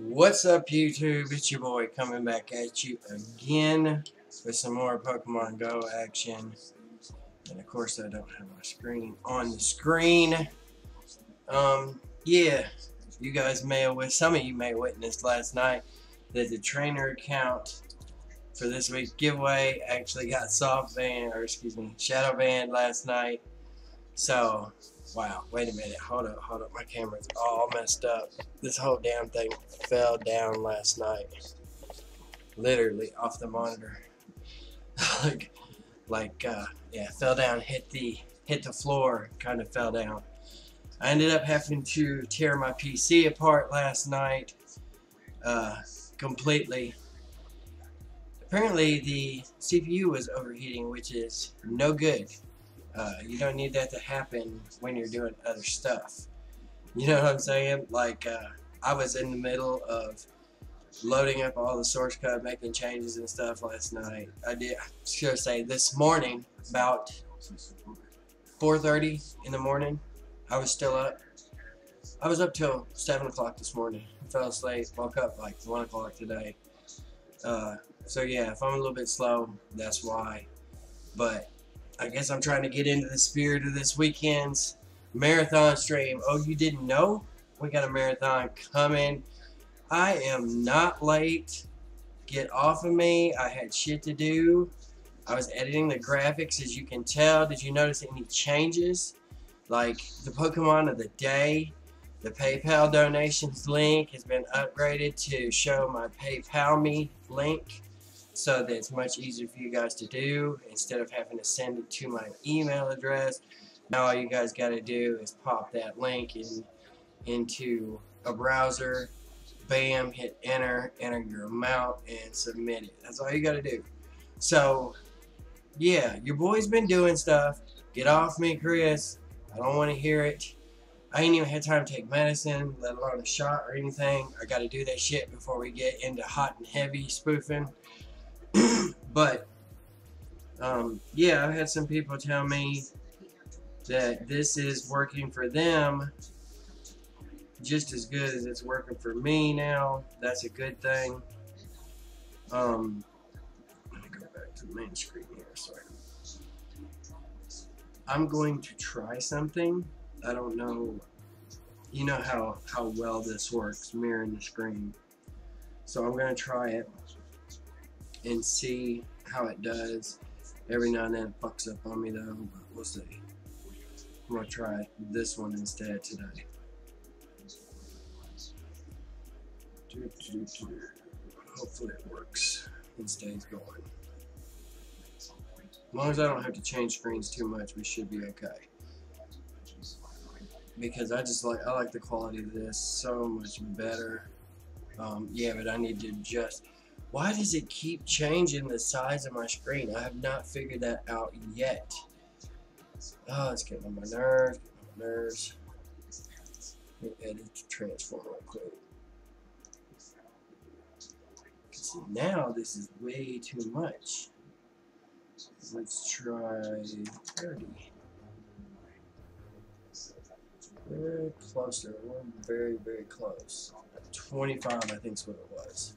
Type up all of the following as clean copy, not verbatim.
What's up, YouTube? It's your boy coming back at you again with some more Pokemon Go action. And of course, I don't have my screen on the screen. Yeah, you guys may have, some of you may have witnessed last night that the trainer account for this week's giveaway actually got shadow banned last night. So, wow, wait a minute, hold up, my camera's all messed up. This whole damn thing fell down last night. Literally off the monitor. Yeah, fell down, hit the floor, kind of fell down. I ended up having to tear my PC apart last night, completely. Apparently the CPU was overheating, which is no good. You don't need that to happen when you're doing other stuff. You know what I'm saying? I was in the middle of loading up all the source code, making changes and stuff last night. I should say this morning, about 4:30 in the morning, I was still up. I was up till 7 o'clock this morning. I fell asleep, woke up like 1 o'clock today. So yeah, if I'm a little bit slow, that's why. But I guess I'm trying to get into the spirit of this weekend's marathon stream. Oh, you didn't know? We got a marathon coming. I am not late. Get off of me. I had shit to do. I was editing the graphics, as you can tell. Did you notice any changes? Like the Pokemon of the day, the PayPal donations link has been upgraded to show my PayPal me link, so that it's much easier for you guys to do instead of having to send it to my email address. Now all you guys got to do is pop that link into a browser, bam, hit enter your amount, and submit it. That's all you got to do. So yeah, your boy's been doing stuff. Get off me, Chris. I don't want to hear it. I ain't even had time to take medicine, let alone a shot or anything. I got to do that shit before we get into hot and heavy spoofing. But yeah, I've had some people tell me that this is working for them just as good as it's working for me now. That's a good thing. Let me go back to the main screen here. Sorry. I'm going to try something. I don't know. You know how well this works, mirroring the screen. So I'm going to try it and see how it does. Every now and then it fucks up on me though, but we'll see. I'm going to try this one instead today. Hopefully it works and stays going. As long as I don't have to change screens too much, we should be okay. Because I like the quality of this so much better. Yeah, but I need to adjust. Why does it keep changing the size of my screen? I have not figured that out yet. Oh, it's getting on my nerves. Let me edit the transform real quick. See, now this is way too much. Let's try 30. We're closer. We're very, very close. 25, I think is what it was.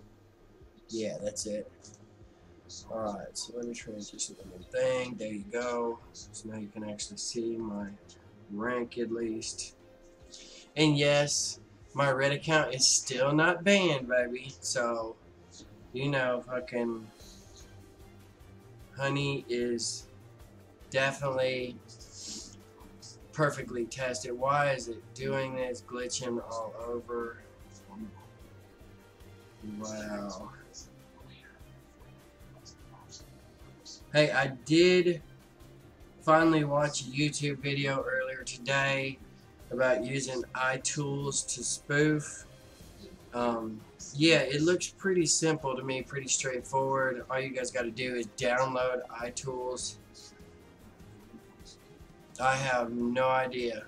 Yeah, that's it. Alright, so let me transition to the thing. There you go. So now you can actually see my rank at least. And yes, my red account is still not banned, baby. So, you know, fucking Honey is definitely perfectly tested. Why is it doing this? Glitching all over. Wow. Hey, I did finally watch a YouTube video earlier today about using iTools to spoof. Yeah, it looks pretty simple to me, pretty straightforward. All you guys got to do is download iTools. I have no idea.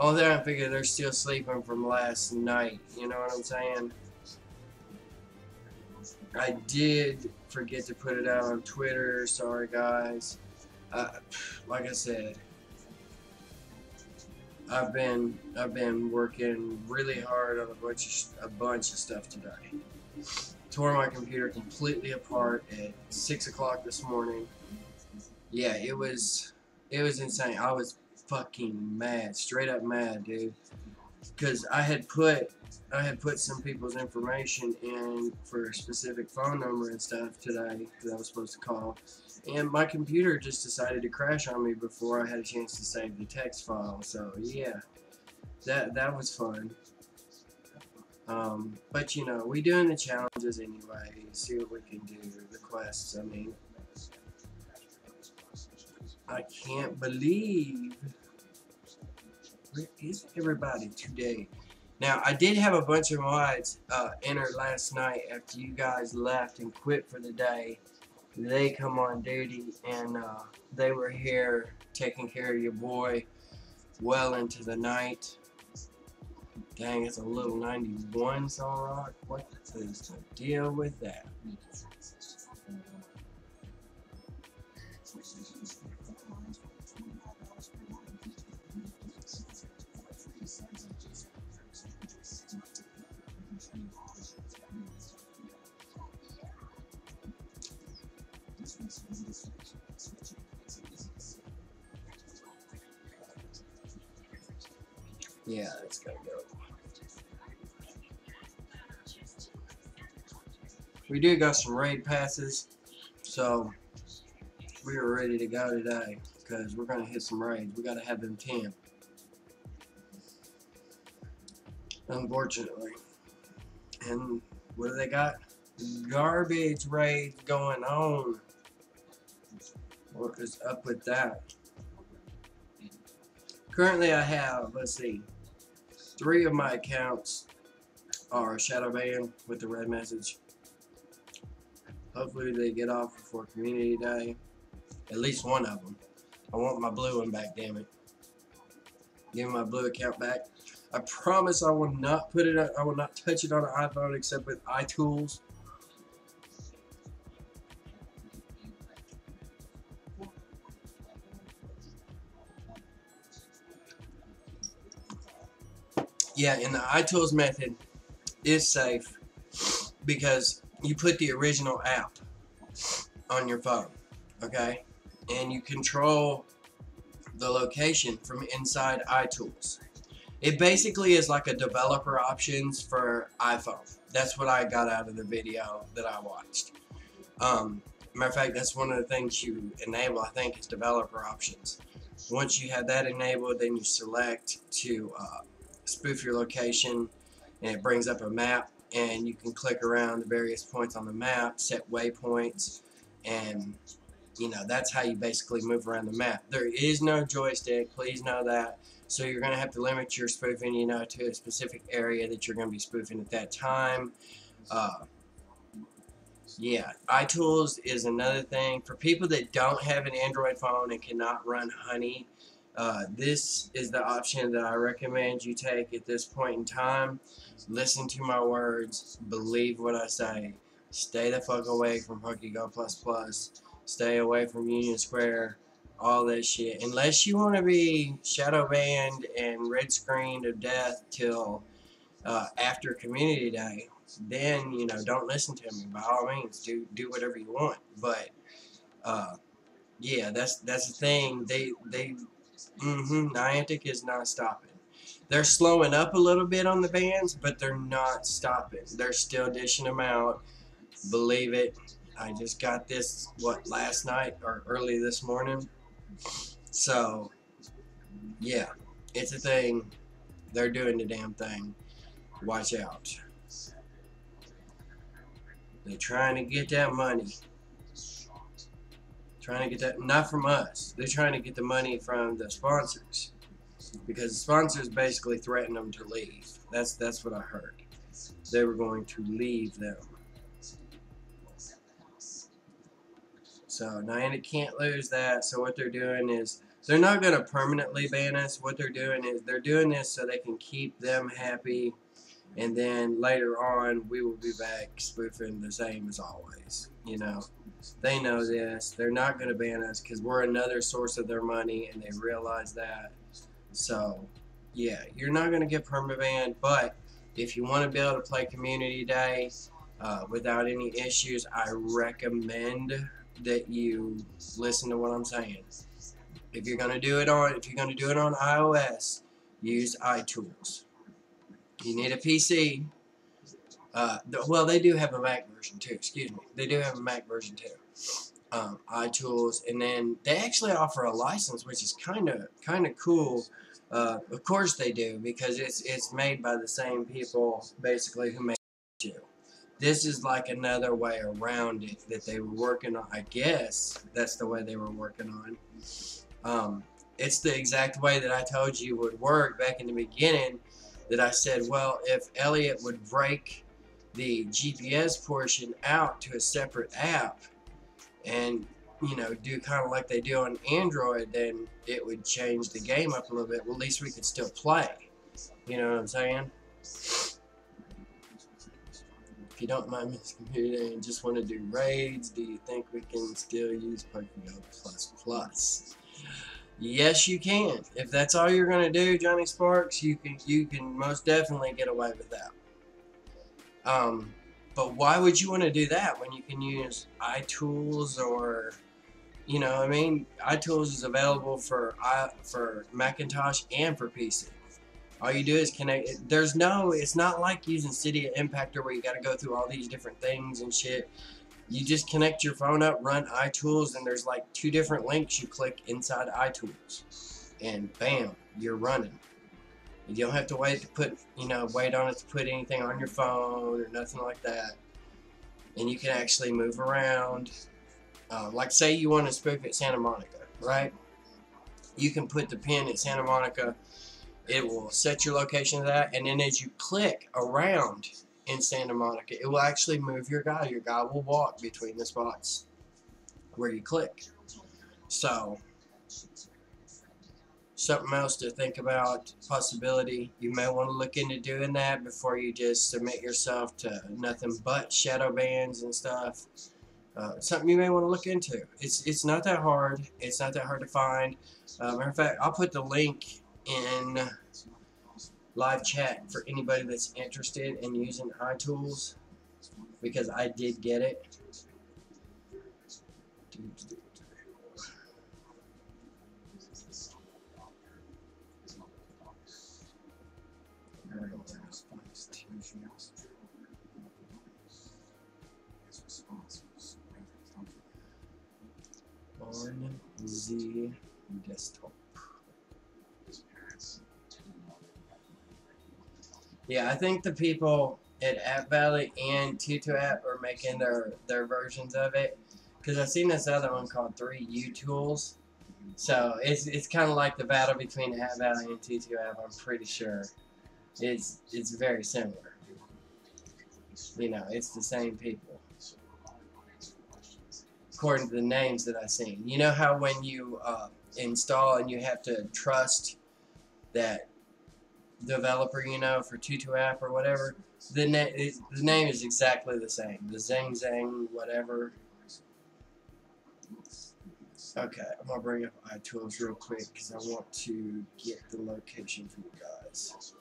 Oh, there, I figure they're still sleeping from last night. You know what I'm saying? I did forget to put it out on Twitter. Sorry, guys. Like I said, I've been working really hard on a bunch of stuff today. Tore my computer completely apart at 6 o'clock this morning. Yeah, it was insane. I was fucking mad, straight up mad, dude, because I had put some people's information in for a specific phone number and stuff today that I was supposed to call, and my computer just decided to crash on me before I had a chance to save the text file. So yeah, that was fun. But you know, we doing the challenges anyway. See what we can do. The quests. I mean, I can't believe where is everybody today. Now, I did have a bunch of mods enter last night after you guys left and quit for the day. They come on duty, and they were here taking care of your boy well into the night. Dang, it's a little 91 Soul Rock. What is the deal with that? Yeah, it's gotta go. We do got some raid passes, so we are ready to go today because we're gonna hit some raids. We gotta have them 10. Unfortunately. And what do they got? Garbage raids going on. What is up with that? Currently I have, let's see, 3 of my accounts are shadow banned with the red message. Hopefully they get off before community day. At least one of them. I want my blue one back, damn it. Give me my blue account back. I promise I will not put it. I will not touch it on an iPhone except with iTools. Yeah, and the iTools method is safe because you put the original app on your phone, okay? And you control the location from inside iTools. It basically is like a developer options for iPhone. That's what I got out of the video that I watched. Matter of fact, that's one of the things you enable, I think, is developer options. Once you have that enabled, then you select to spoof your location, and it brings up a map, and you can click around the various points on the map, set waypoints, and you know, that's how you basically move around the map. There is no joystick, please know that. So you're going to have to limit your spoofing, you know, to a specific area that you're going to be spoofing at that time. Yeah, iTools is another thing. For people that don't have an Android phone and cannot run Honey, this is the option that I recommend you take at this point in time. Listen to my words. Believe what I say. Stay the fuck away from PokeGO++. Stay away from Union Square. All that shit. Unless you want to be shadow banned and red screened of death till after Community Day, then, you know, don't listen to me. By all means, do whatever you want. But yeah, that's the thing. Niantic is not stopping. They're slowing up a little bit on the bans, but they're not stopping. They're still dishing them out. Believe it. I just got this, last night or early this morning. So, yeah, it's a thing. They're doing the damn thing. Watch out. They're trying to get that money. Trying to get that, not from us. They're trying to get the money from the sponsors. Because the sponsors basically threatened them to leave. That's what I heard. They were going to leave them. So Niantic can't lose that. So what they're doing is, they're not going to permanently ban us. What they're doing is, they're doing this so they can keep them happy. And then later on, we will be back spoofing the same as always. You know, they know this. They're not going to ban us because we're another source of their money, and they realize that. So, yeah, you're not going to get permabanned, but if you want to be able to play Community Day without any issues, I recommend that you listen to what I'm saying. If you're going to do it on iOS, use iTools. You need a PC. Well, they do have a Mac version too. Excuse me, they do have a Mac version too. iTools, and then they actually offer a license, which is kind of cool. Of course they do, because it's made by the same people basically who made it. This is like another way around it that they were working on. I guess that's the way they were working on. It's the exact way that I told you would work back in the beginning. That I said, well, if Elliot would break the GPS portion out to a separate app, and do kind of like they do on Android, then it would change the game up a little bit. Well, at least we could still play. You know what I'm saying? If you don't mind Miss Computer and just want to do raids, do you think we can still use PokeGO++? Yes, you can. If that's all you're going to do, Johnny Sparks, you can most definitely get away with that. But why would you want to do that when you can use iTools or, you know what I mean? iTools is available for Macintosh and for PC. All you do is connect. It's not like using Cydia Impactor where you got to go through all these different things and shit. You just connect your phone up, run iTools, and there's like 2 different links you click inside iTools, and bam, you're running. You don't have to wait on it to put anything on your phone or nothing like that. And you can actually move around. Like say you want to spoof at Santa Monica, right? You can put the pin at Santa Monica. It will set your location to that, and then as you click around in Santa Monica, it will actually move your guy. Your guy will walk between the spots where you click. So, something else to think about, possibility. You may want to look into doing that before you just submit yourself to nothing but shadow bans and stuff. Something you may want to look into. It's not that hard. It's not that hard to find. Matter of fact, I'll put the link in live chat for anybody that's interested in using iTools, because I did get it. On the desktop. Yeah, I think the people at App Valley and Tutu App are making their versions of it, because I've seen this other one called 3U-Tools. So it's kind of like the battle between App Valley and Tutu App. I'm pretty sure it's very similar. It's the same people, according to the names that I've seen. You know how when you install and you have to trust that developer, for Tutu App or whatever, the name is exactly the same. The Zang Zang whatever. Okay, I'm gonna bring up iTools real quick because I want to get the location for you guys.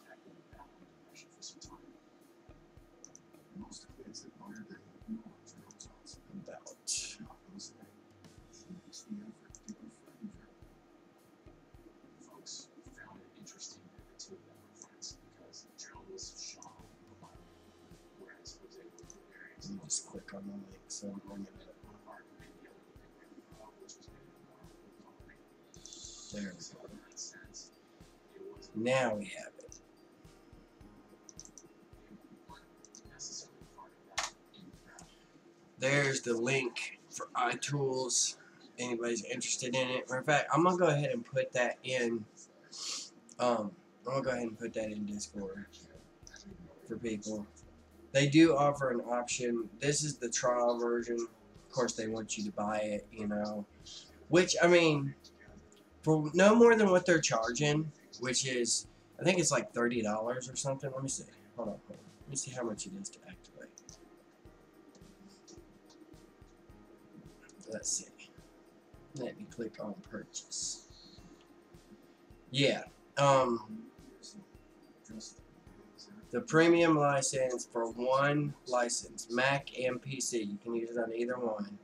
Just click on the link, so I'm bringing it up. There we go. Now we have it. There's the link for iTools. Anybody's interested in it. Matter of fact, I'm gonna go ahead and put that in. Discord for people. They do offer an option. This is the trial version. Of course, they want you to buy it, Which, I mean, for no more than what they're charging, which is, I think it's like $30 or something. Let me see. Hold on. Let me see how much it is to activate. Let's see. Let me click on purchase. Yeah. The premium license for one license, Mac and PC, you can use it on either one,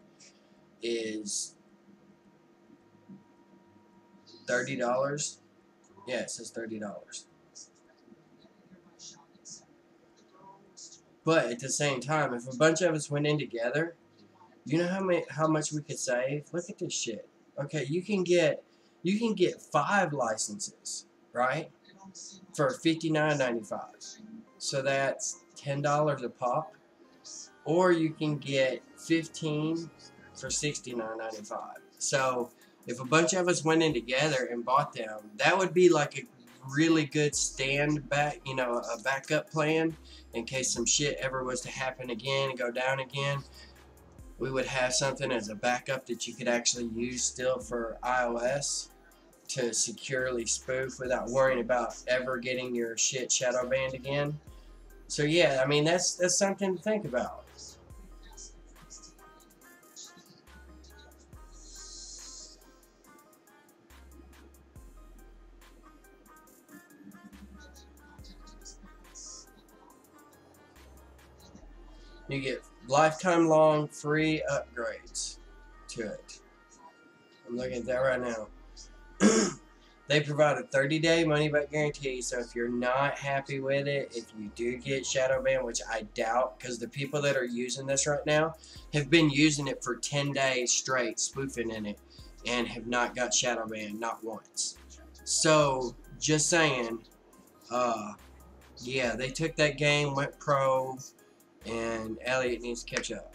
is $30. Yeah, it says $30. But at the same time, if a bunch of us went in together, you know how much we could save? Look at this shit. Okay, you can get 5 licenses, right? For $59.95. So that's $10 a pop. Or you can get 15 for $69.95. So if a bunch of us went in together and bought them, that would be like a really good a backup plan in case some shit ever was to happen again and go down again. We would have something as a backup that you could actually use still for iOS to securely spoof without worrying about ever getting your shit shadow banned again. So yeah, I mean that's something to think about. You get lifetime long free upgrades to it. I'm looking at that right now. They provide a 30-day money-back guarantee, so if you're not happy with it, if you do get shadow banned, which I doubt, because the people that are using this right now have been using it for 10 days straight, spoofing in it, and have not got shadow banned, not once. So, just saying, yeah, they took that game, went pro, and Elliot needs to catch up.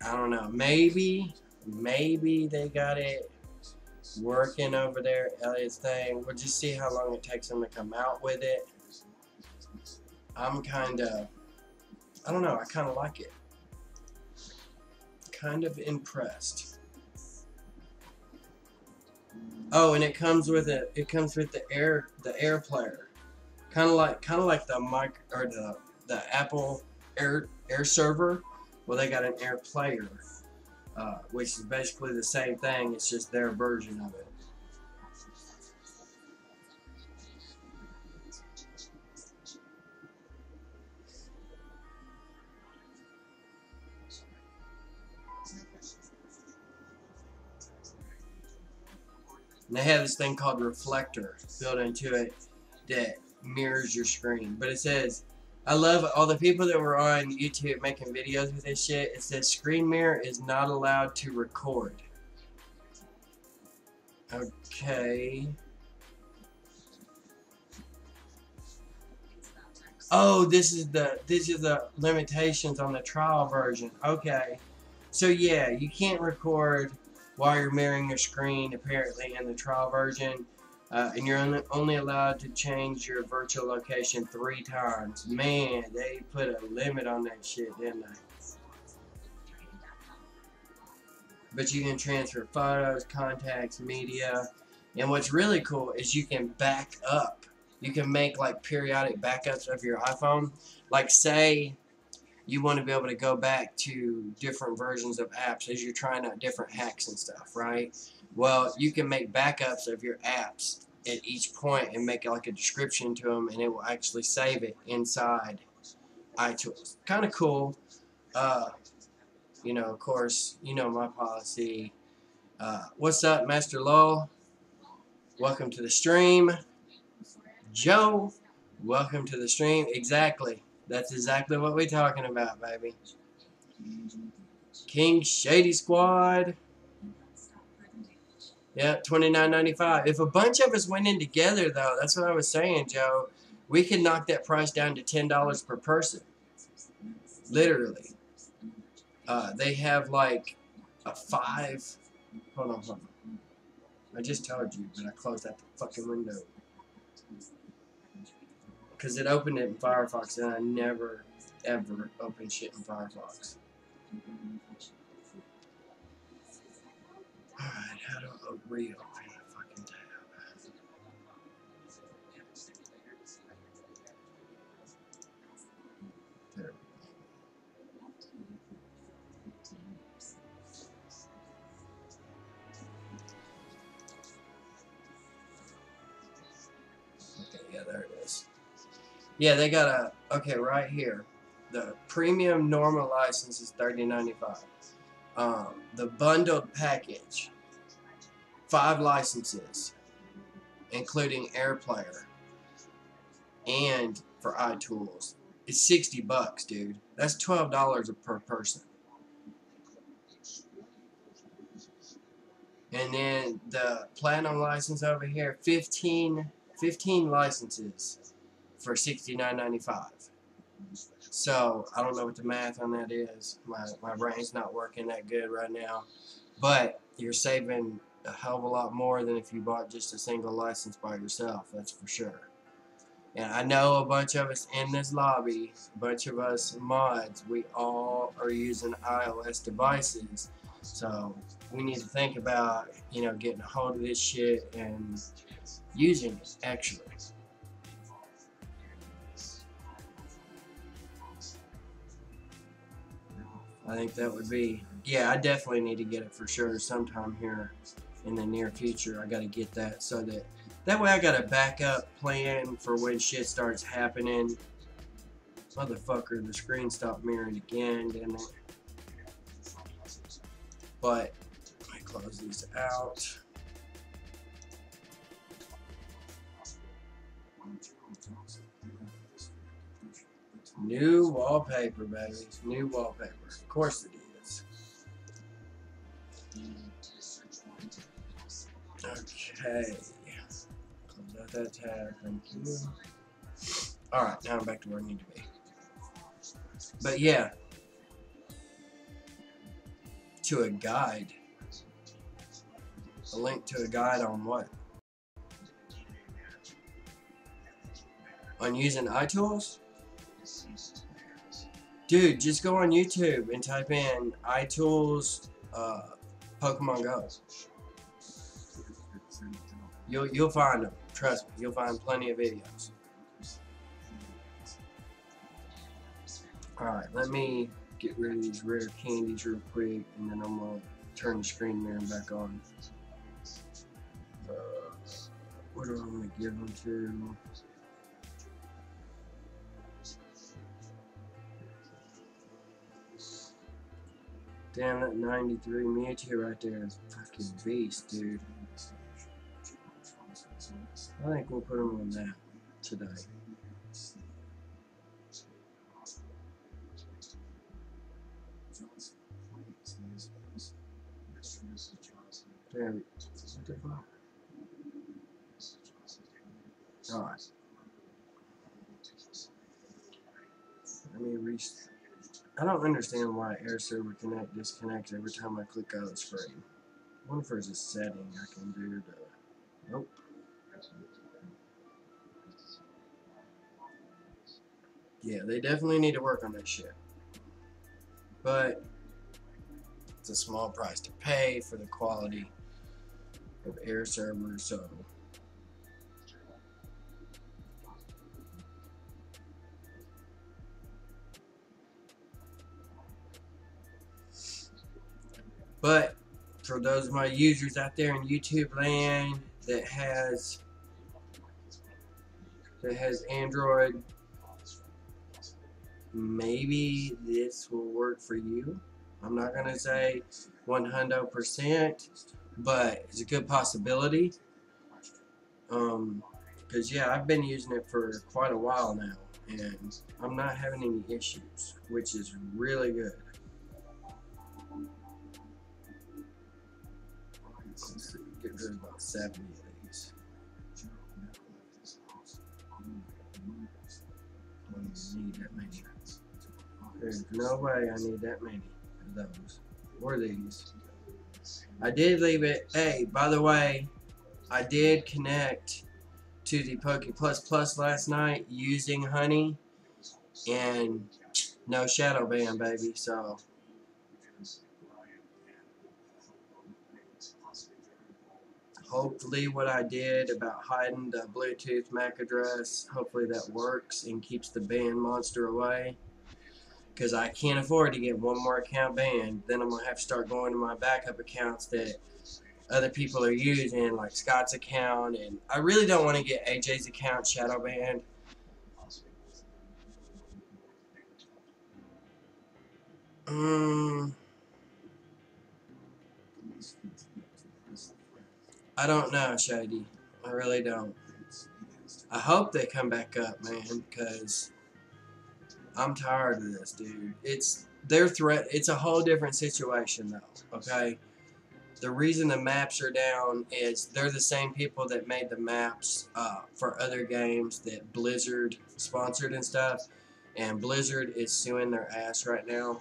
I don't know, maybe they got it working over there, Elliot's thing. We'll just see how long it takes them to come out with it. I'm kinda, I don't know, I kinda like it. Kind of impressed. Oh, and it comes with the air player. Kinda like the mic or the Apple air server. Well, they got an air player. Which is basically the same thing, it's just their version of it. And they have this thing called reflector built into it that mirrors your screen. But it says, I love all the people that were on YouTube making videos with this shit. It says screen mirror is not allowed to record. Okay. Oh, this is the limitations on the trial version. Okay. So yeah, you can't record while you're mirroring your screen apparently in the trial version. And you're only allowed to change your virtual location 3 times. Man, they put a limit on that shit, didn't they? But you can transfer photos, contacts, media. And what's really cool is you can back up. You can make like periodic backups of your iPhone. Like say you want to be able to go back to different versions of apps as you're trying out different hacks and stuff, right? Well, you can make backups of your apps at each point and make like a description to them, and it will actually save it inside iTools. Kind of cool. You know, of course, you know my policy. What's up, Master Lowell? Welcome to the stream. Joe, welcome to the stream. Exactly. That's exactly what we're talking about, baby. King Shady Squad. Yeah, $29.95. If a bunch of us went in together, though, that's what I was saying, Joe. We could knock that price down to $10 per person. Literally. They have like a 5. Hold on. I just told you, but I closed that fucking window. Because it opened it in Firefox, and I never, ever open shit in Firefox. Alright, how do I reopen the fucking tab? There. Yeah, they got a, okay, right here. The premium normal license is $30.95. The bundled package, 5 licenses, including AirPlayer and for iTools, is $60, dude. That's $12 per person. And then the platinum license over here, 15 licenses for $69.95. So I don't know what the math on that is. My brain's not working that good right now. But you're saving a hell of a lot more than if you bought just a single license by yourself, that's for sure. And I know a bunch of us in this lobby, a bunch of us mods, we all are using iOS devices. So we need to think about, you know, getting a hold of this shit and using it, actually. I think that would be, yeah, I definitely need to get it for sure sometime here in the near future. I got to get that so that way I got a backup plan for when shit starts happening. Motherfucker, the screen stopped mirroring again, didn't it? But I close these out. New wallpaper, baby. New wallpaper. Of course it is. Okay. Close out that tab. Thank you. Alright, now I'm back to where I need to be. But yeah. To a guide. A link to a guide on what? On using iTools? Dude, just go on YouTube and type in iTools Pokemon Go. You'll find them. Trust me, you'll find plenty of videos. Alright, let me get rid of these rare candies real quick, and then I'm going to turn the screen mirror back on. What do I want to give them to? Damn, that 93 Mewtwo right there is a fucking beast, dude. I think we'll put him on that today. There we go. Alright. Let me restart. I don't understand why Air Server Connect disconnects every time I click out of the screen. I wonder if there's a setting I can do to... Nope. Yeah, they definitely need to work on that shit. But it's a small price to pay for the quality of Air Server, so... But for those of my users out there in YouTube land that has Android, maybe this will work for you. I'm not gonna say 100%, but it's a good possibility. Because yeah, I've been using it for quite a while now, and I'm not having any issues, which is really good. Let's see, get rid of about 70 of these. I don't need that many. There's no way I need that many of those. Or these. I did leave it. Hey, by the way, I did connect to the Poke++ last night using Honey, and no shadow ban, baby, so... Hopefully what I did about hiding the Bluetooth MAC address, hopefully that works and keeps the ban monster away. Because I can't afford to get one more account banned. Then I'm going to have to start going to my backup accounts that other people are using, like Scott's account. And I really don't want to get AJ's account shadow banned. I don't know, Shady. I really don't. I hope they come back up, man, because I'm tired of this, dude. It's their threat. It's a whole different situation, though. Okay. The reason the maps are down is they're the same people that made the maps for other games that Blizzard sponsored and stuff. And Blizzard is suing their ass right now.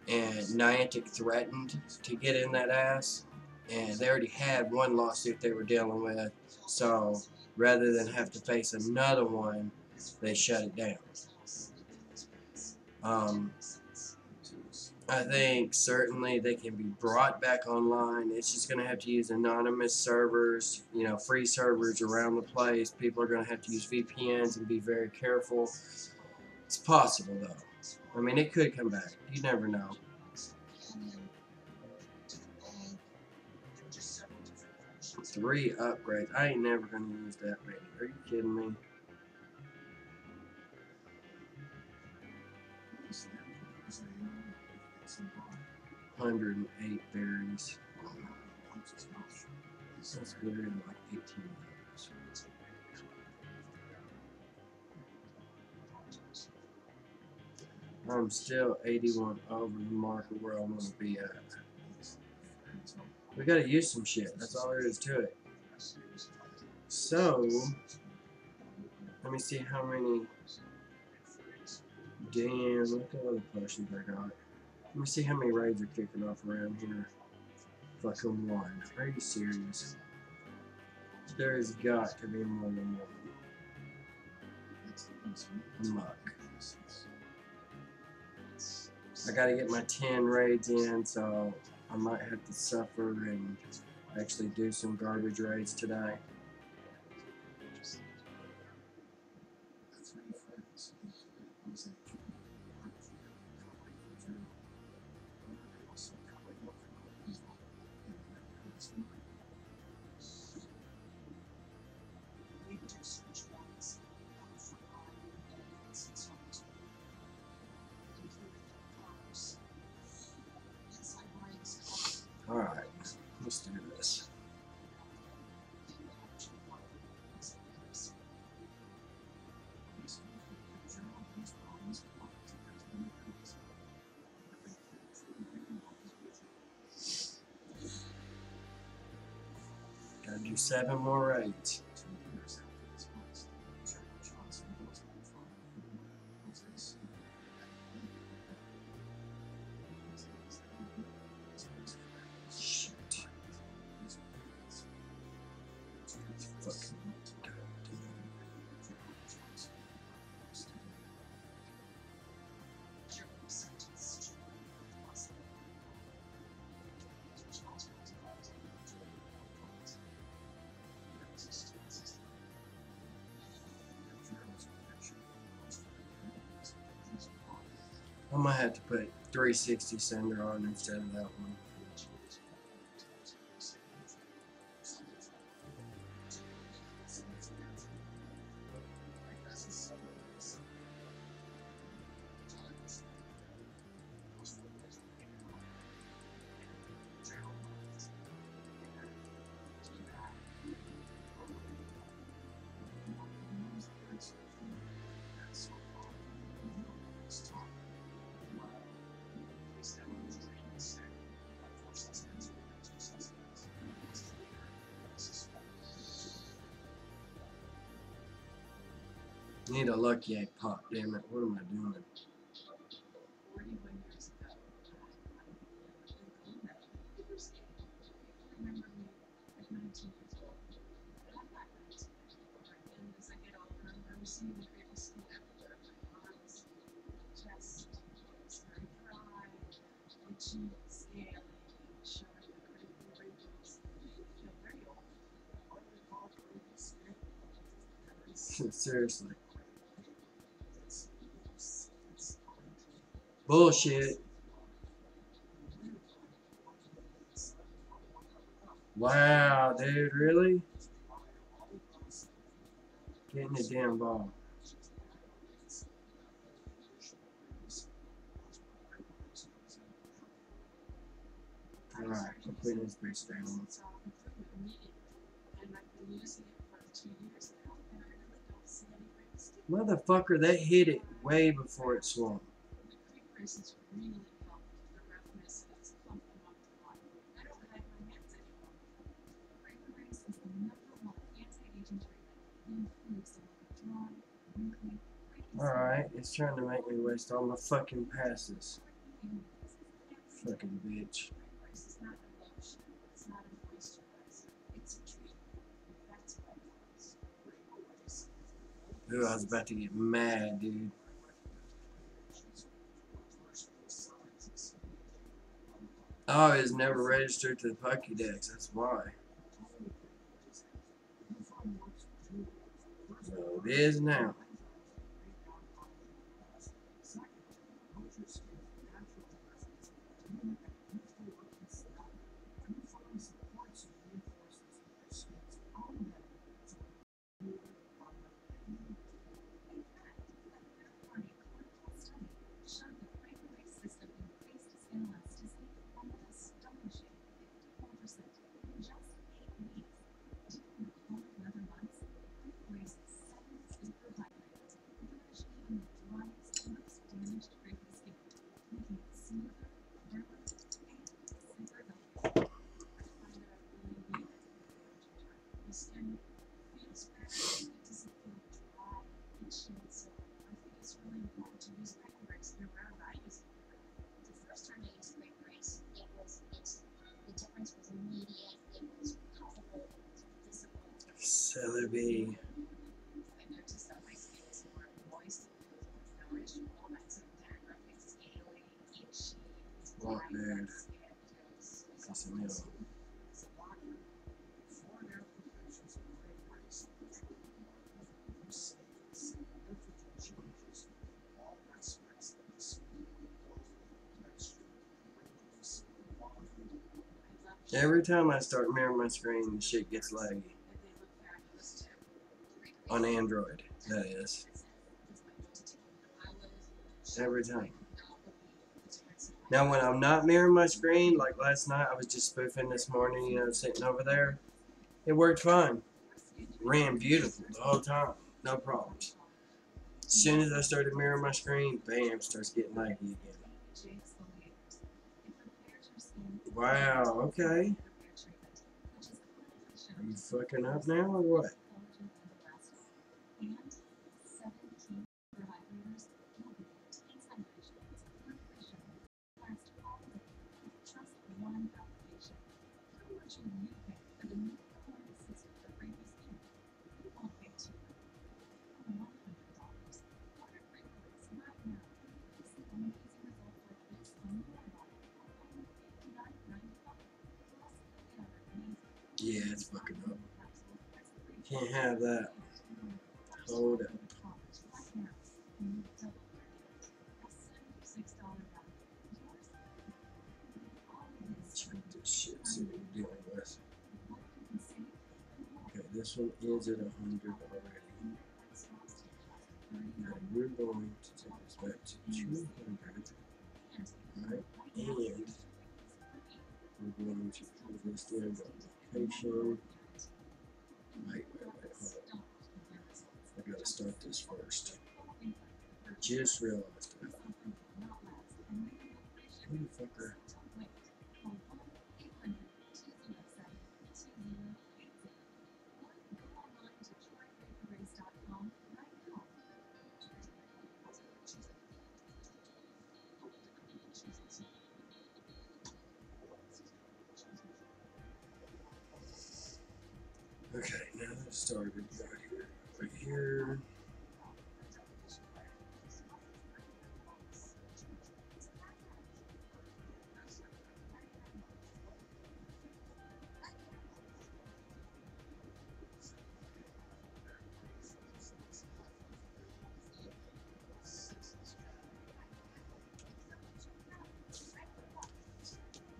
And Niantic threatened to get in that ass. And they already had one lawsuit they were dealing with. So rather than have to face another one, they shut it down. I think certainly they can be brought back online. It's just going to have to use anonymous servers, you know, free servers around the place. People are going to have to use VPNs and be very careful. It's possible, though. I mean, it could come back. You never know. 3 upgrades. I ain't never going to use that many. Are you kidding me? $108 berries. That's literally like $18. I'm still 81 over the marker where I want to be at. We gotta use some shit. That's all there is to it. So, let me see how many. Damn, look at all the potions I got. Let me see how many raids are kicking off around here. Fucking one. Are you serious? There's got to be more than one. Muck. I gotta get my 10 raids in, so I might have to suffer and actually do some garbage raids today. Alright, let's do this. Gotta do 7 more raids. I might have to put 360 Cinder on instead of that one. Need a lucky egg pop, damn it. What am I doing? Seriously. Bullshit. Wow, dude, really? Getting the damn ball. Alright, I'm putting this base down. Motherfucker, that hit it way before it swung. Alright, it's trying to make me waste all my fucking passes. Fucking bitch. Ooh, I was about to get mad, dude. Oh, it's never registered to the PokeGO, that's why. So it is now. Celebi. Walk dude. That's a meal. Every time I start mirroring my screen, the shit gets laggy. On Android, that is. Every time. Now when I'm not mirroring my screen, like last night, I was just spoofing this morning, you know, sitting over there. It worked fine. Ran beautiful the whole time. No problems. As soon as I started mirroring my screen, bam, starts getting laggy again. Wow, okay. Are you fucking up now or what? Yeah, it's fucking up. Can't have that. Hold up. Check this shit, see what we're dealing with. Okay, this one is at 100 already. Now we're going to take this back to 200. Right? And we're going to pull this down to location. Wait, hold on. I gotta start this first. I just realized that. Motherfucker. Okay, now that it's started, right here.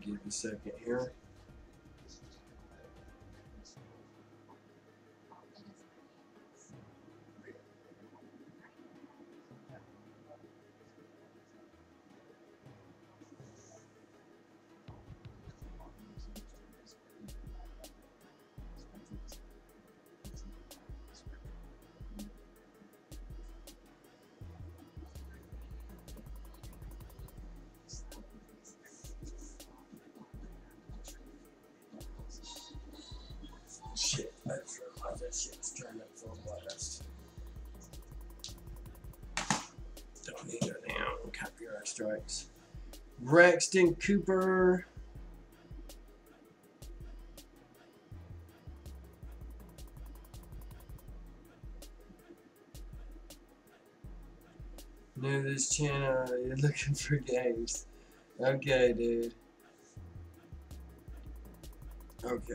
Give it a second here. that shit's turned up full blast. Don't need it now. Copyright strikes. Braxton Cooper. New to this channel. You're looking for games. Okay, dude. Okay.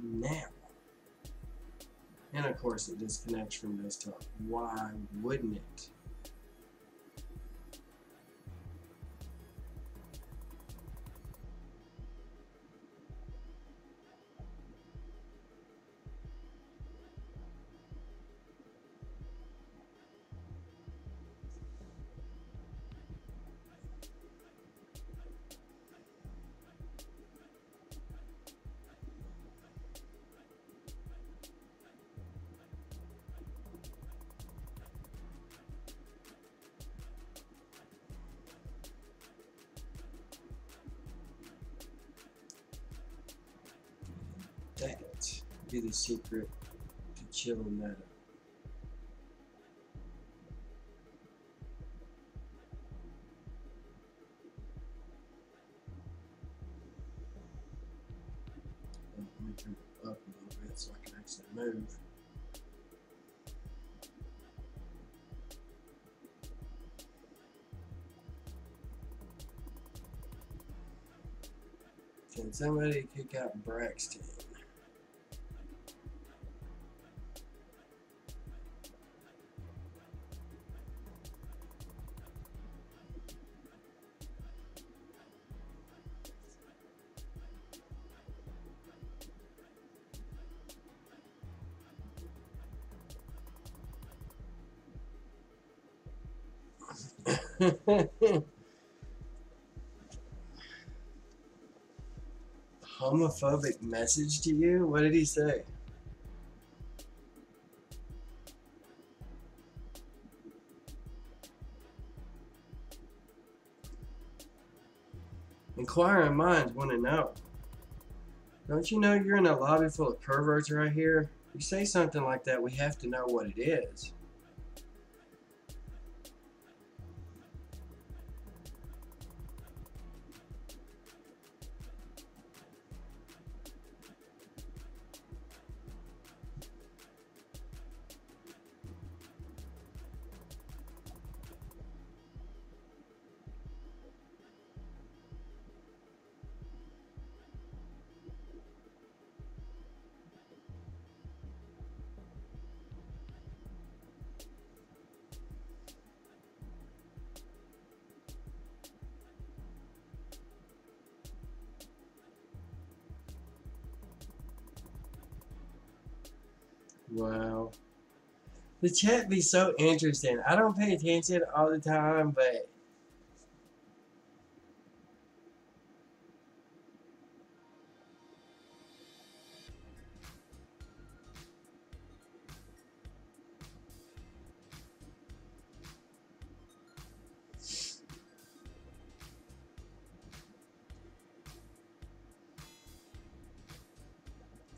Now. And of course it disconnects from desktop. Why wouldn't it? That be the secret to chilling that up. Let me turn it up a little bit so I can actually move. Can somebody kick out Braxton? Homophobic message to you? What did he say? Inquiring minds want to know. Don't you know you're in a lobby full of perverts right here? You say something like that, we have to know what it is. Wow. The chat be so interesting. I don't pay attention all the time, but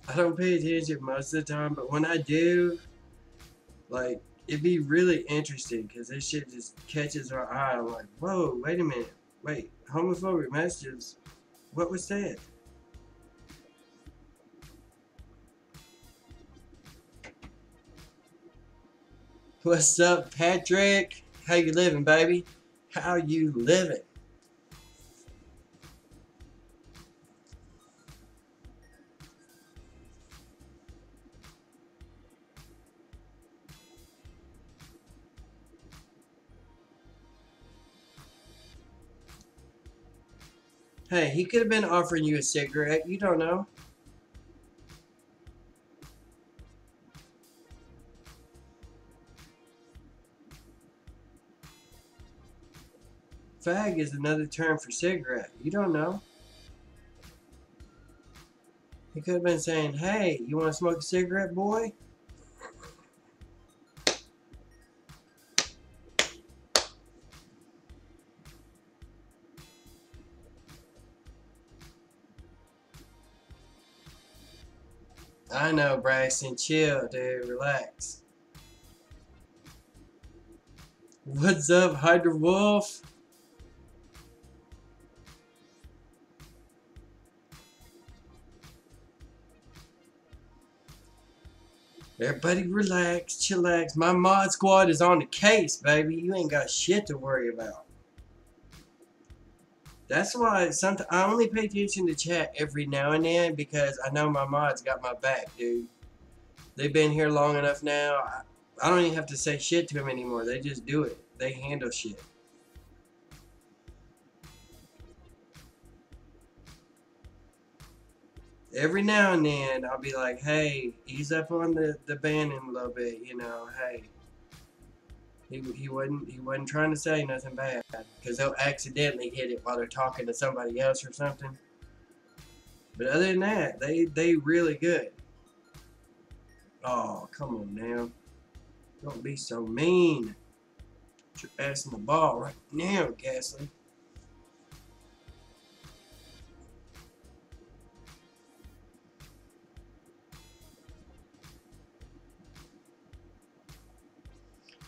I don't pay attention most of the time, but when I do, like, it'd be really interesting because this shit just catches our eye. I'm like, whoa, wait a minute. Wait, homophobic messages? What was that? What's up, Patrick? How you living, baby? How you living? Hey, he could have been offering you a cigarette. You don't know. Fag is another term for cigarette. You don't know. He could have been saying, hey, you want to smoke a cigarette, boy? I know, Braxton. Chill, dude. Relax. What's up, Hydra Wolf? Everybody relax, chillax. My mod squad is on the case, baby. You ain't got shit to worry about. That's why I only pay attention to chat every now and then because I know my mods got my back, dude. They've been here long enough now. I don't even have to say shit to them anymore. They just do it. They handle shit. Every now and then, I'll be like, hey, ease up on the banning a little bit, you know, hey. He wasn't trying to say nothing bad because they'll accidentally hit it while they're talking to somebody else or something. But other than that, they really good. Oh, come on now. Don't be so mean. Put your ass in the ball right now, Gasly.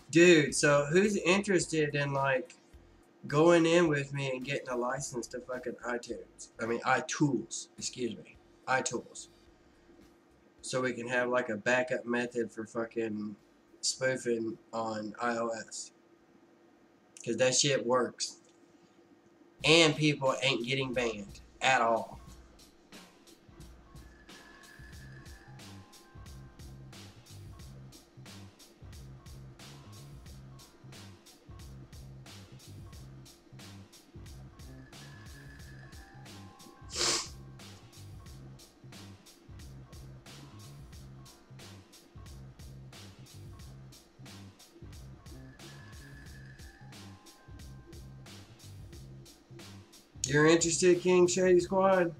Dude, so who's interested in like going in with me and getting a license to fucking iTools, excuse me. iTools. So we can have like a backup method for fucking spoofing on iOS. Because that shit works. And people ain't getting banned at all. You're interested, King Shady Squad?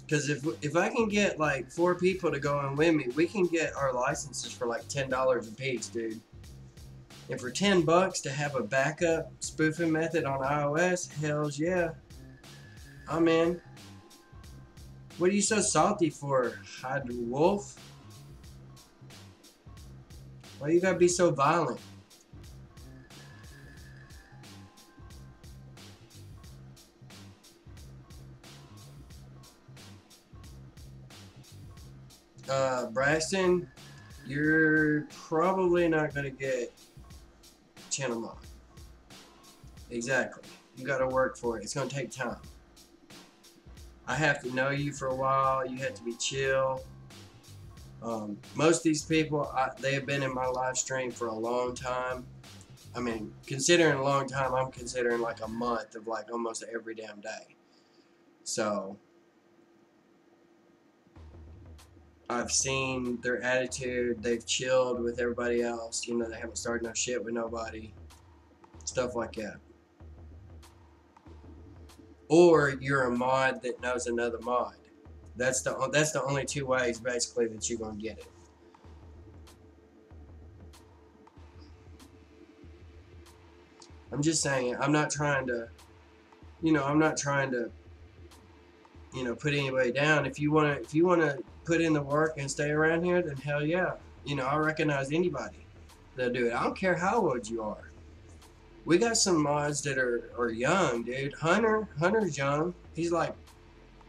Because if I can get like 4 people to go in with me, we can get our licenses for like $10 a piece, dude. And for $10 to have a backup spoofing method on iOS, hells yeah. I'm in. What are you so salty for, Hydra Wolf? Why you gotta be so violent? Braxton, you're probably not gonna get channel mod. Exactly. You gotta work for it. It's gonna take time. I have to know you for a while. You have to be chill. Most of these people, they have been in my live stream for a long time. I mean, considering a long time, I'm considering like a month of like almost every damn day. So, I've seen their attitude. They've chilled with everybody else. You know, they haven't started no shit with nobody. Stuff like that. Or you're a mod that knows another mod. That's the only 2 ways basically that you're gonna get it. I'm just saying. I'm not trying to, I'm not trying to, put anybody down. If you wanna put in the work and stay around here, then hell yeah. I recognize anybody that'll do it. I don't care how old you are. We got some mods that are young, dude. Hunter's young. He's like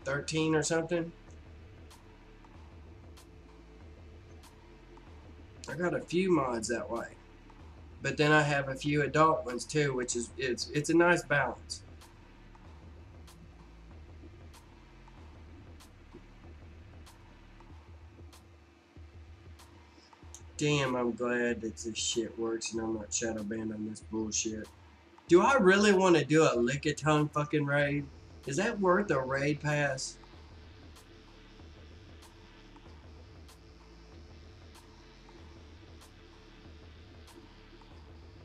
13 or something. I got a few mods that way. But then I have a few adult ones too, which is it's a nice balance. Damn, I'm glad that this shit works and I'm not shadow banned on this bullshit. Do I really want to do a lick-a-tongue fucking raid? Is that worth a raid pass?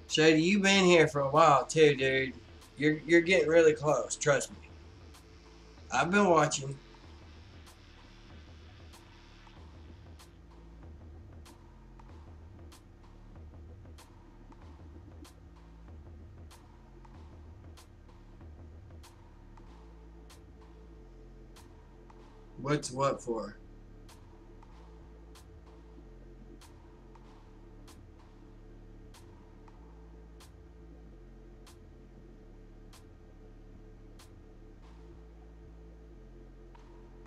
Shady, you've been here for a while too, dude. You're getting really close, trust me. I've been watching. What's what for?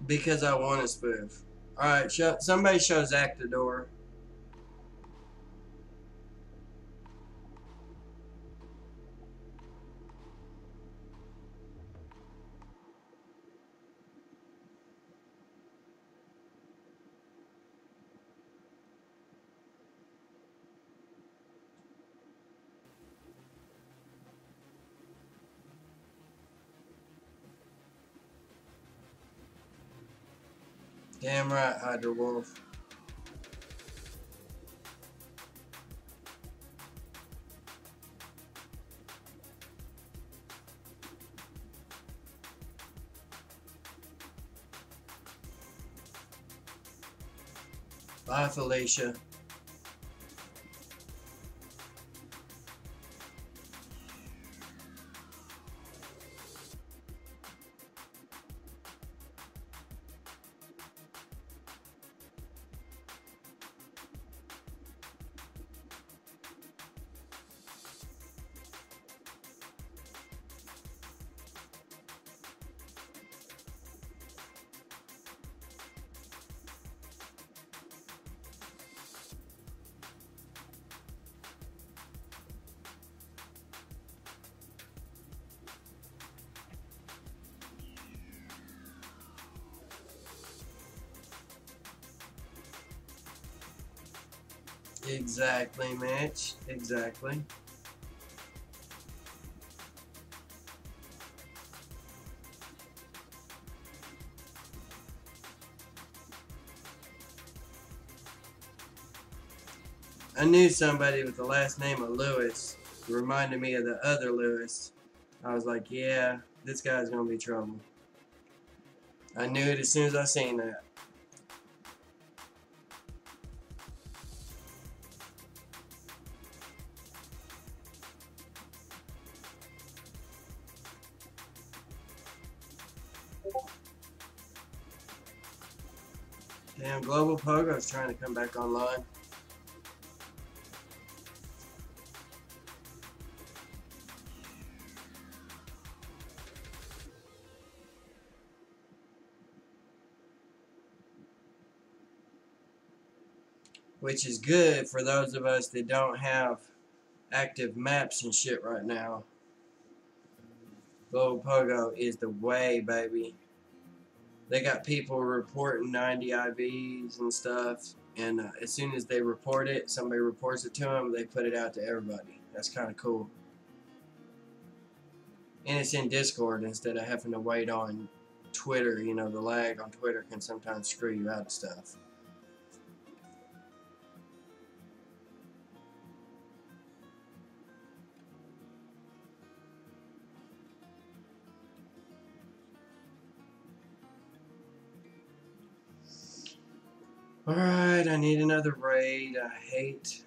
Because I want to spoof. Alright, somebody show Zach the door. Damn right, Hydra Wolf. Bye, Felicia. Exactly, Mitch. Exactly. I knew somebody with the last name of Lewis. It reminded me of the other Lewis. I was like, yeah, this guy's gonna be trouble. I knew it as soon as I seen that. Damn, Global PokeGo's trying to come back online. Which is good for those of us that don't have active maps and shit right now. Global PokeGo is the way, baby. They got people reporting 90 IVs and stuff, and as soon as they report it, somebody reports it to them, they put it out to everybody. That's kind of cool. And it's in Discord instead of having to wait on Twitter. You know, the lag on Twitter can sometimes screw you out of stuff. Alright, I need another raid. I hate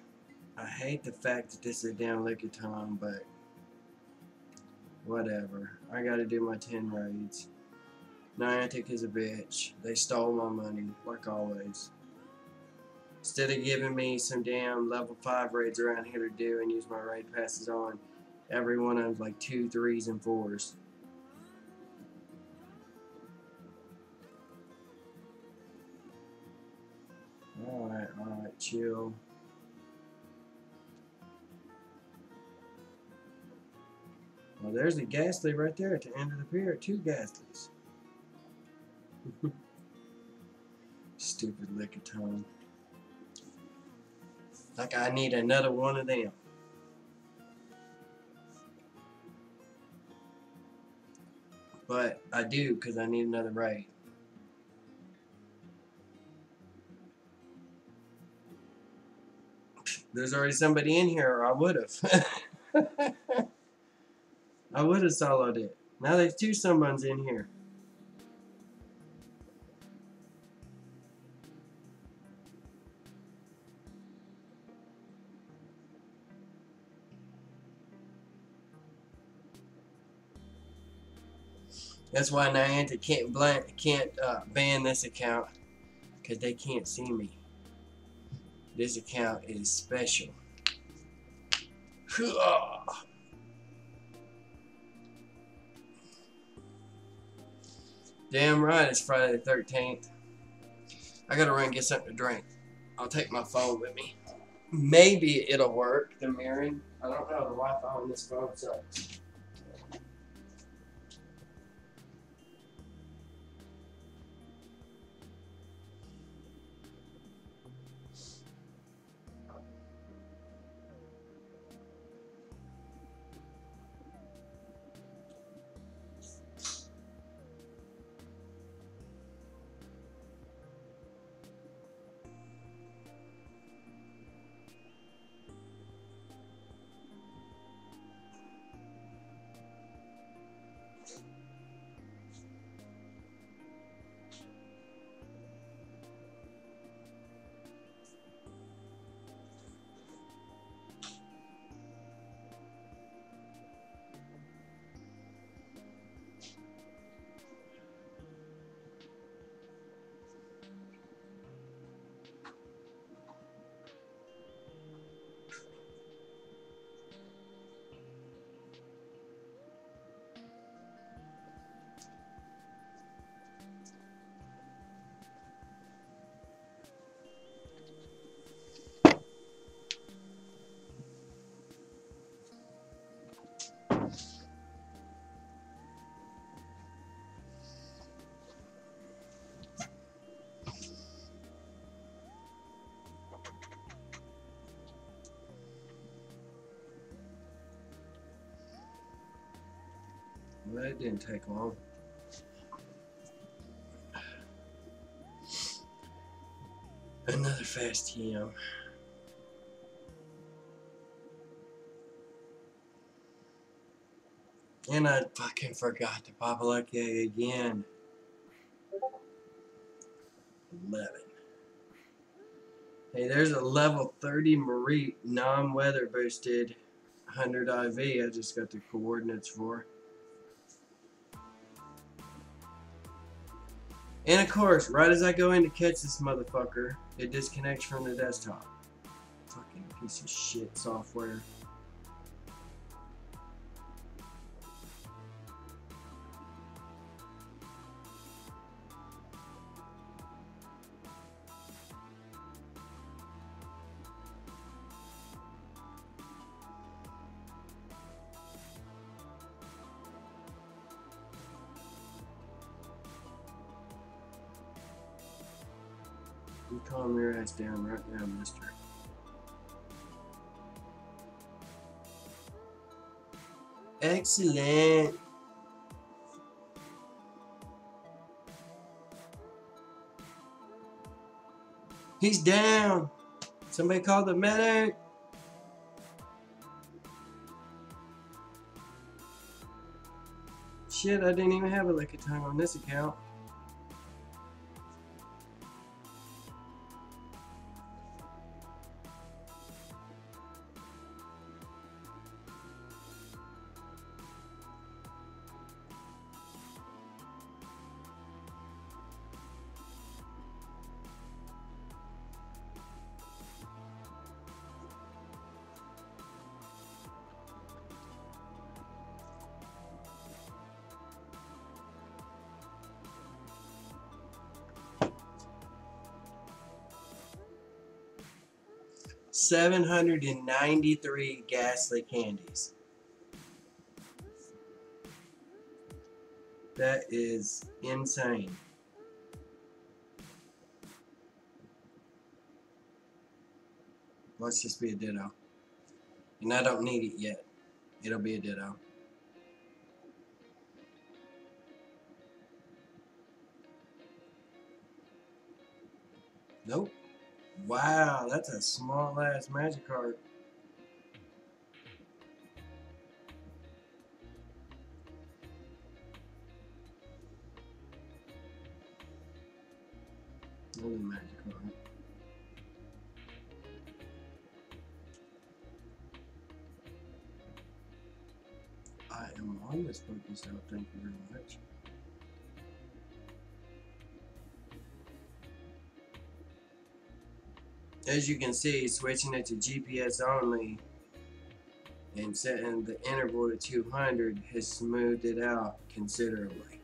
the fact that this is a damn Lickitung, but whatever. I gotta do my 10 raids. Niantic is a bitch. They stole my money, like always. Instead of giving me some damn level 5 raids around here to do and use my raid passes on, every one of them's like 2, 3s, and 4s. Alright, chill. Well, there's a Ghastly right there at the end of the pier. 2 Ghastlies. Stupid Lickitung. Like I need another one of them. But I do, because I need another raid. There's already somebody in here, or I would have. I would have soloed it. Now there's 2 someones in here. That's why Niantic can't ban this account, because they can't see me. This account is special. Damn right, it's Friday the 13th. I gotta run and get something to drink. I'll take my phone with me. Maybe it'll work, the mirroring. I don't know, the Wi-Fi on this phone sucks. Well, that didn't take long. Another fast TM. And I fucking forgot to pop a lucky egg again. 11. Hey, there's a level 30 Marie non-weather boosted 100 IV. I just got the coordinates for. And of course, right as I go in to catch this motherfucker, it disconnects from the desktop. Fucking piece of shit software. You calm your ass down right now, mister. Excellent. He's down. Somebody call the medic. Shit, I didn't even have a lick of tongue on this account. $793 ghastly candies. That is insane. Let's just be a ditto. And I don't need it yet. It'll be a ditto. Nope. Wow, that's a small ass magic card. Another magic card. I am on this Pokestop, thank you very much. as you can see, switching it to GPS only and setting the interval to 200 has smoothed it out considerably.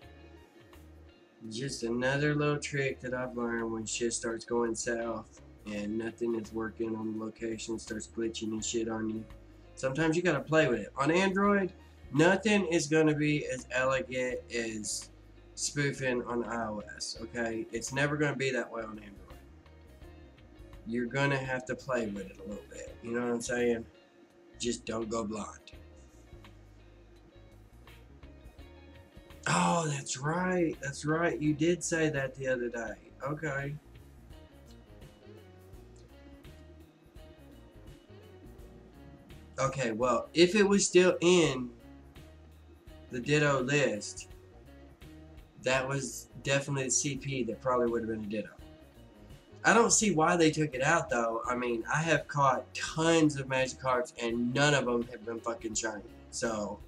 Just another little trick that I've learned when shit starts going south and nothing is working on the location, starts glitching and shit on you. Sometimes you gotta play with it. On Android, nothing is gonna be as elegant as spoofing on iOS, okay? It's never gonna be that way on Android. You're gonna have to play with it a little bit. You know what I'm saying? Just don't go blind. Oh, that's right. That's right. You did say that the other day. Okay. Okay, well, if it was still in the Ditto list, that was definitely the CP that probably would have been a Ditto. I don't see why they took it out, though. I mean, I have caught tons of Magikarps, and none of them have been fucking shiny. So,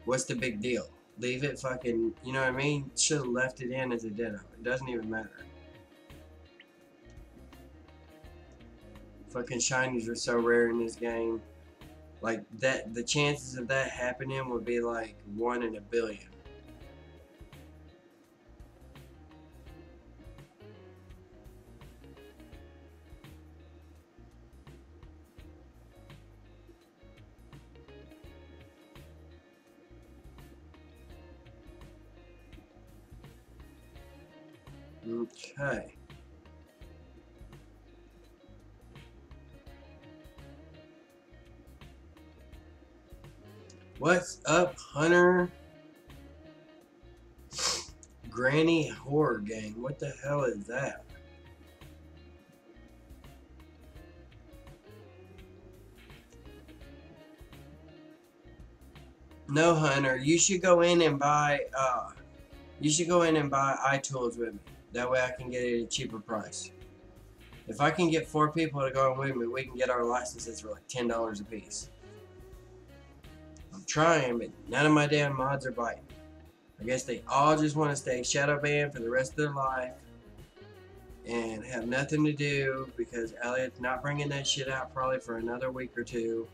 what's the big deal? Leave it fucking, you know what I mean? Should have left it in as a Ditto. It doesn't even matter. Fucking shinies are so rare in this game. Like, that, the chances of that happening would be like 1 in a billion. Okay. What's up, Hunter? Granny Horror Gang. What the hell is that? No, Hunter. You should go in and buy. You should go in and buy iTools with me. That way, I can get it at a cheaper price. If I can get 4 people to go in with me, we can get our licenses for like $10 a piece. I'm trying, but none of my damn mods are biting. I guess they all just want to stay shadow banned for the rest of their life and have nothing to do because Elliot's not bringing that shit out probably for another week or two.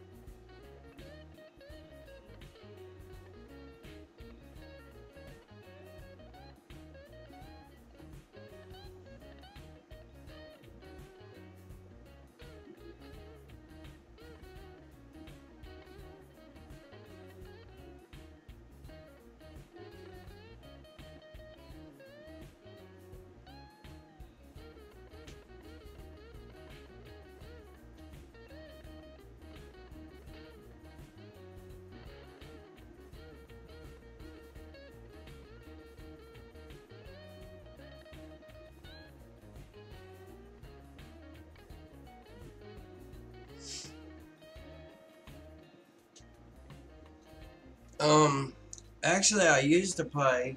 Actually, I used to play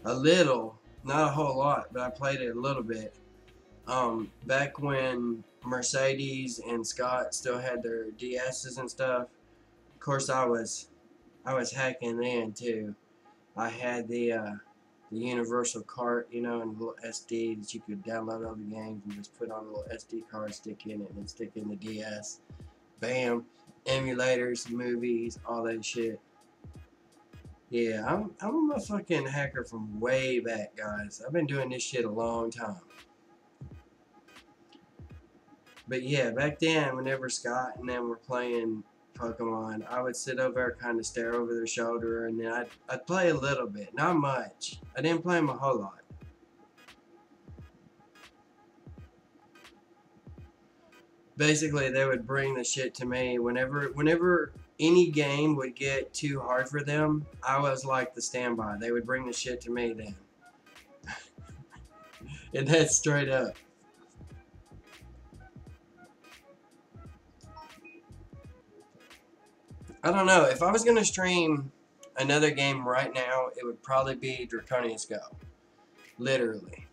a little, not a whole lot, but I played it a little bit. Back when Mercedes and Scott still had their DSs and stuff. Of course, I was hacking in too. I had the universal cart, you know, and a little SD that you could download all the games and just put on a little SD card, stick in it, and then stick in the DS. Bam, emulators, movies, all that shit. Yeah, I'm a fucking hacker from way back, guys. I've been doing this shit a long time. But yeah, back then, whenever Scott and them were playing Pokemon, I would sit over there, kind of stare over their shoulder, and then I'd play a little bit, not much. I didn't play them a whole lot. Basically, they would bring the shit to me whenever any game would get too hard for them. I was like the standby. They would bring the shit to me then. And that's straight up. I don't know. If I was going to stream another game right now, it would probably be Draconia's Go. Literally.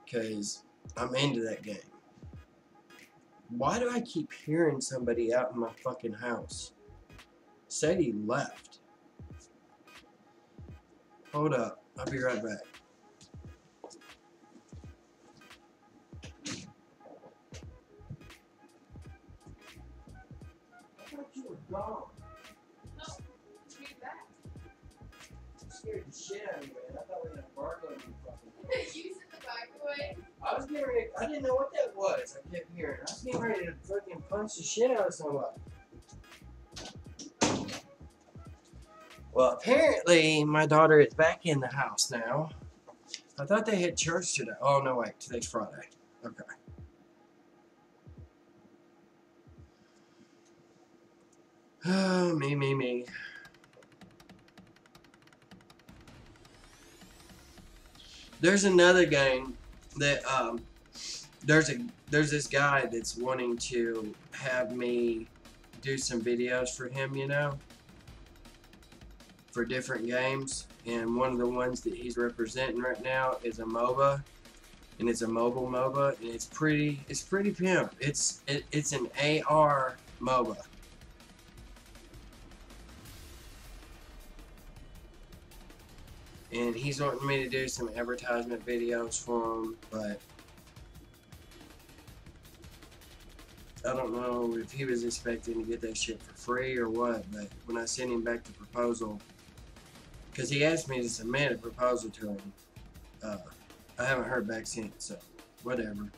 Because I'm into that game. Why do I keep hearing somebody out in my fucking house? Said he left. Hold up. I'll be right back. gone. Scared the shit out of me, man. I thought we had a burglar in the fucking. You sent the bike away? I was getting ready. I didn't know what that was. I kept hearing. I was getting ready to fucking punch the shit out of somebody. Well, apparently my daughter is back in the house now. I thought they had church today. Oh no, wait. Today's Friday. Okay. Oh, me. There's another game that there's this guy that's wanting to have me do some videos for him, you know, for different games, and one of the ones that he's representing right now is a MOBA, and it's a mobile MOBA, and it's pretty pimp. It's an AR MOBA. And he's wanting me to do some advertisement videos for him, but I don't know if he was expecting to get that shit for free or what, but when I sent him back the proposal, because he asked me to submit a proposal to him, I haven't heard back since, so whatever.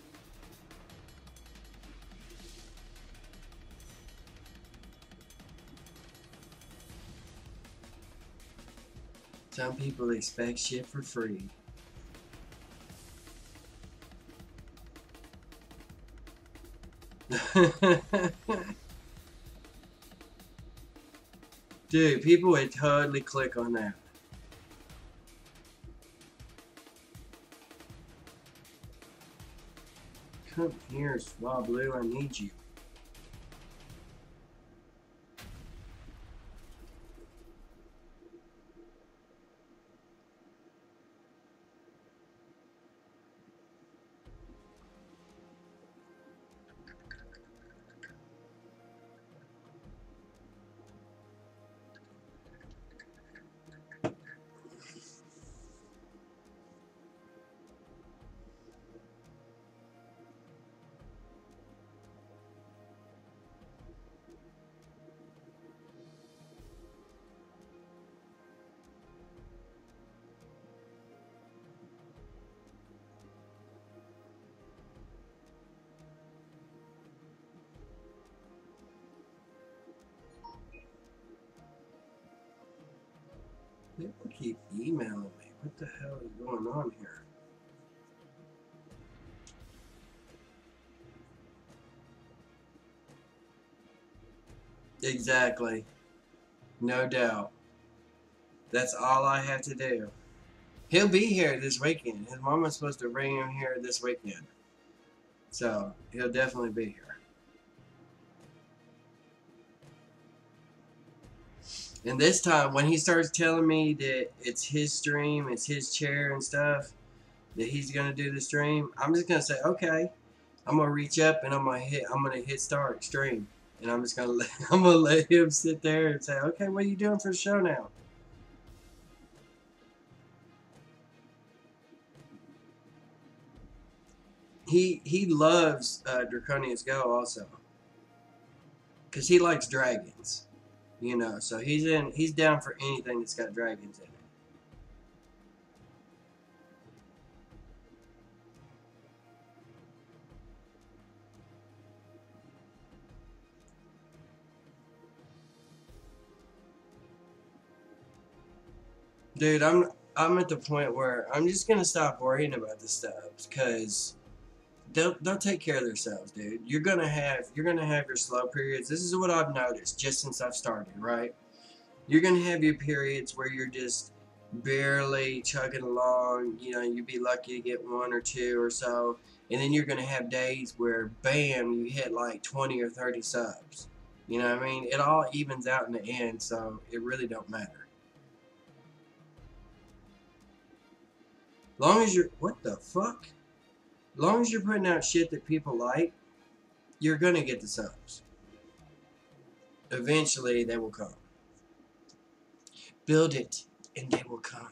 Some people expect shit for free. Dude, people would totally click on that. Come here, Swablu, I need you. People keep emailing me. What the hell is going on here? Exactly. No doubt. That's all I have to do. He'll be here this weekend. His mama's supposed to bring him here this weekend. So, he'll definitely be here. And this time, when he starts telling me that it's his stream, it's his chair and stuff, that he's gonna do the stream, I'm just gonna say, okay. I'm gonna reach up and I'm gonna hit start stream, and I'm just gonna let him sit there and say, okay, what are you doing for the show now? He loves Draconia's Go also, cause he likes dragons. You know, so he's down for anything that's got dragons in it. Dude, I'm at the point where I'm just gonna stop worrying about this stuff, cause they'll take care of themselves, dude. You're gonna have your slow periods. This is what I've noticed just since I've started, right? You're gonna have your periods where you're just barely chugging along. You know, you'd be lucky to get 1 or 2 or so, and then you're gonna have days where bam, you hit like 20 or 30 subs. You know what I mean? It all evens out in the end, so it really don't matter. Long as you're what the fuck? Long as you're putting out shit that people like, you're gonna get the subs. Eventually, they will come. Build it, and they will come.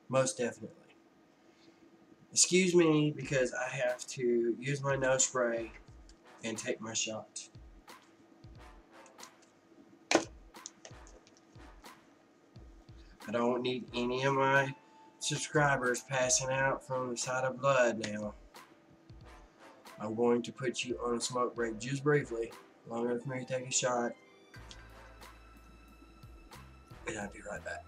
Most definitely. Excuse me, because I have to use my nose spray and take my shot. I don't need any of my subscribers passing out from the sight of blood now. I'm going to put you on a smoke break just briefly, long enough for me to take a shot, and I'll be right back.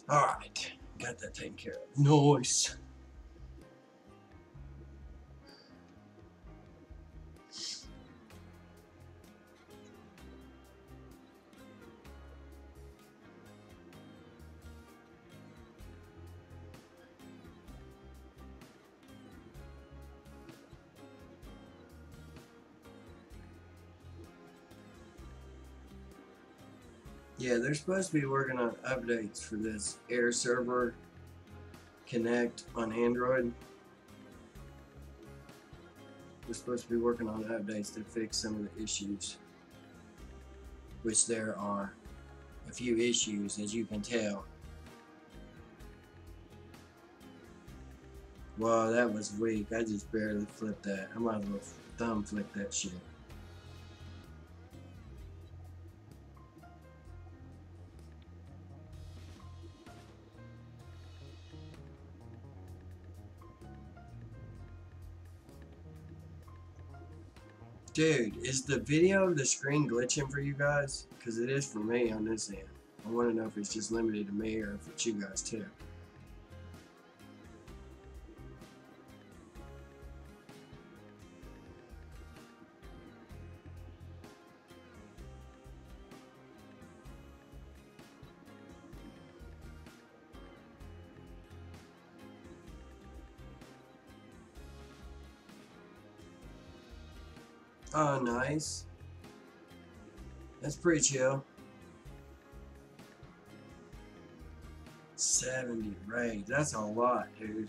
Alright, got that taken care of. Nice. Yeah, they're supposed to be working on updates for this air server connect on Android. We're supposed to be working on updates to fix some of the issues, which there are a few issues, as you can tell. Wow, that was weak. I just barely flipped that. I might as well thumb flick that shit. Dude, is the video of the screen glitching for you guys? Because it is for me on this end. I want to know if it's just limited to me or if it's you guys too. Oh, nice. That's pretty chill. 70 rage. That's a lot, dude.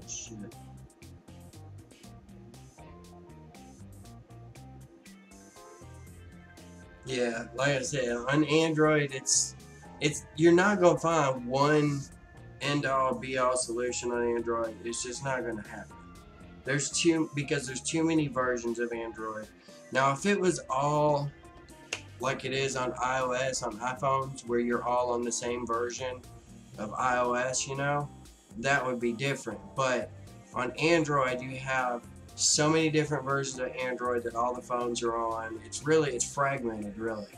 Shit. Yeah, like I said, on Android, it's you're not gonna find one end-all be-all solution on Android. It's just not gonna happen. Because there's too many versions of Android. Now, if it was all like it is on iOS, on iPhones, where you're all on the same version of iOS, you know, that would be different. But on Android, you have so many different versions of Android that all the phones are on. It's fragmented, really.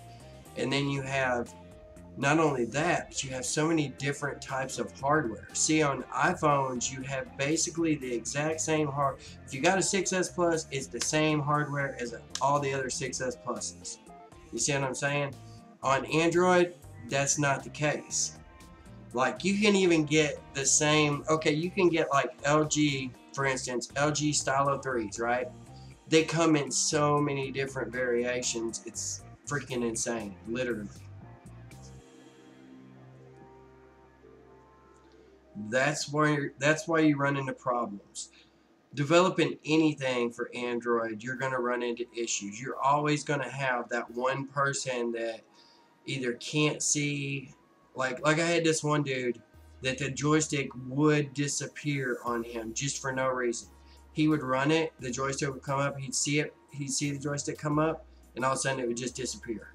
And then you have not only that, but you have so many different types of hardware. See, on iPhones, you have basically the exact same If you got a 6S Plus, it's the same hardware as all the other 6S Pluses. You see what I'm saying? On Android, that's not the case. Like, you can even get the same, okay, you can get like LG, for instance, LG Stylo 3s, right? They come in so many different variations, it's freaking insane, literally. That's why you run into problems. Developing anything for Android, you're going to run into issues. You're always going to have that one person that either can't see, like I had this one dude that the joystick would disappear on him just for no reason. He would run it, the joystick would come up, he'd see the joystick come up, and all of a sudden it would just disappear.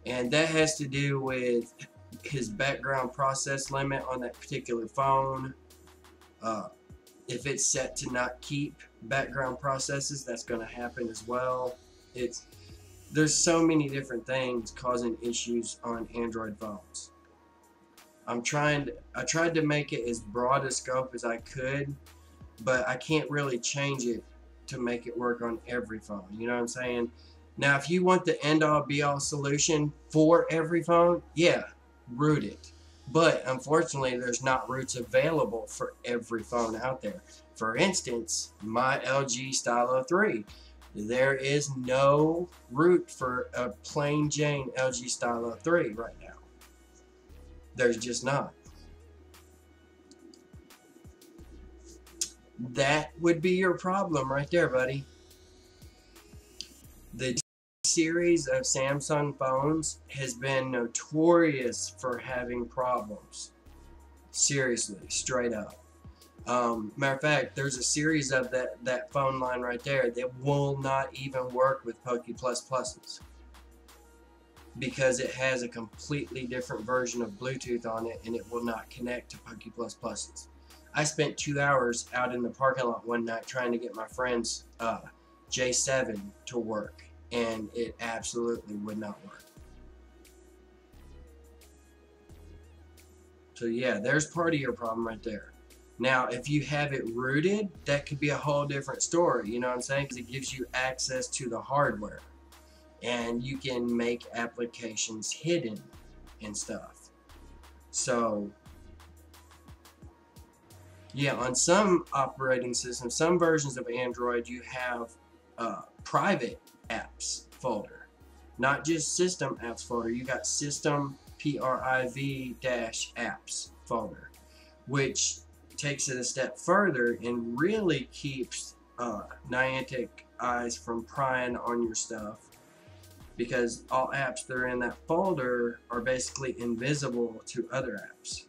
And that has to do with his background process limit on that particular phone. If it's set to not keep background processes, that's going to happen as well. There's so many different things causing issues on Android phones. I tried to make it as broad a scope as I could, but I can't really change it to make it work on every phone. You know what I'm saying? Now, if you want the end-all be-all solution for every phone, yeah, root it. But unfortunately, there's not roots available for every phone out there. For instance, my LG Stylo 3. There is no root for a plain Jane LG Stylo 3 right now. There's just not. That would be your problem right there, buddy. The series of Samsung phones has been notorious for having problems. Seriously, straight up. Matter of fact, there's a series of that phone line right there that will not even work with PokeGO++s because it has a completely different version of Bluetooth on it and it will not connect to PokeGO++s. I spent 2 hours out in the parking lot one night trying to get my friend's J7 to work, and it absolutely would not work. So yeah, there's part of your problem right there. Now, if you have it rooted, that could be a whole different story, you know what I'm saying? Because it gives you access to the hardware. and you can make applications hidden and stuff. So yeah, on some operating systems, some versions of Android, you have private apps folder, not just system apps folder. You got system priv-apps folder, which takes it a step further and really keeps Niantic eyes from prying on your stuff, because all apps that are in that folder are basically invisible to other apps.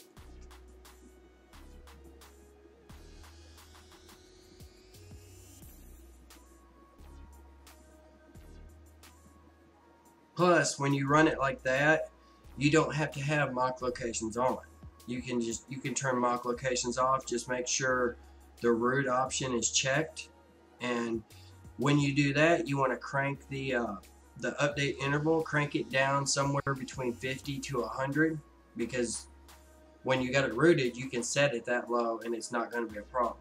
Plus, when you run it like that, you don't have to have mock locations on. You can turn mock locations off. Just make sure the root option is checked, and when you do that, you want to crank the update interval, crank it down somewhere between 50 to 100, because when you got it rooted, you can set it that low and it's not going to be a problem.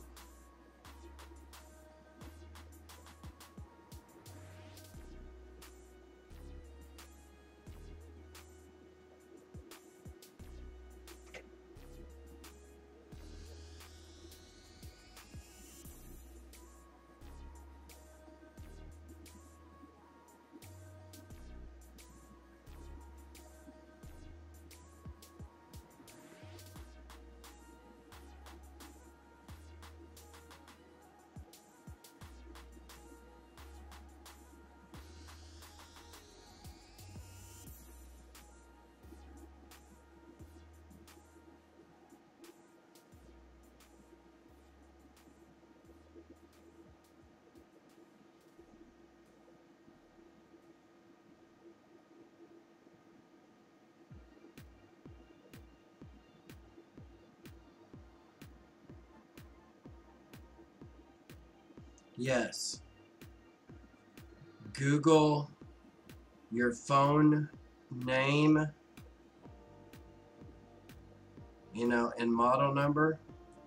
Yes. Google your phone name, and model number,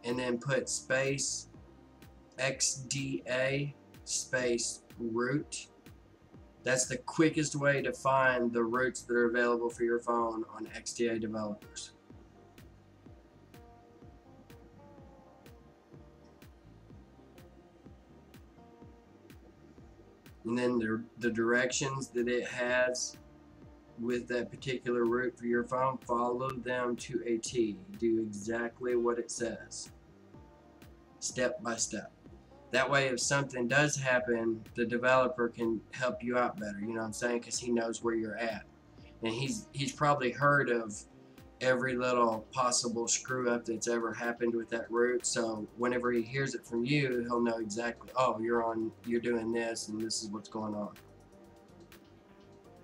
and then put space XDA space root. That's the quickest way to find the roots that are available for your phone on XDA developers. And then the directions that it has with that particular route for your phone, follow them to a T. Do exactly what it says, step by step. That way, if something does happen, the developer can help you out better, you know what I'm saying, because he knows where you're at. And he's probably heard of every little possible screw up that's ever happened with that route, so whenever he hears it from you, he'll know exactly, oh, you're doing this and this is what's going on.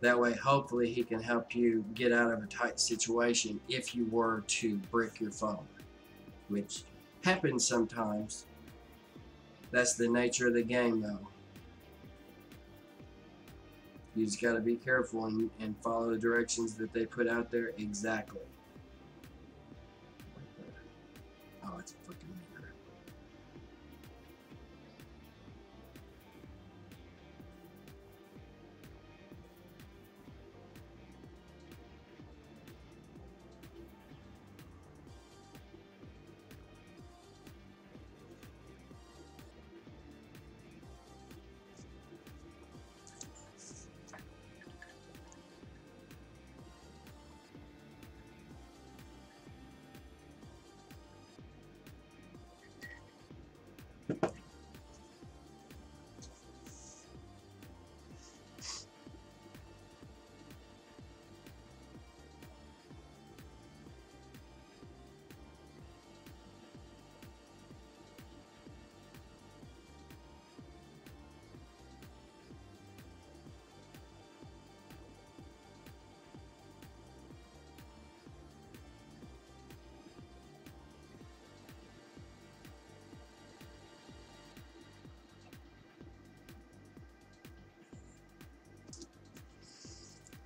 That way, hopefully he can help you get out of a tight situation if you were to brick your phone, which happens sometimes. That's the nature of the game, though. You just gotta be careful and follow the directions that they put out there exactly. Oh, it's a fucking mirror.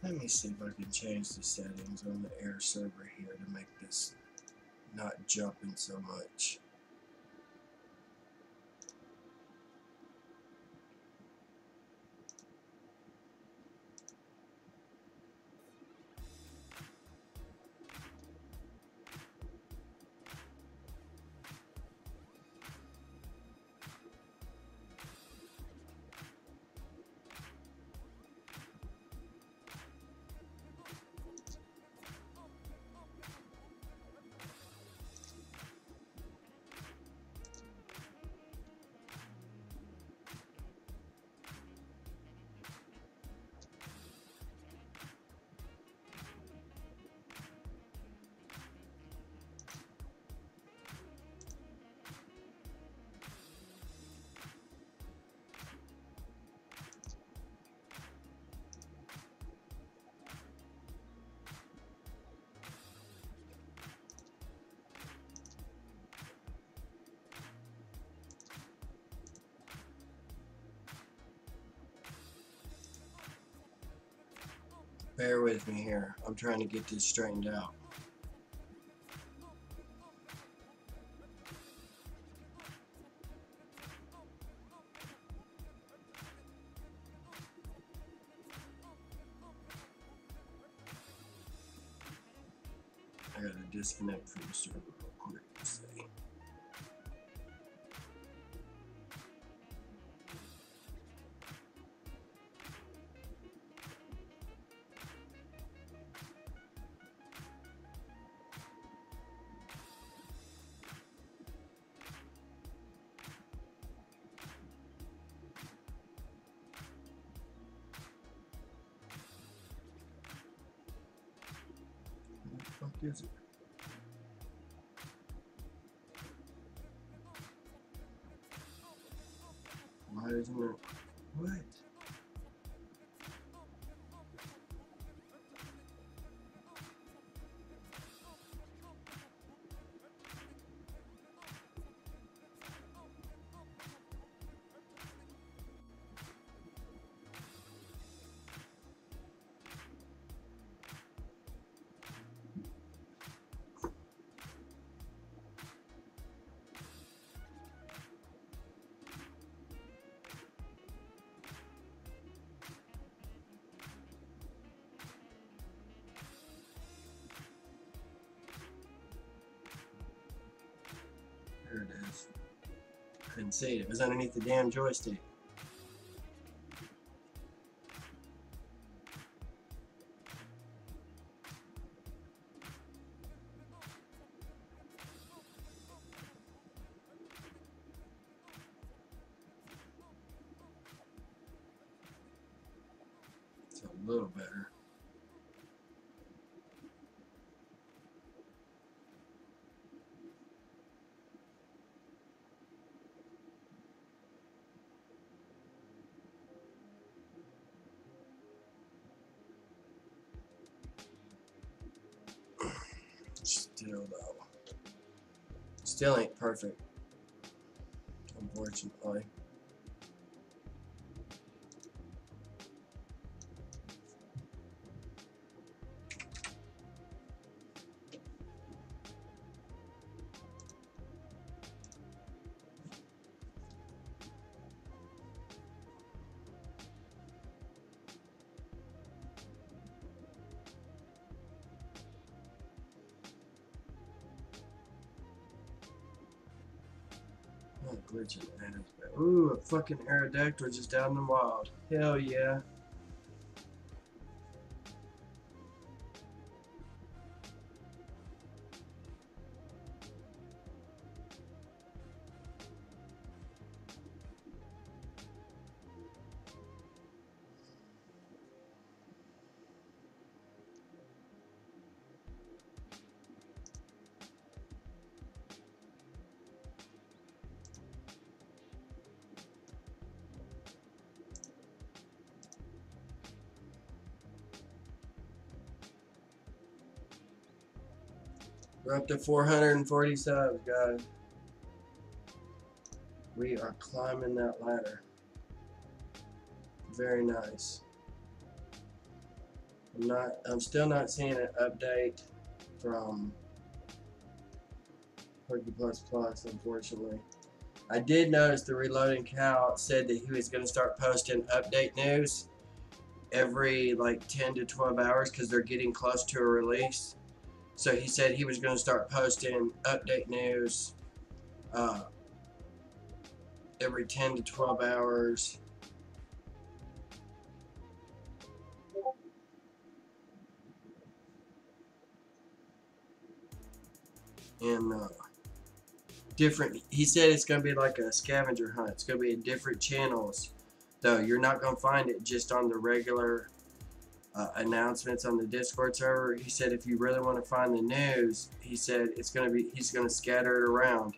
Let me see if I can change the settings on the air server here to make this not jumping so much. Bear with me here. I'm trying to get this straightened out. I gotta disconnect from the server real quick to see. What the fuck is it? Why isn't it? What? There it is. Couldn't see it. It was underneath the damn joystick. It's a little better. Still though. Still ain't perfect. Unfortunately. Oh, glitching. Ooh, a fucking Aerodactyl just out in the wild. Hell yeah. We're up to 440 subs, guys. We are climbing that ladder. Very nice. I'm still not seeing an update from PokeGO++, unfortunately. I did notice the Reloading Cow said that he was going to start posting update news every like 10 to 12 hours because they're getting close to a release. So he said he was going to start posting update news every 10 to 12 hours. And different, he said it's going to be like a scavenger hunt. It's going to be in different channels, though. You're not going to find it just on the regular announcements on the Discord server. He said if you really want to find the news, he said he's going to scatter it around,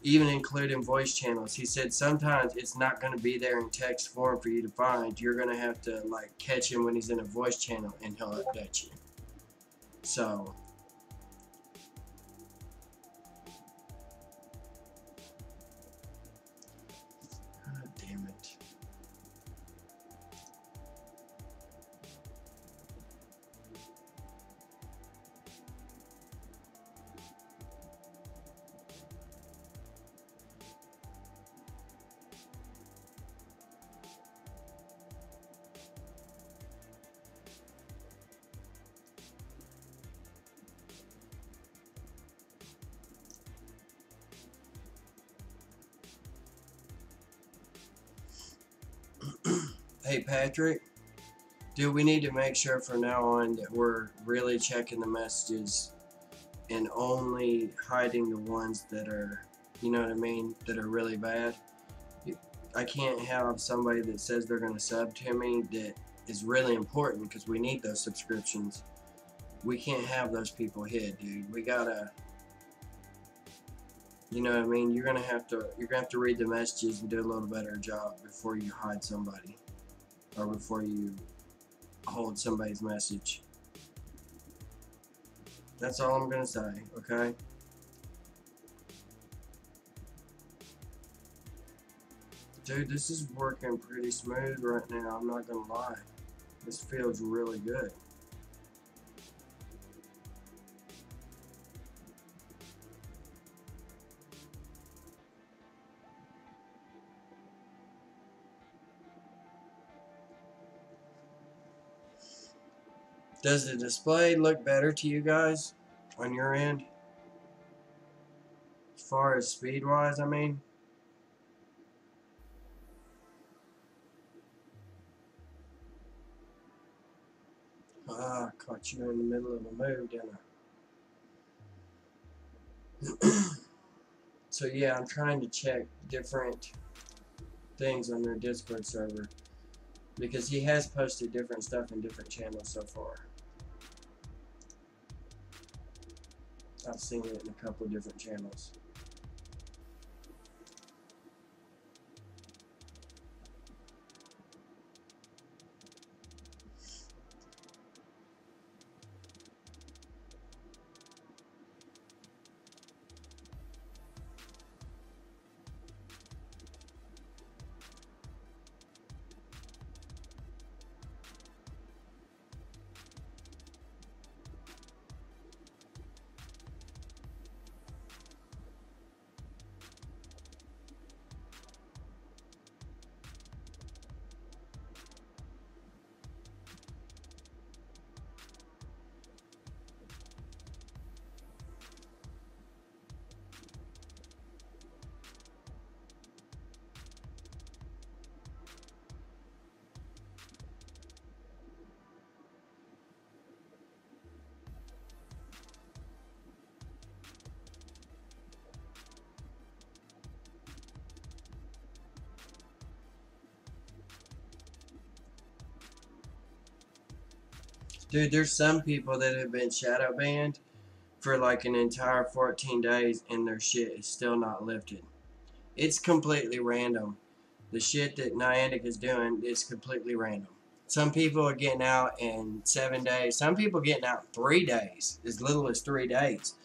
even including voice channels. He said sometimes it's not going to be there in text form for you to find. You're going to have to like catch him when he's in a voice channel and he'll update you. So God damn it. Hey Patrick, dude, we need to make sure from now on that we're really checking the messages and only hiding the ones that are, you know what I mean, that are really bad. I can't have somebody that says they're going to sub to me that is really important because we need those subscriptions. We can't have those people hid, dude. We gotta, you know what I mean? You're gonna have to read the messages and do a little better job before you hide somebody or before you hold somebody's message. That's all I'm gonna say, okay? Dude, this is working pretty smooth right now, I'm not gonna lie. This feels really good. Does the display look better to you guys on your end? As far as speed wise, I mean? Caught you in the middle of a move, didn't I? So yeah, I'm trying to check different things on their Discord server because he has posted different stuff in different channels so far. I've seen it in a couple of different channels. Dude, there's some people that have been shadow banned for like an entire 14 days and their shit is still not lifted. It's completely random. The shit that Niantic is doing is completely random. Some people are getting out in 7 days. Some people getting out in 3 days, as little as 3 days.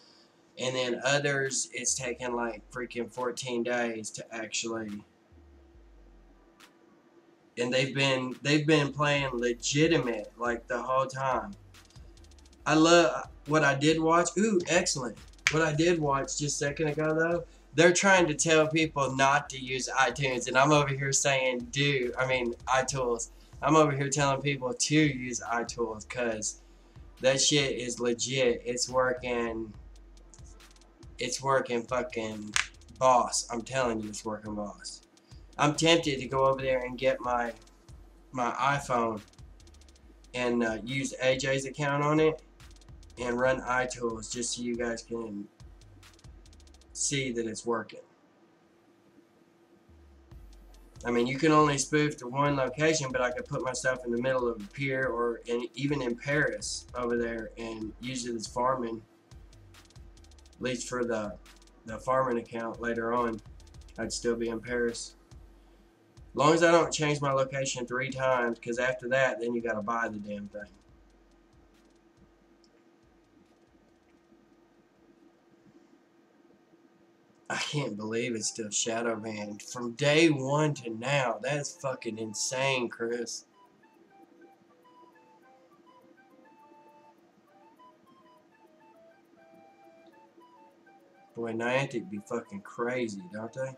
And then others, it's taking like freaking 14 days to actually. And they've been playing legitimate like the whole time. I love what I did watch. Ooh, excellent. What I did watch just a second ago though, they're trying to tell people not to use iTunes, and I'm over here saying, iTools. I'm over here telling people to use iTools because that shit is legit. It's working. It's working fucking boss. I'm telling you, it's working boss. I'm tempted to go over there and get my iPhone and use AJ's account on it and run iTools just so you guys can see that it's working. I mean, you can only spoof to one location, but I could put myself in the middle of a pier or even in Paris over there and use it as farming, at least for the farming account later on. I'd still be in Paris. As long as I don't change my location 3 times, because after that, then you gotta buy the damn thing. I can't believe it's still shadow banned from day 1 to now. That's fucking insane, Chris. Boy, Niantic be fucking crazy, don't they?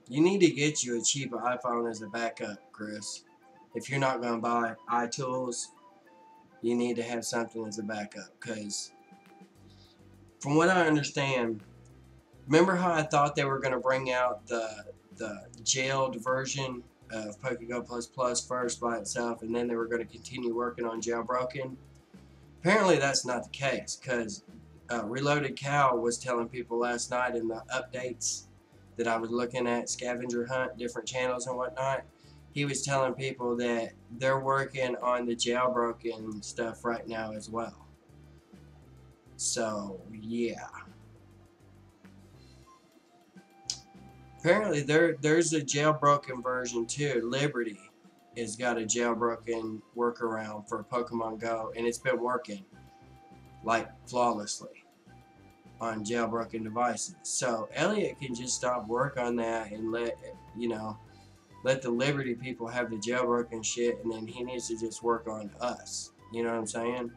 You need to get you a cheap iPhone as a backup, Chris. If you're not going to buy iTools, you need to have something as a backup. Because from what I understand, Remember how I thought they were going to bring out the jailed version of PokeGO++ first by itself, and then they were going to continue working on jailbroken? Apparently that's not the case, because Reloaded Cow was telling people last night in the updates that I was looking at, scavenger hunt, different channels and whatnot. He was telling people that they're working on the jailbroken stuff right now as well. So, yeah. Apparently there's a jailbroken version too. Liberty has got a jailbroken workaround for Pokemon Go, and it's been working like flawlessly on jailbroken devices. So Elliot can just stop work on that and let the Liberty people have the jailbroken shit, and then he needs to just work on us. You know what I'm saying?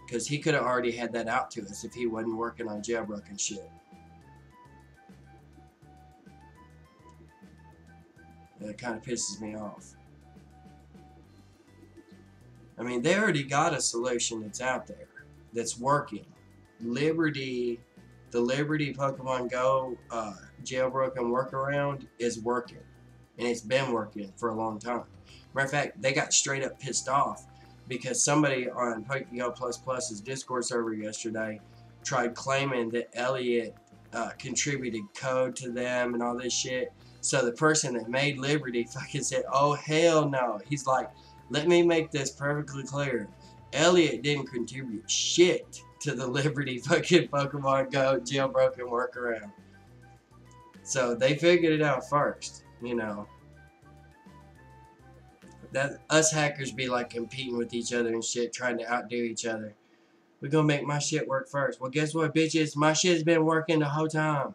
Because he could have already had that out to us if he wasn't working on jailbroken shit. That kind of pisses me off. I mean, they already got a solution that's out there, that's working. Liberty, the Liberty Pokemon Go jailbroken workaround is working. And it's been working for a long time. Matter of fact, they got straight up pissed off because somebody on PokeGO++'s Discord server yesterday tried claiming that Elliot contributed code to them and all this shit. So the person that made Liberty fucking said, oh hell no. He's like, let me make this perfectly clear. Elliot didn't contribute shit to the Liberty fucking Pokemon Go jailbroken workaround. So they figured it out first, you know. That us hackers be like competing with each other and shit, trying to outdo each other. We're gonna make my shit work first. Well, guess what, bitches? My shit's been working the whole time.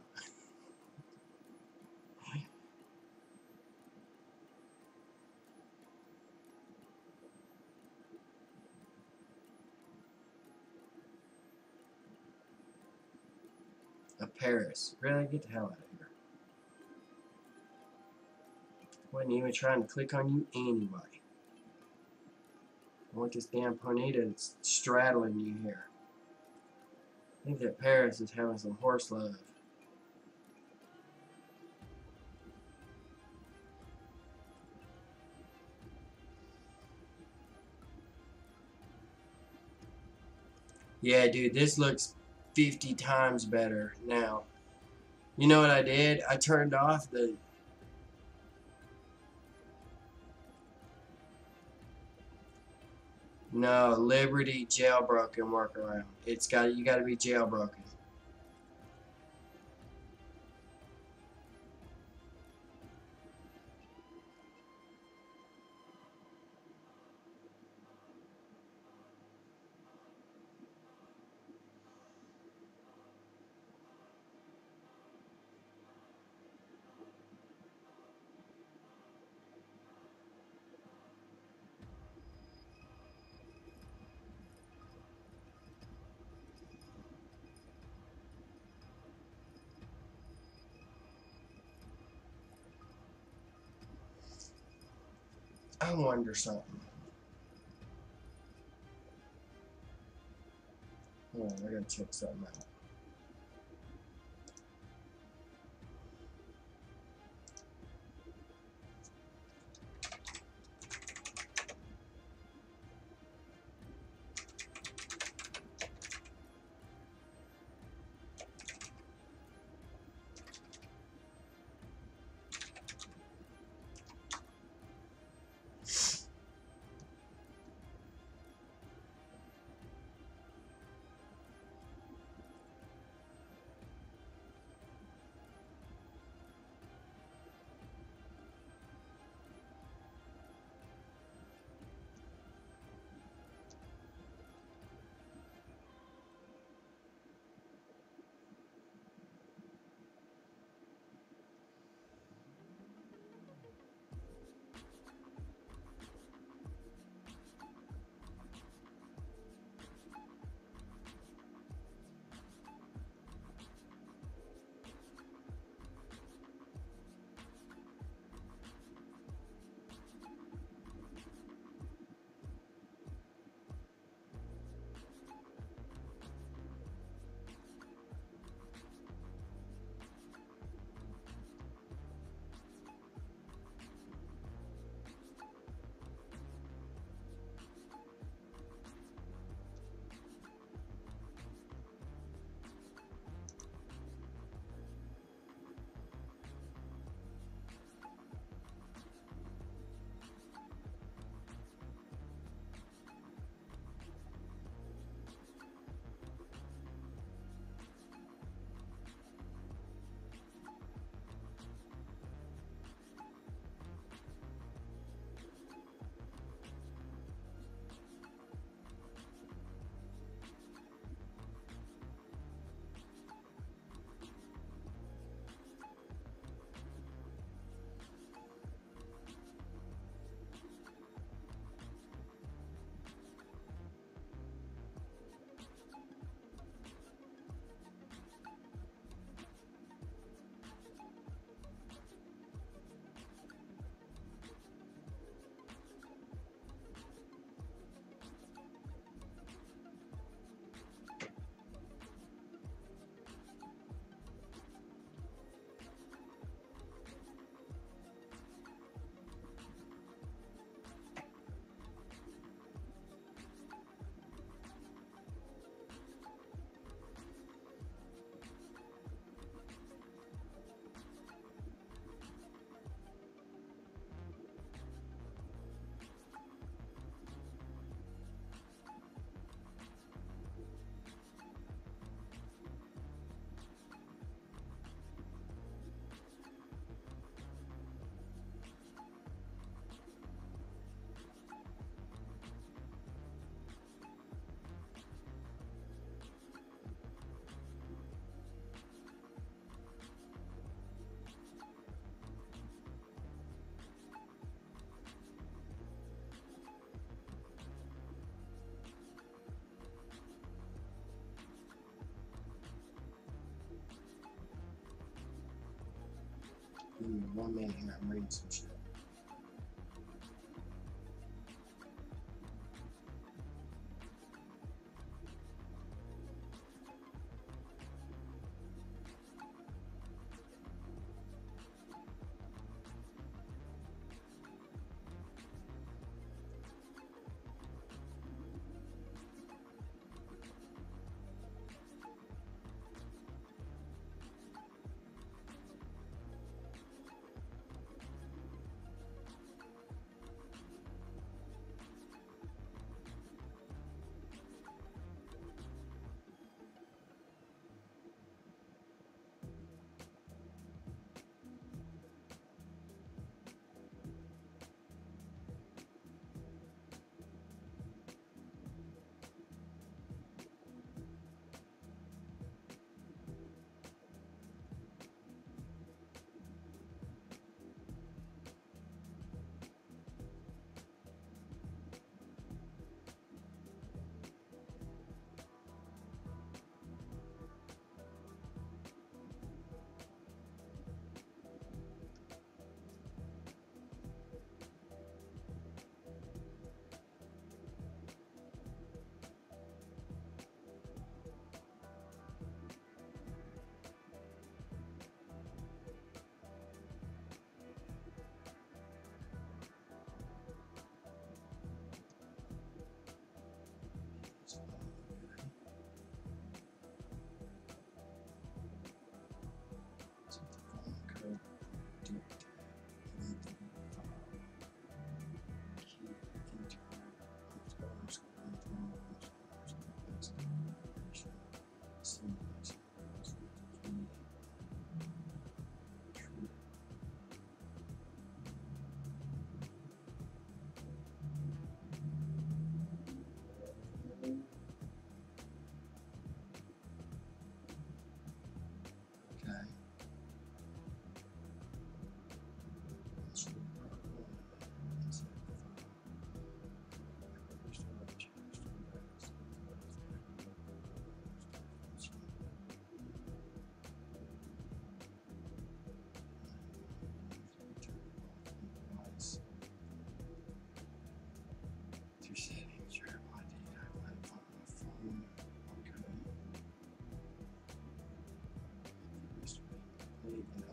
Of Paris. Really? Get the hell out of here. Wasn't even trying to click on you anyway. I want this damn Ponyta that's straddling you here. I think that Paris is having some horse love. Yeah, dude, this looks 50 times better now. You know what I did? I turned off the... No, Liberty jailbroken workaround. You gotta be jailbroken. I wonder something. Hold on, I gotta check something out. Give me 1 minute here. I'm reading some shit.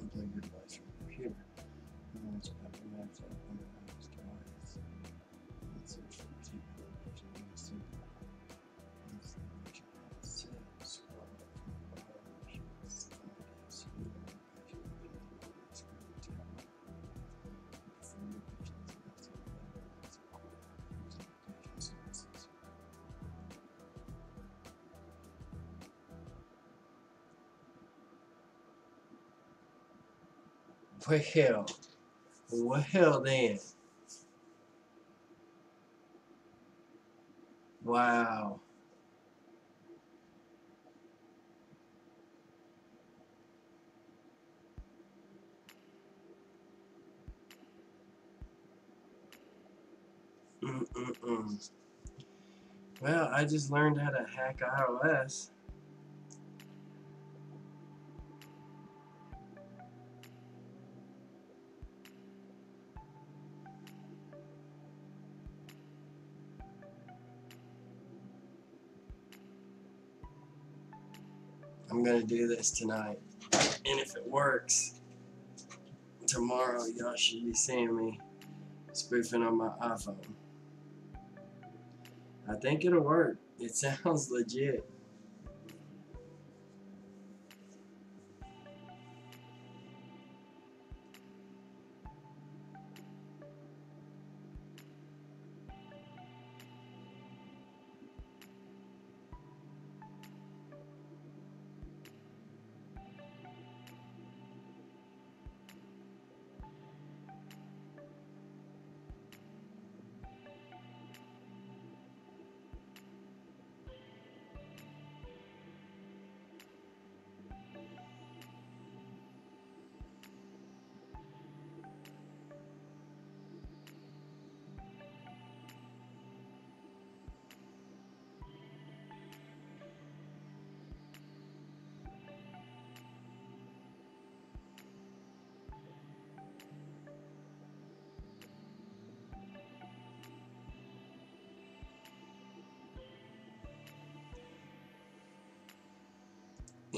Unplug your device from the computer. And once you have the maps up on your device, and search for particular location in the city. Once the location is set, scroll up from the bottom, you should find a single location within the screen tab. Before your location is listed, it's using location services. Well then. Wow. Well, I just learned how to hack iOS. I'm gonna do this tonight. And if it works, tomorrow y'all should be seeing me spoofing on my iPhone. I think it'll work. It sounds legit.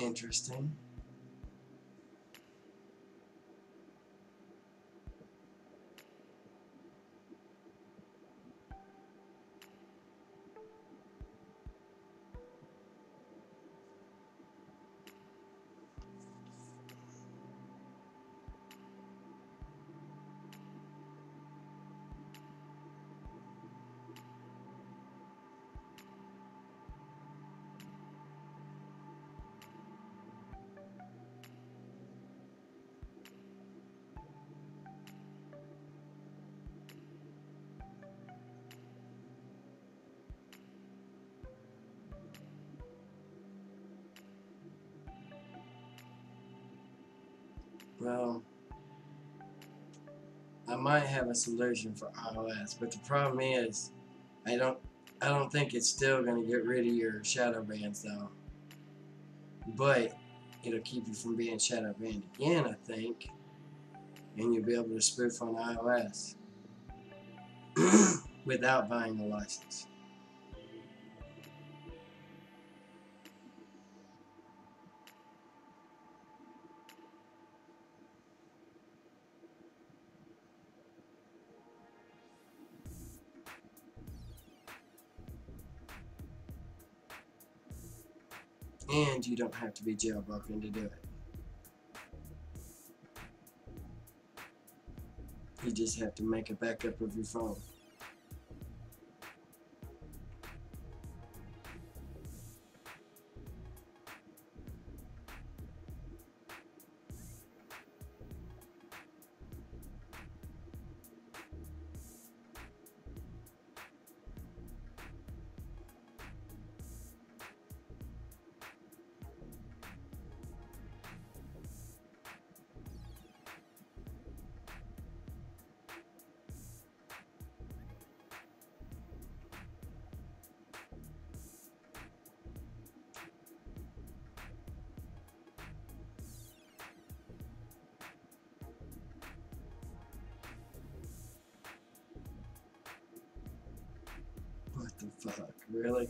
Interesting. Well, I might have a solution for iOS, but the problem is I don't think it's still gonna get rid of your shadow bans though. But it'll keep you from being shadow banned again, I think. And you'll be able to spoof on iOS without buying a license. And you don't have to be jailbroken to do it. You just have to make a backup of your phone. What the fuck? Really?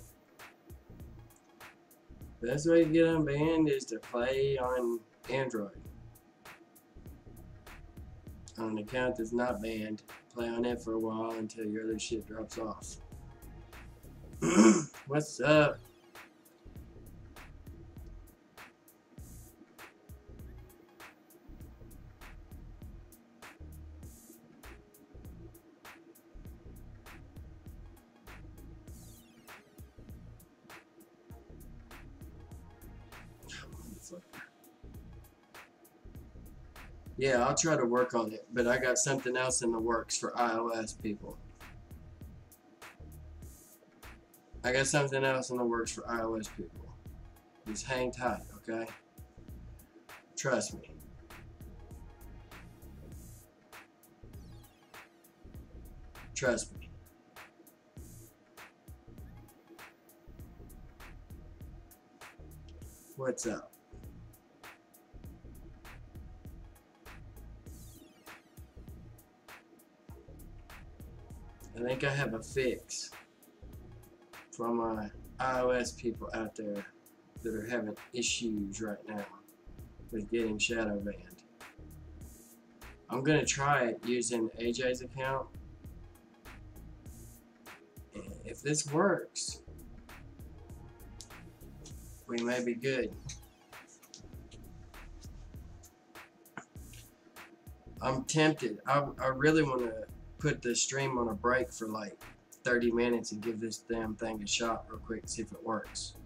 Best way to get unbanned is to play on Android. On an account that's not banned, play on it for a while until your other shit drops off. What's up? Yeah, I'll try to work on it, but I got something else in the works for iOS people. I got something else in the works for iOS people. Just hang tight, okay? Trust me. Trust me. What's up? I think I have a fix for my iOS people out there that are having issues right now with getting shadow banned. I'm gonna try it using AJ's account, and if this works, we may be good. I'm tempted. I really want to put the stream on a break for like 30 minutes and give this damn thing a shot real quick and see if it works.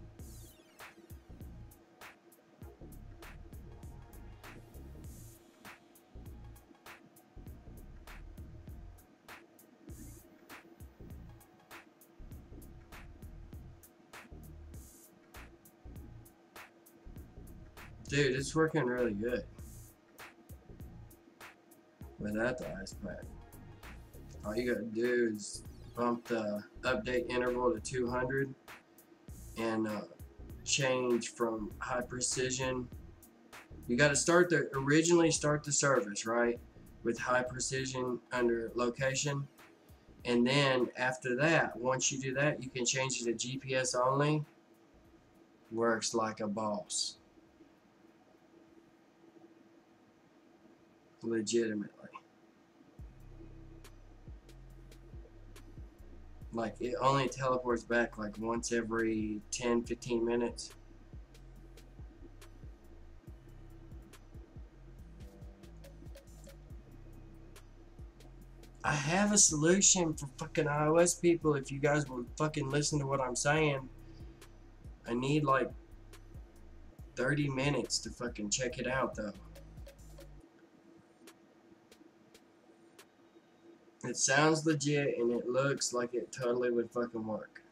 Dude, it's working really good without the ice pack. All you gotta do is bump the update interval to 200 and change from high precision. You gotta originally start the service, right, with high precision under location, and then after that, once you do that, you can change it to GPS only. Works like a boss. Legitimately. Like, it only teleports back like once every 10-15 minutes. I have a solution for fucking iOS people if you guys would fucking listen to what I'm saying. I need like 30 minutes to fucking check it out though. It sounds legit and it looks like it totally would fucking work.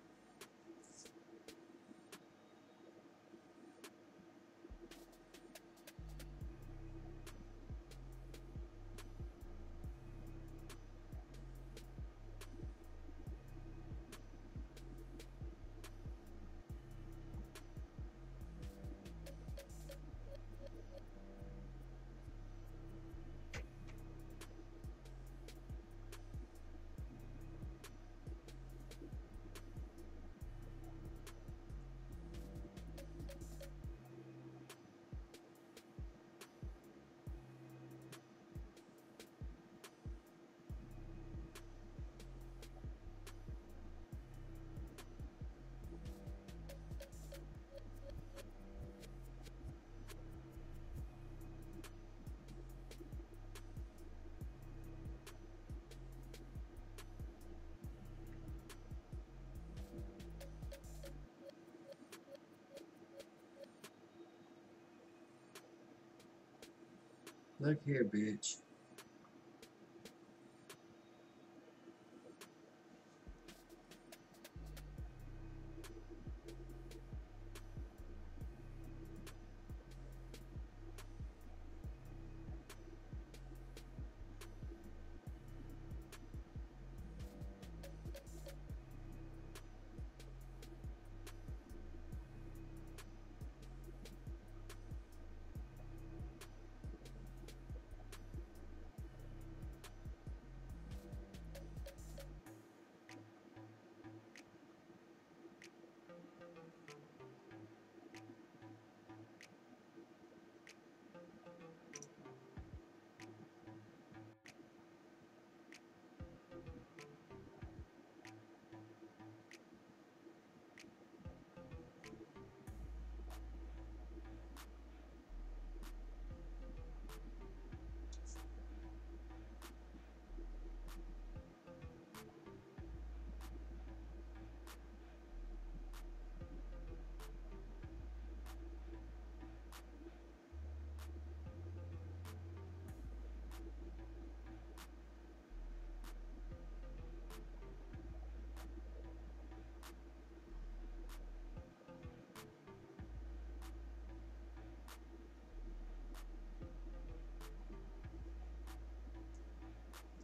Look here, bitch.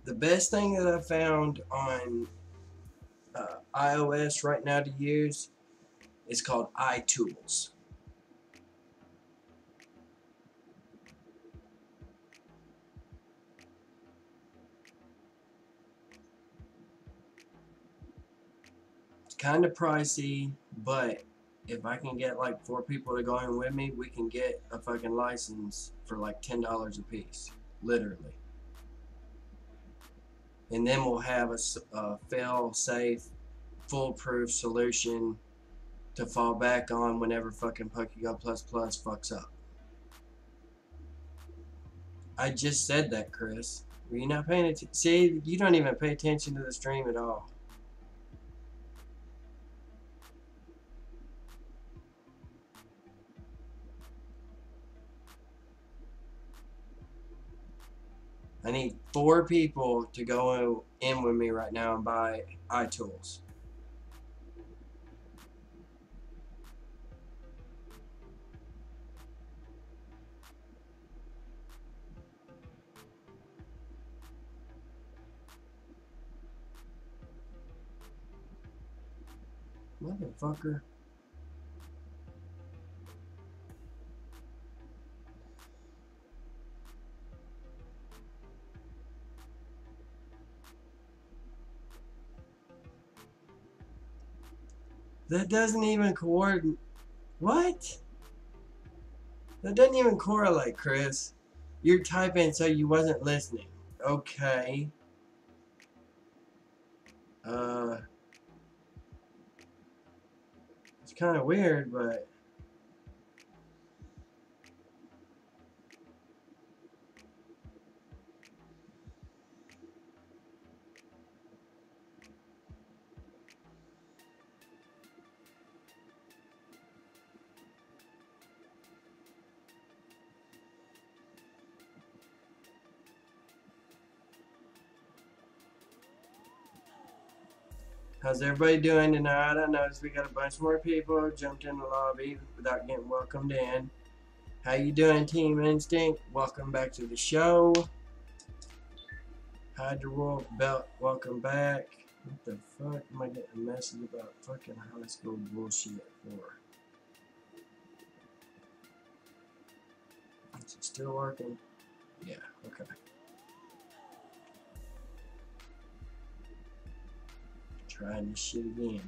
The best thing that I found on iOS right now to use is called iTools. It's kind of pricey, but if I can get like 4 people to go in with me, we can get a fucking license for like $10 a piece, literally. And then we'll have a fail-safe, foolproof solution to fall back on whenever fucking PokeGO++ fucks up. I just said that, Chris. Were you not paying attention? See, you don't even pay attention to the stream at all. I need 4 people to go in with me right now and buy iTools. Motherfucker. That doesn't even coordinate. What? That doesn't even correlate, Chris. You're typing so you wasn't listening. Okay. It's kind of weird, but how's everybody doing tonight? I noticed we got a bunch more people jumped in the lobby without getting welcomed in. How you doing, Team Instinct? Welcome back to the show. Hydra Wolf Belt, welcome back. What the fuck am I getting a message about fucking high school bullshit for? Is it still working? Yeah, okay. Trying this shit again.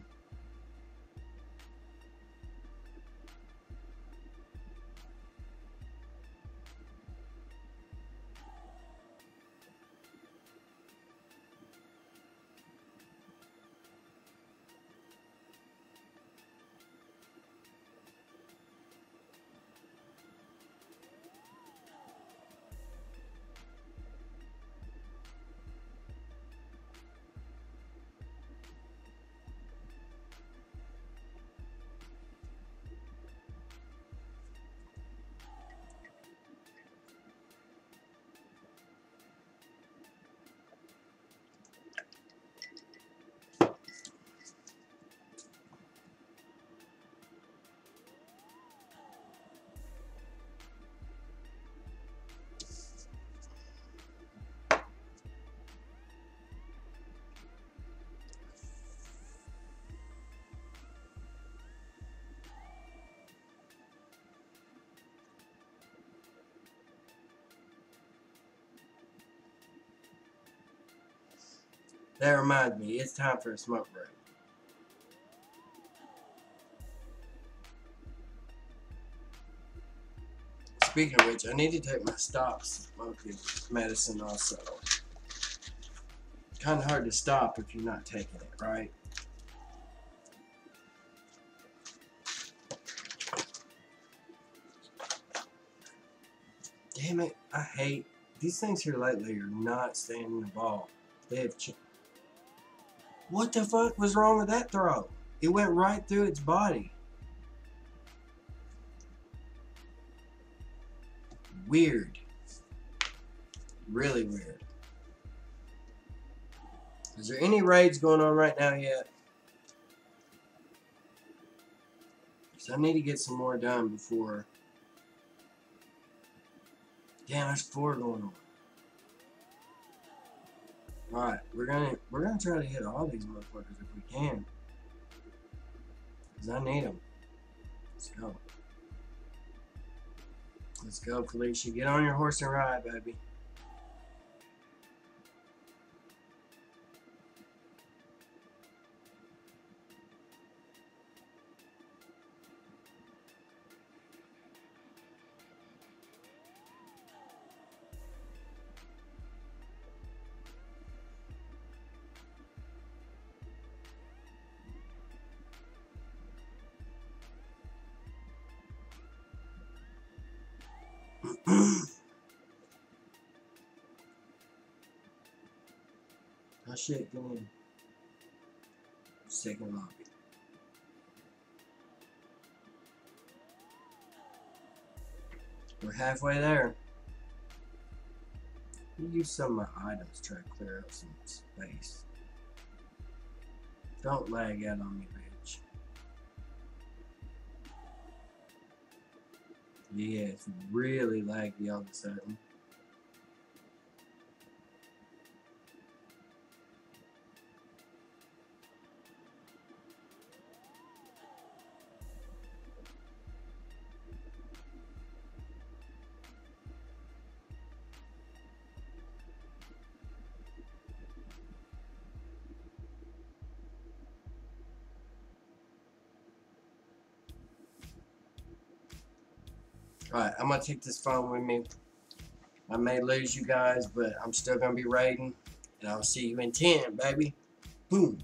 That reminds me, it's time for a smoke break. Speaking of which, I need to take my stop smoking medicine also. Kind of hard to stop if you're not taking it, right? Damn it, I hate these things here lately are not staying in the ball. They have what the fuck was wrong with that throw? It went right through its body. Weird. Really weird. Is there any raids going on right now yet? Because I need to get some more done before. Damn, there's 4 going on. Alright, we're gonna try to hit all these motherfuckers if we can. Because I need them. Let's go. Let's go, Felicia. Get on your horse and ride, baby. Oh shit, get in. Second lobby. We're halfway there. Use some of my items to try to clear up some space. Don't lag out on me, bitch. Yeah, it's really laggy all of a sudden. Alright, I'm gonna take this phone with me. I may lose you guys, but I'm still going to be raiding. And I'll see you in 10, baby. Boom.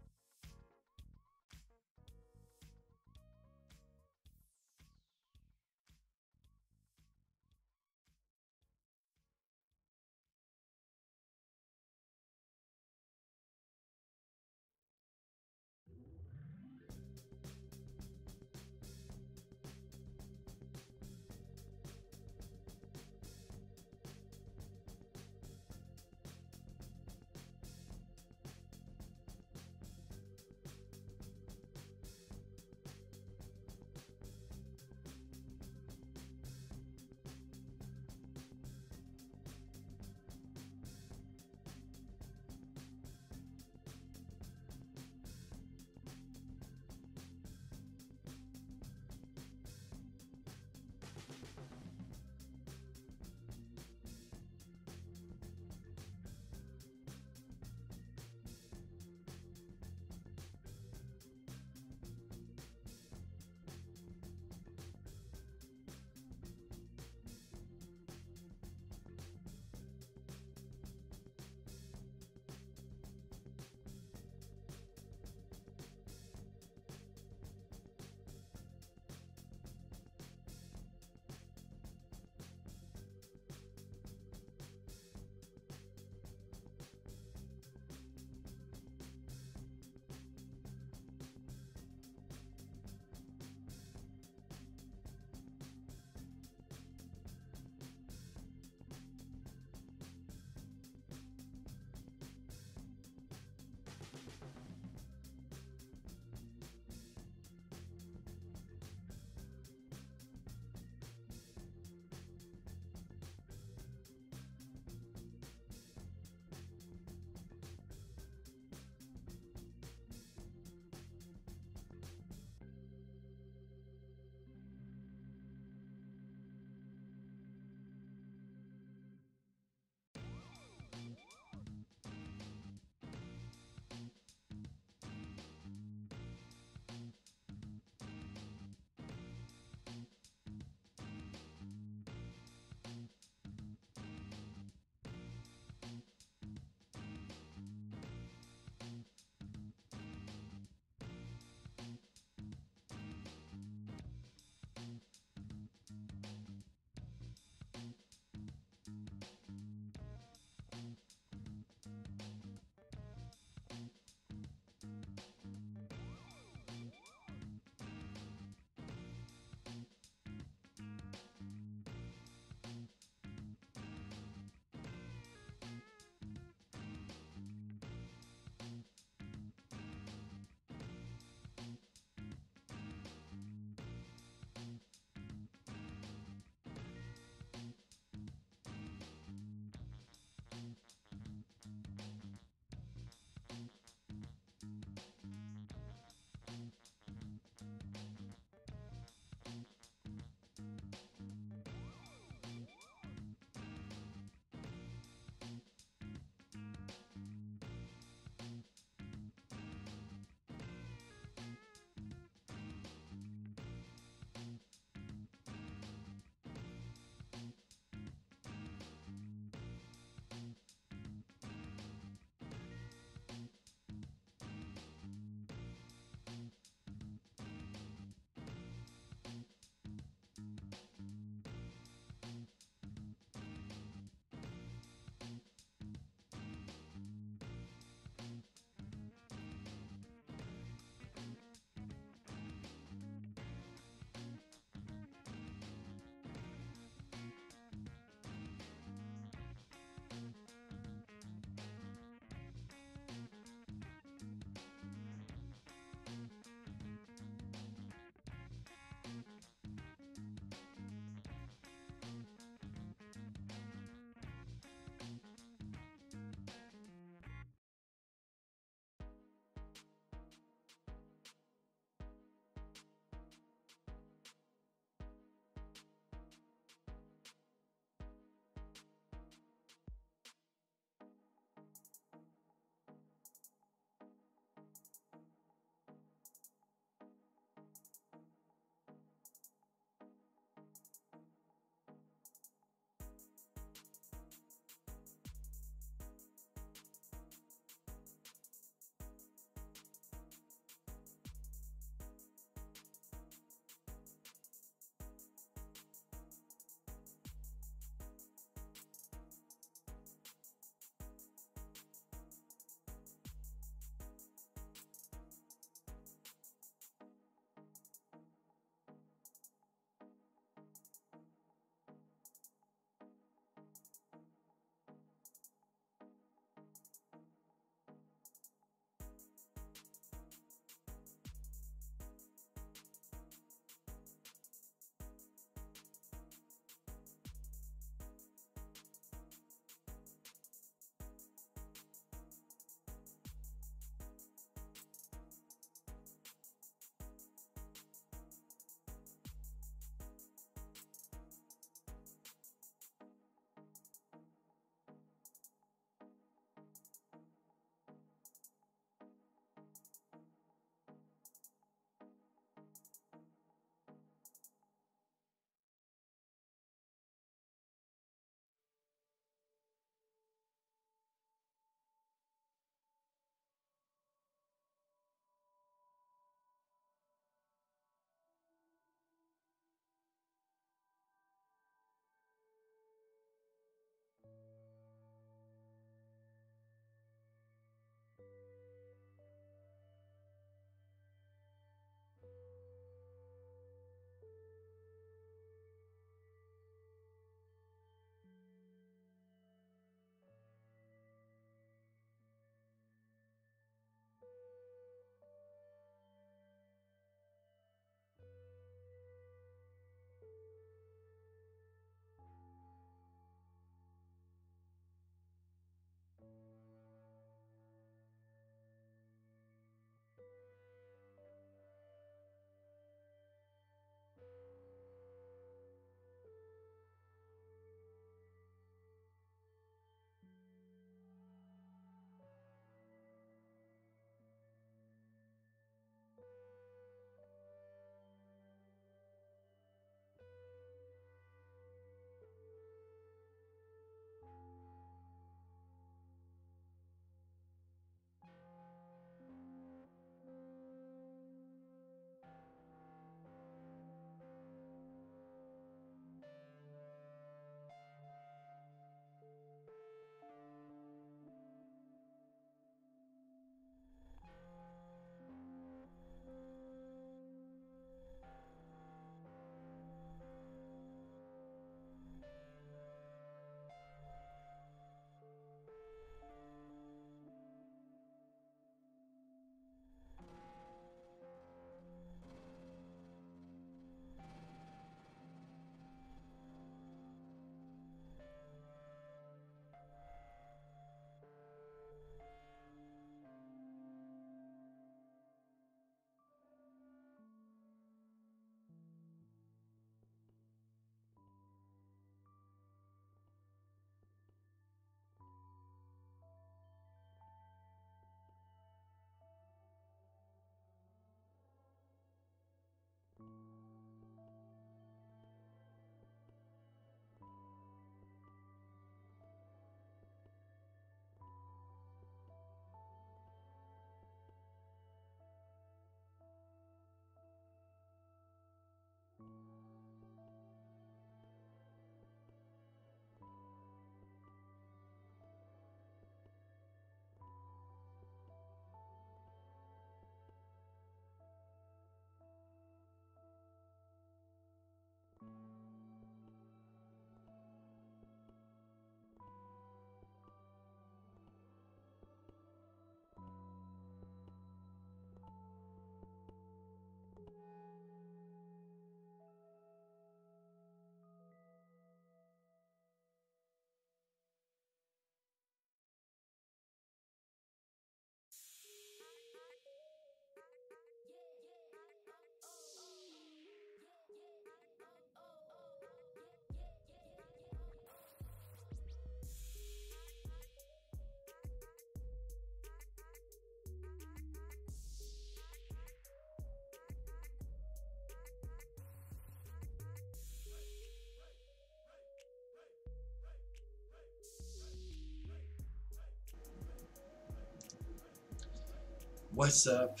What's up?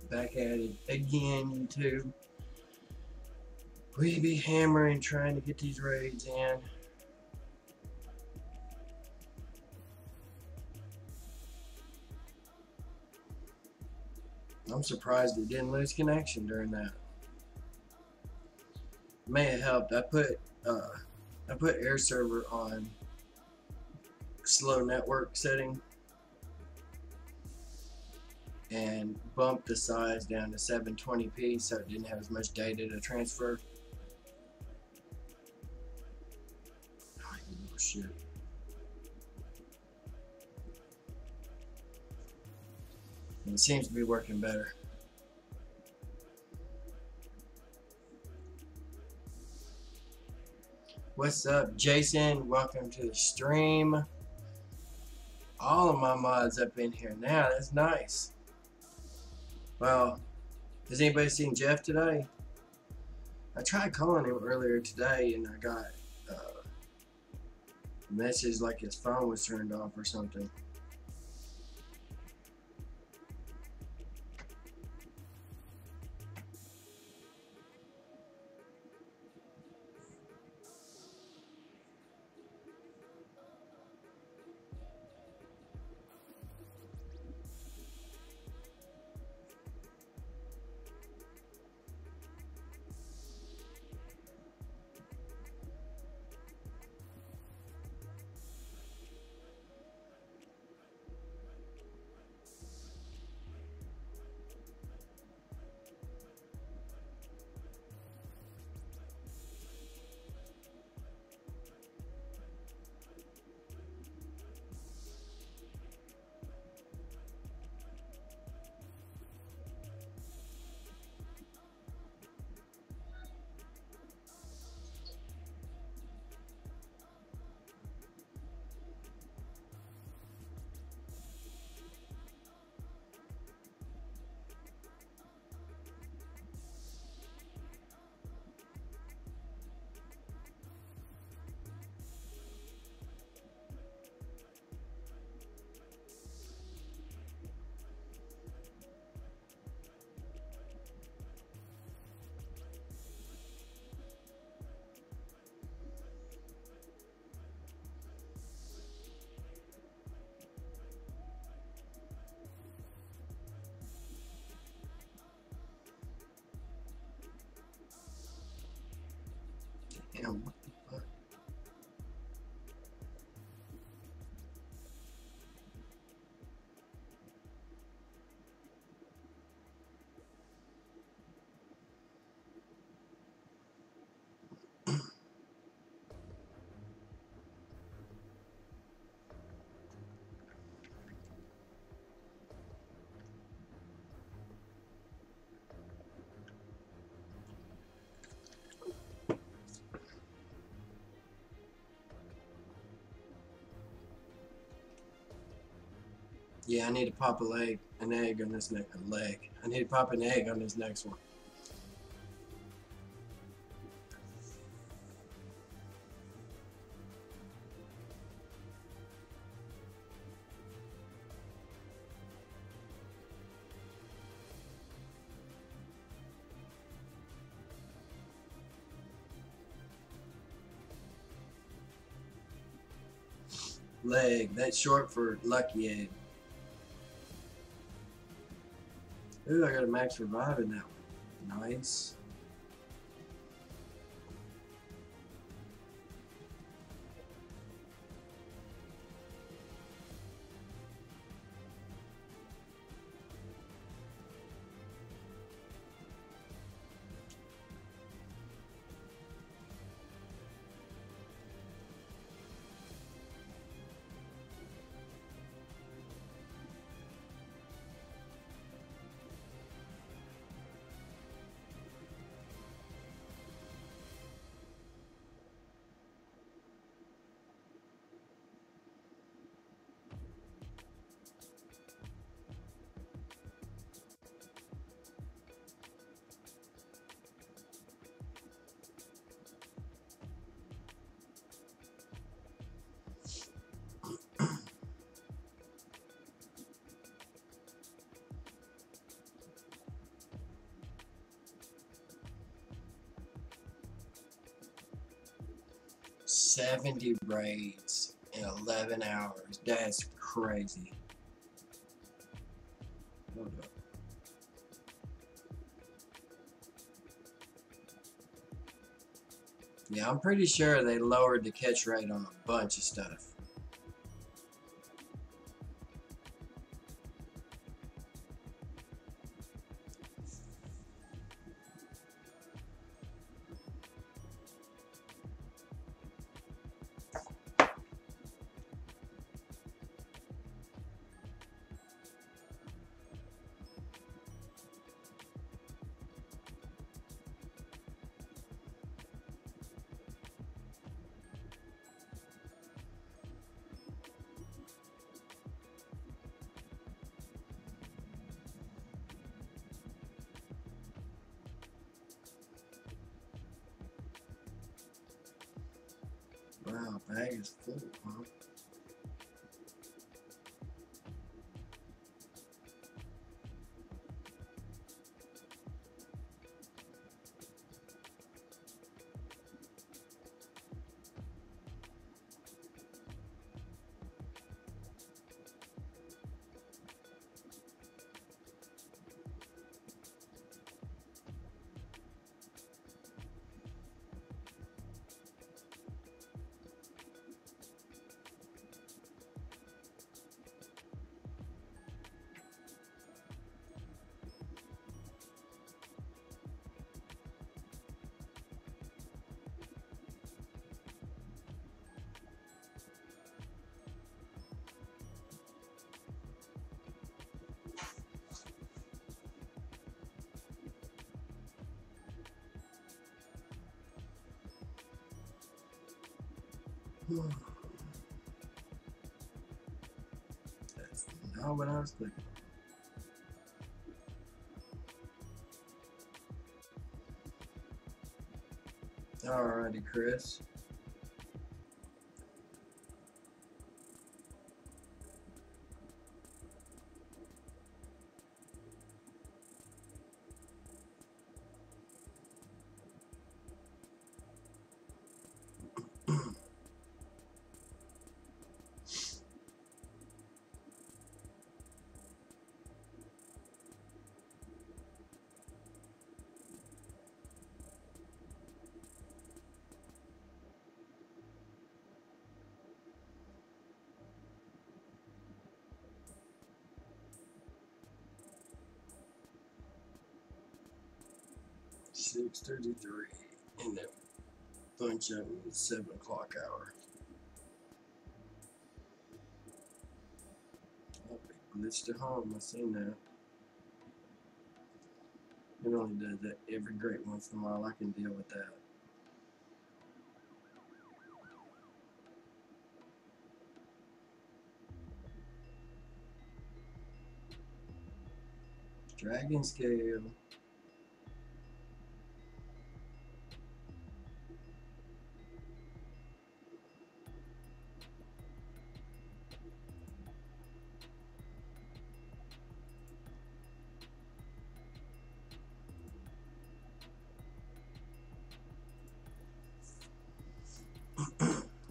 Back at it again, YouTube. We be hammering trying to get these raids in. I'm surprised it didn't lose connection during that. May have helped. I put air server on slow network setting and bumped the size down to 720p so it didn't have as much data to transfer. Oh, you little shit. And it seems to be working better. What's up, Jason? Welcome to the stream. All of my mods up in here now. That's nice. Well, has anybody seen Jeff today? I tried calling him earlier today and I got a message like his phone was turned off or something. Damn, what the fuck? Yeah, I need to pop an egg on this next leg. I need to pop an egg on this next one. Leg, that's short for lucky egg. Ooh, I got a max revive in that one. Nice. 70 raids in 11 hours. That's crazy. Hold up. Yeah, I'm pretty sure they lowered the catch rate on a bunch of stuff. Wow, bag is full, huh? That's not what I was thinking. Alrighty, Chris. $6:33 and then bunch up at 7 o'clock hour. Oh, they glitched at home. I've seen that. It only does that every great once in a while. I can deal with that. Dragon scale.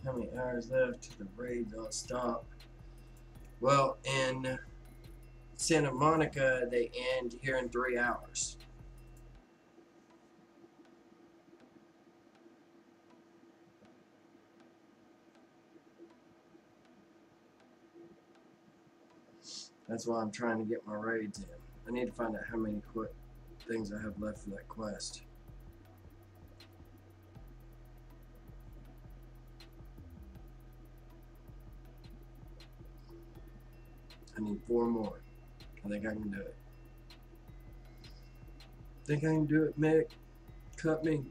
How many hours left to the raid don't stop? Well, in Santa Monica, they end here in 3 hours. That's why I'm trying to get my raids in. I need to find out how many things I have left for that quest. I need 4 more. I think I can do it. Think I can do it, Mick? Cut me.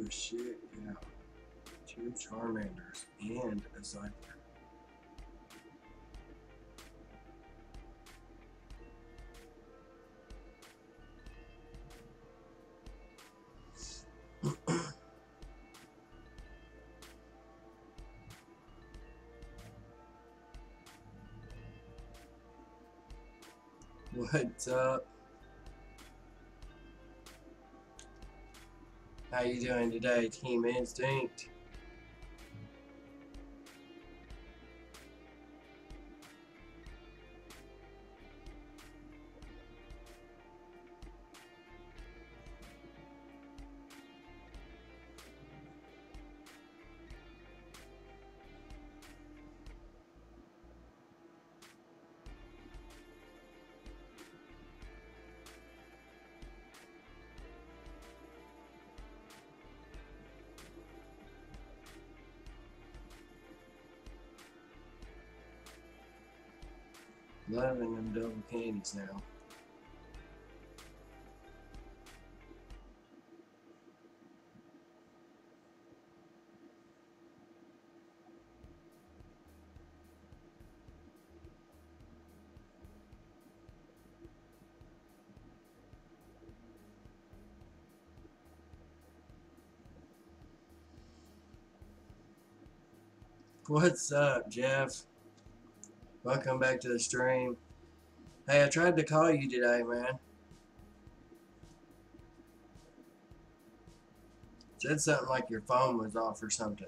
Oh shit, yeah. 2 Charmanders and a Cypher. What's up? How you doing today, Team Instinct? Loving them double candies now. What's up, Jeff? Welcome back to the stream. Hey, I tried to call you today, man. Said something like your phone was off or something.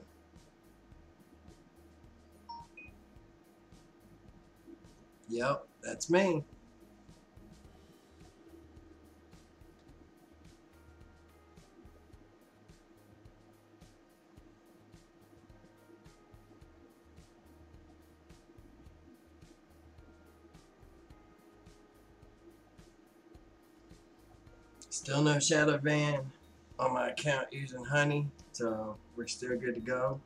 Yep, that's me. Still no shadow ban on my account using Honey, so we're still good to go.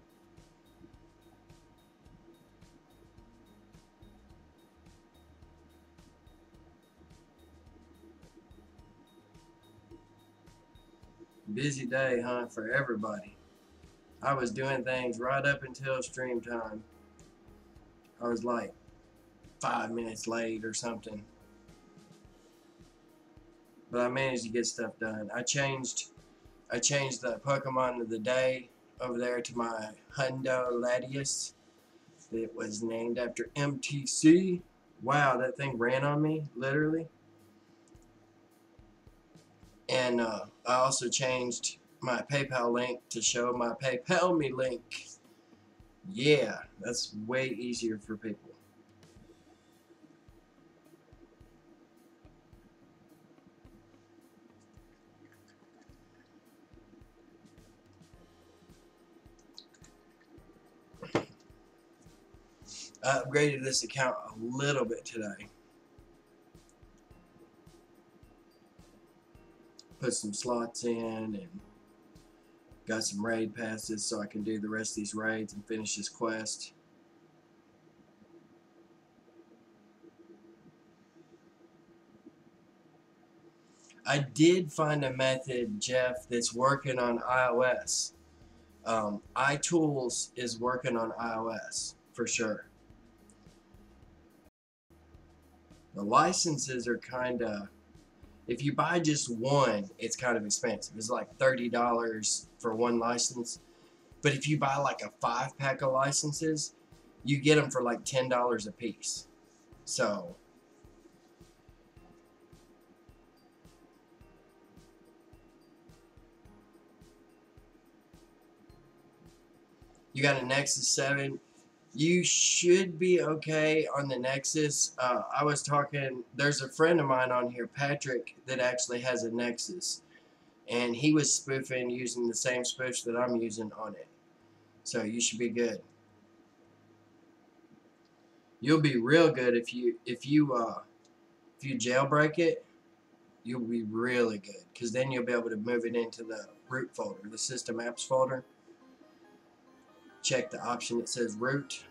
Busy day, huh, for everybody. I was doing things right up until stream time. I was like 5 minutes late or something. But I managed to get stuff done. I changed the Pokemon of the day over there to my Hundo Latias. It was named after MTC. Wow, that thing ran on me, literally. And I also changed my PayPal link to show my PayPal me link. Yeah, that's way easier for people. I upgraded this account a little bit today. Put some slots in and got some raid passes so I can do the rest of these raids and finish this quest. I did find a method, Jeff, that's working on iOS. iTools is working on iOS for sure. The licenses are kind of, if you buy just one, it's kind of expensive. It's like $30 for one license. But if you buy like a 5-pack of licenses, you get them for like $10 a piece. So you got a Nexus 7. You should be okay on the Nexus. I was talking, there's a friend of mine on here, Patrick, that actually has a Nexus. And he was spoofing using the same spoofs that I'm using on it. So you should be good. You'll be real good if you jailbreak it. You'll be really good, because then you'll be able to move it into the root folder, the system apps folder. Check the option that says root,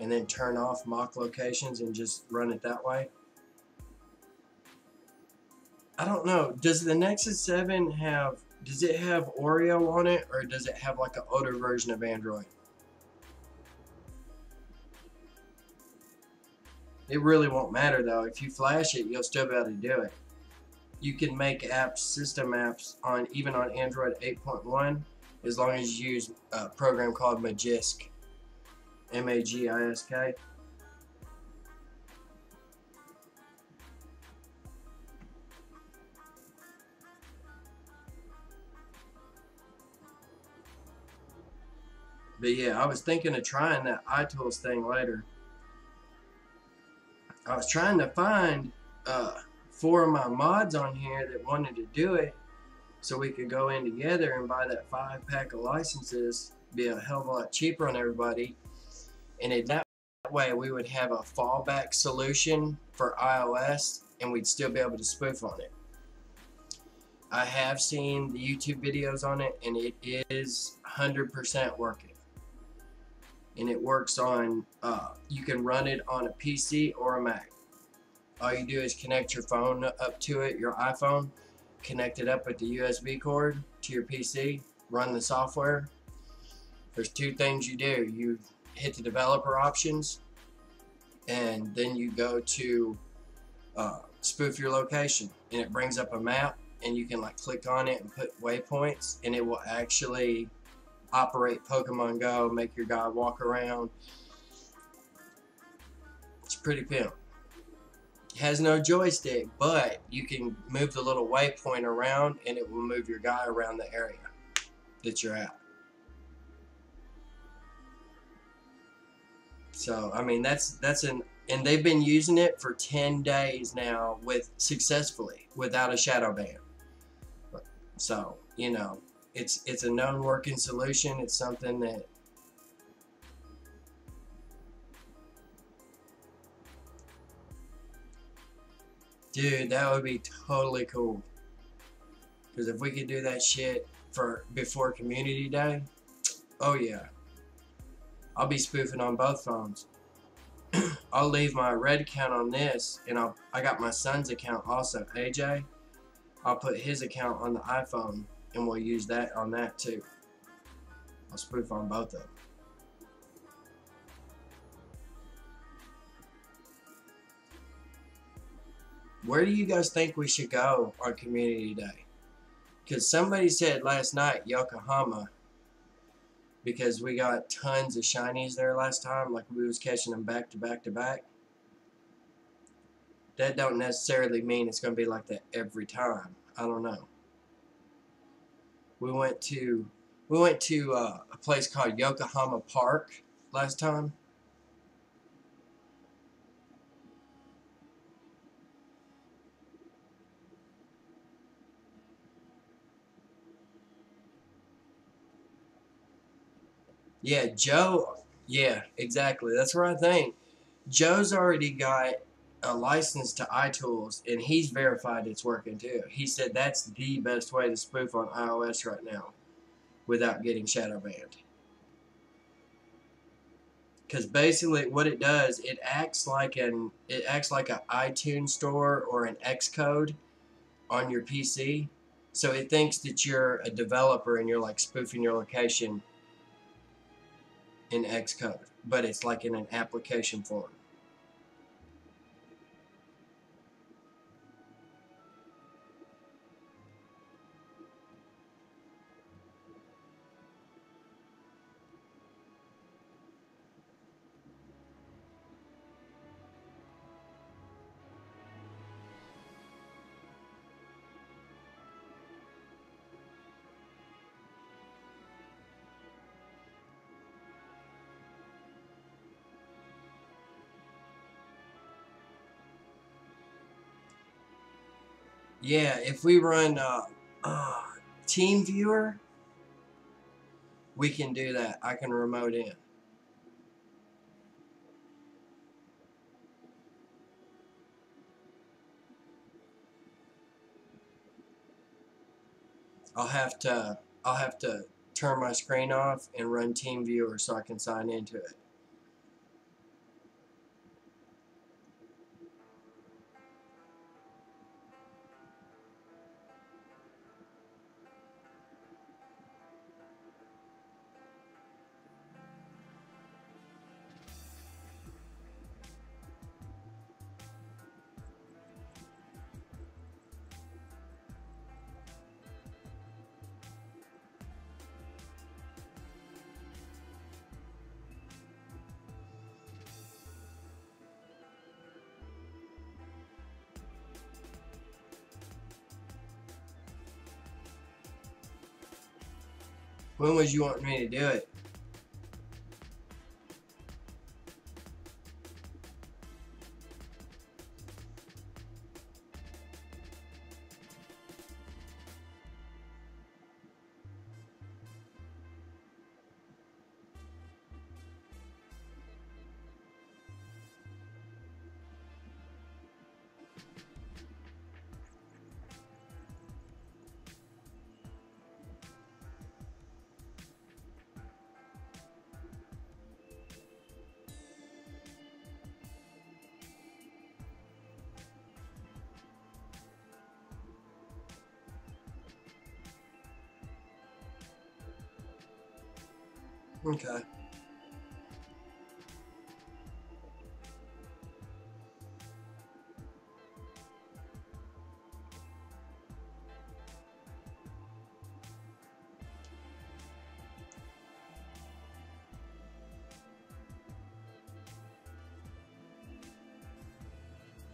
and then turn off mock locations and just run it that way. I don't know. Does the Nexus 7 have Does it have Oreo on it, or does it have like an older version of Android? It really won't matter though. If you flash it, you'll still be able to do it. You can make apps, system apps, on even on Android 8.1, as long as you use a program called Magisk, M-A-G-I-S-K. But yeah, I was thinking of trying that iTools thing later. I was trying to find 4 of my mods on here that wanted to do it, so we could go in together and buy that 5-pack of licenses. Be a hell of a lot cheaper on everybody, and that way we would have a fallback solution for iOS, and we'd still be able to spoof on it. I have seen the YouTube videos on it, and it is 100% working. And it works on, you can run it on a PC or a Mac. All you do is connect your phone up to it, your iPhone, connect it up with the USB cord to your PC, run the software. There's 2 things you do. You hit the developer options, and then you go to spoof your location, and it brings up a map, and you can like click on it and put waypoints, and it will actually operate Pokemon Go, make your guy walk around. It's pretty pimp. It has no joystick, but you can move the little waypoint around, and it will move your guy around the area that you're at. So I mean, that's and they've been using it for 10 days now successfully without a shadow ban. So, you know, it's a known working solution. It's something that dude, that would be totally cool. Because if we could do that shit before Community Day, oh yeah, I'll be spoofing on both phones. I'll leave my red account on this, and I got my son's account also, AJ. I'll put his account on the iPhone, and we'll use that on that too. I'll spoof on both of them. Where do you guys think we should go on Community Day? Because somebody said last night Yokohama, because we got tons of shinies there last time, like we was catching them back to back to back. That don't necessarily mean it's going to be like that every time. I don't know. We went to a place called Yokohama Park last time. Yeah, Joe. Yeah, exactly. That's where I think. Joe's already got a license to iTools, and he's verified it's working too. He said that's the best way to spoof on iOS right now without getting shadow banned. Because basically what it does, it acts like an iTunes store or an Xcode on your PC. So it thinks that you're a developer and you're like spoofing your location in Xcode, but it's like in an application form. Yeah, if we run TeamViewer, we can do that. I can remote in. I'll have to turn my screen off and run TeamViewer so I can sign into it. When was you wanting me to do it? Okay.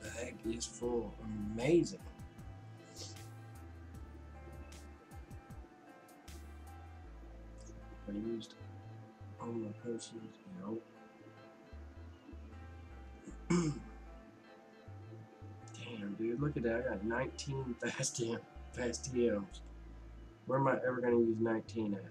The heck is full. Amazing. I used all my potions. Nope. Damn, dude, look at that. I got 19 fast TMs. Where am I ever going to use 19 at?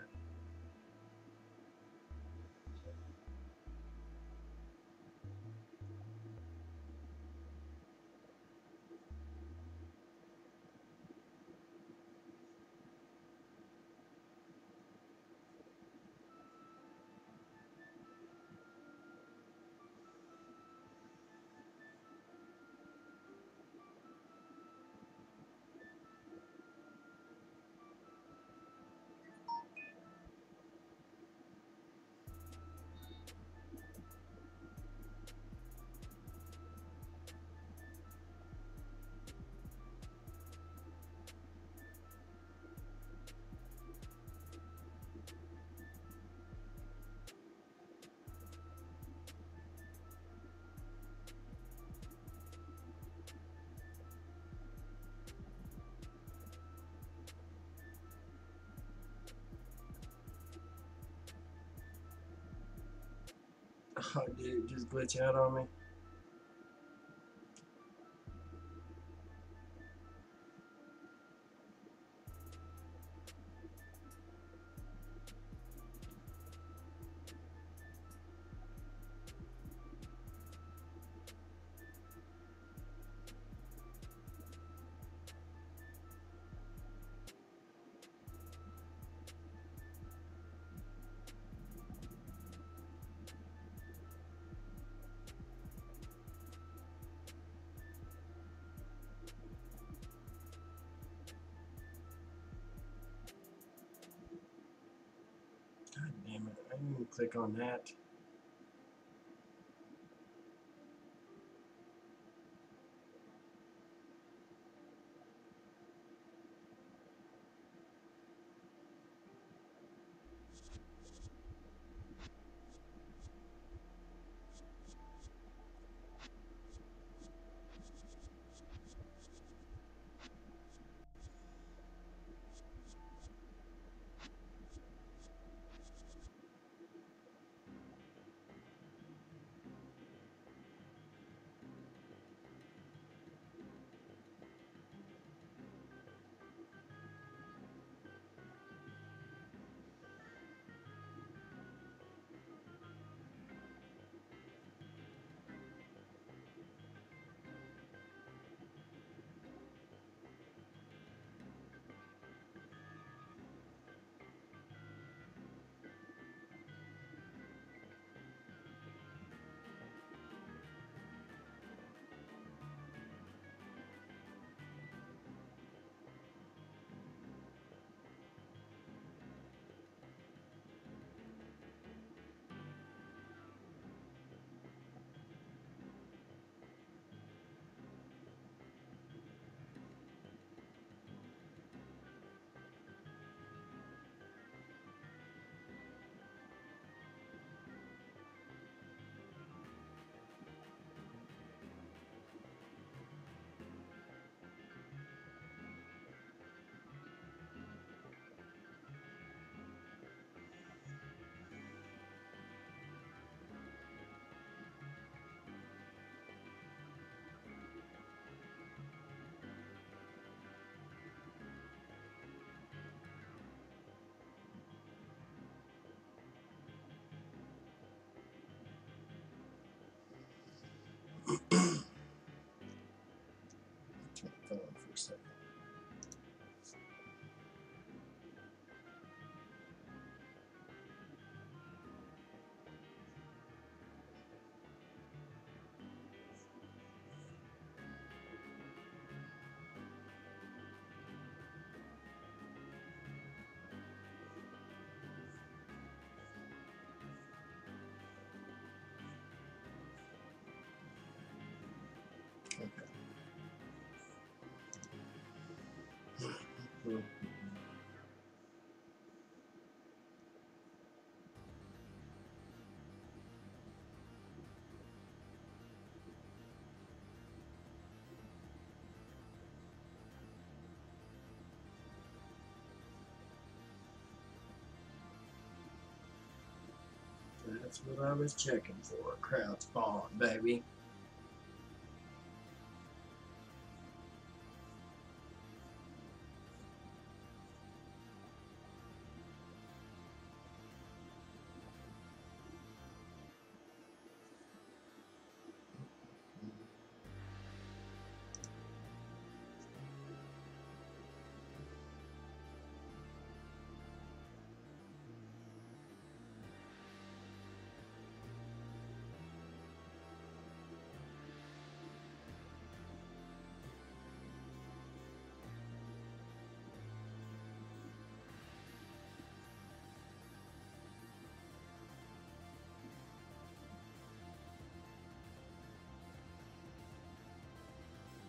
Oh, did it just glitch out on me? God damn it. I didn't even click on that. Hmm. That's what I was checking for. Crowd spawn, baby.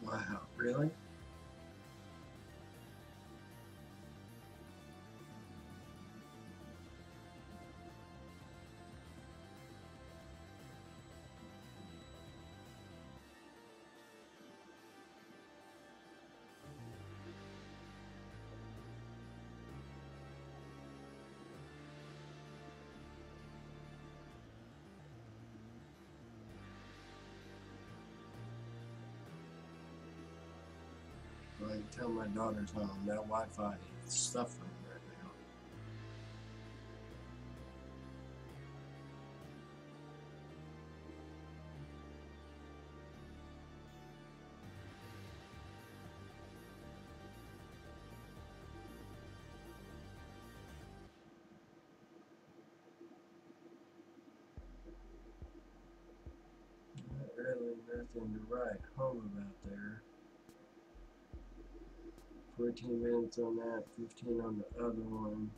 Wow, really? I tell my daughter's home that Wi-Fi is suffering right now. Not really nothing to write home about there. 14 minutes on that, 15 on the other one.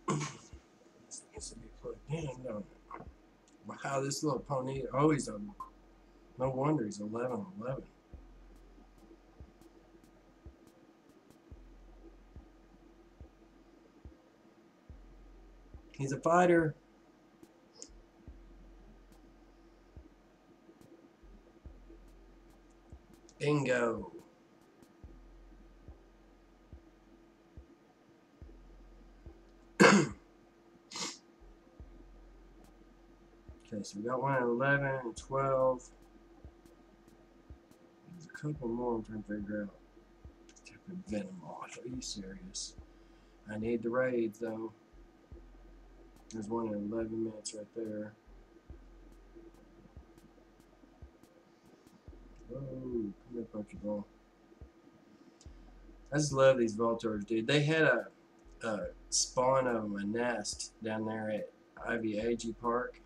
This needs to be plugged in, don't it? Wow, this little pony, oh, he's a, no wonder he's 11-11. He's a fighter. Bingo. Okay, so we got one at 11 and 12. There's a couple more I'm trying to figure out. Took the venom off. Are you serious? I need the raids though. There's one at 11 minutes right there. Oh, come here, PokeGO. I just love these Voltors, dude. They had a spawn of them, a nest down there at Ivy Ag Park.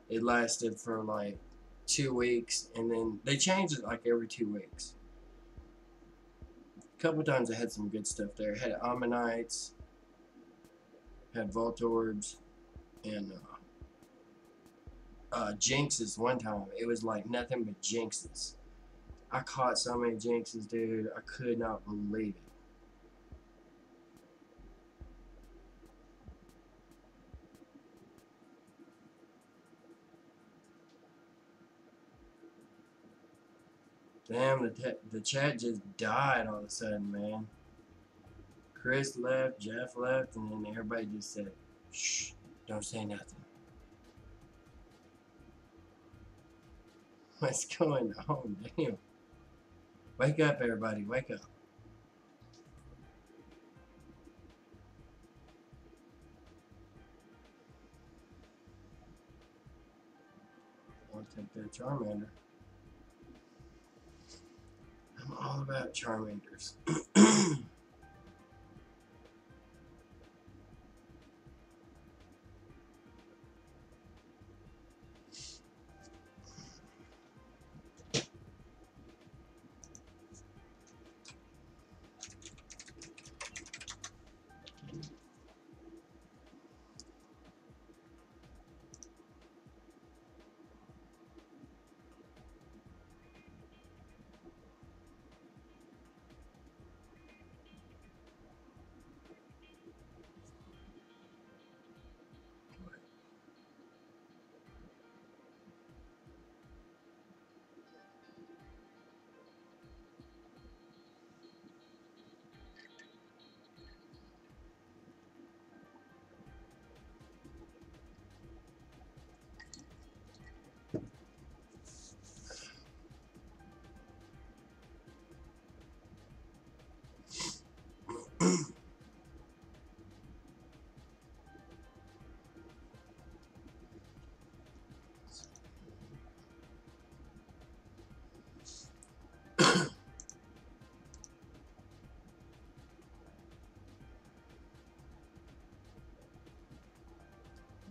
It lasted for like 2 weeks, and then they changed it like every 2 weeks. A couple times I had some good stuff there. Had Ammonites, had Voltorbs, and Jinxes one time. It was like nothing but Jinxes. I caught so many Jinxes, dude. I could not believe it. Damn, the chat just died all of a sudden, man. Chris left, Jeff left, and then everybody just said, shh, don't say nothing. What's going on? Damn. Wake up, everybody. Wake up. I'll take that Charmander. I'm all about Charmanders.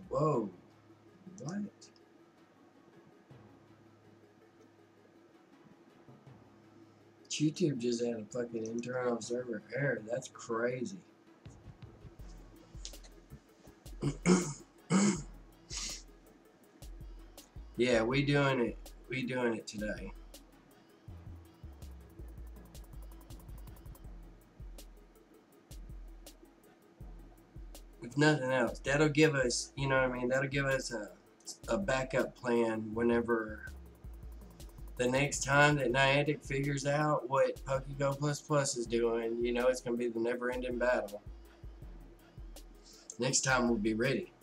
Whoa. What? YouTube just had a fucking internal server error. That's crazy. Yeah, we doing it. We doing it today. If nothing else, that'll give us, you know what I mean? That'll give us a backup plan whenever the next time that Niantic figures out what PokeGO++ is doing. You know, it's gonna be the never-ending battle. Next time we'll be ready.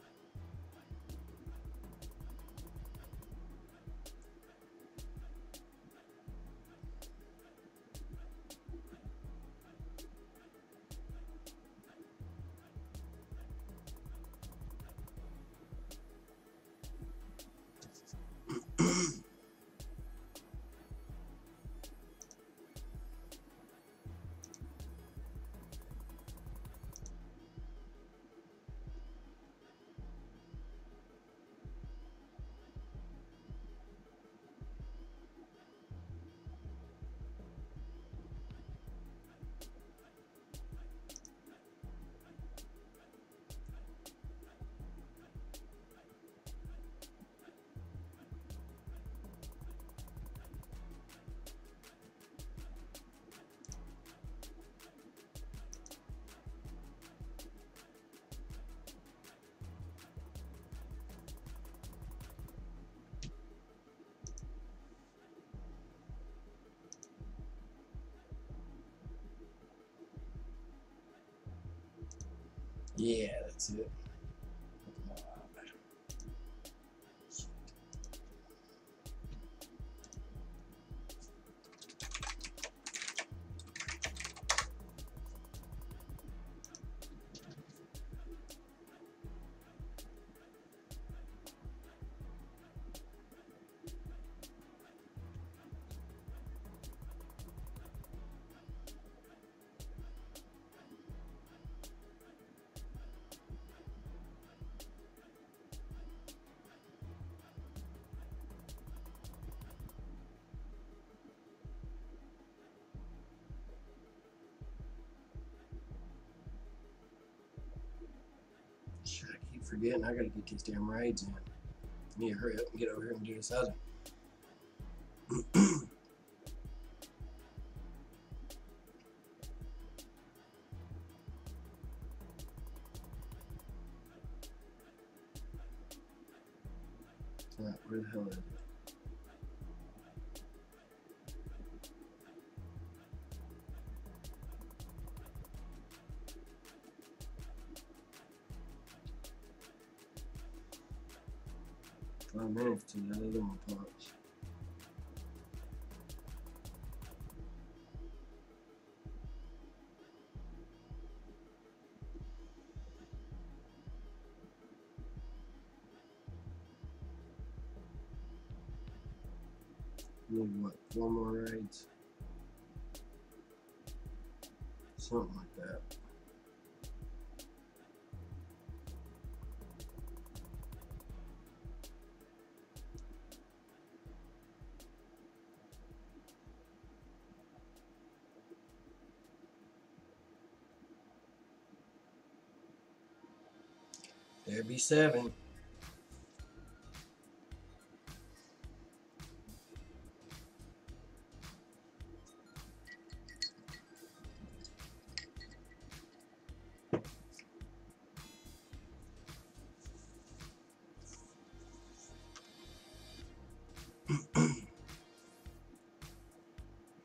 Yeah, that's it. forgetting I gotta get these damn raids in. I need to hurry up and get over here and do this other. Where the hell is it? Five minutes to that other one pops. Need what, 4 more raids? Something like that. There'd be 7.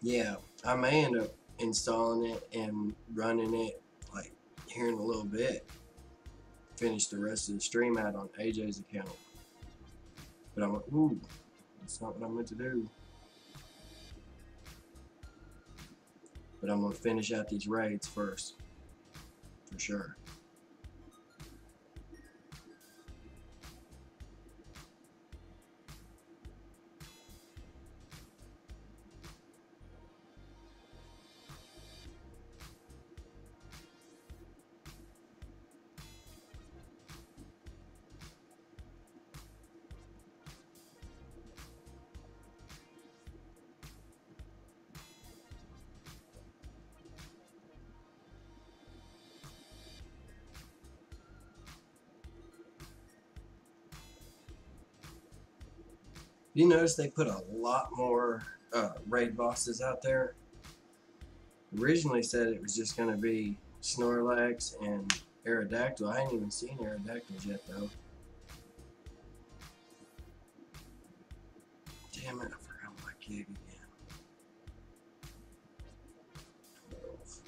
Yeah, I may end up installing it and running it like here in a little bit. Finish the rest of the stream out on AJ's account. But I'm like, ooh, that's not what I meant to do. But I'm gonna finish out these raids first, for sure. You notice they put a lot more raid bosses out there. Originally said it was just going to be Snorlax and Aerodactyl. I ain't even seen Aerodactyls yet though. Damn it, I forgot my gig again. 12.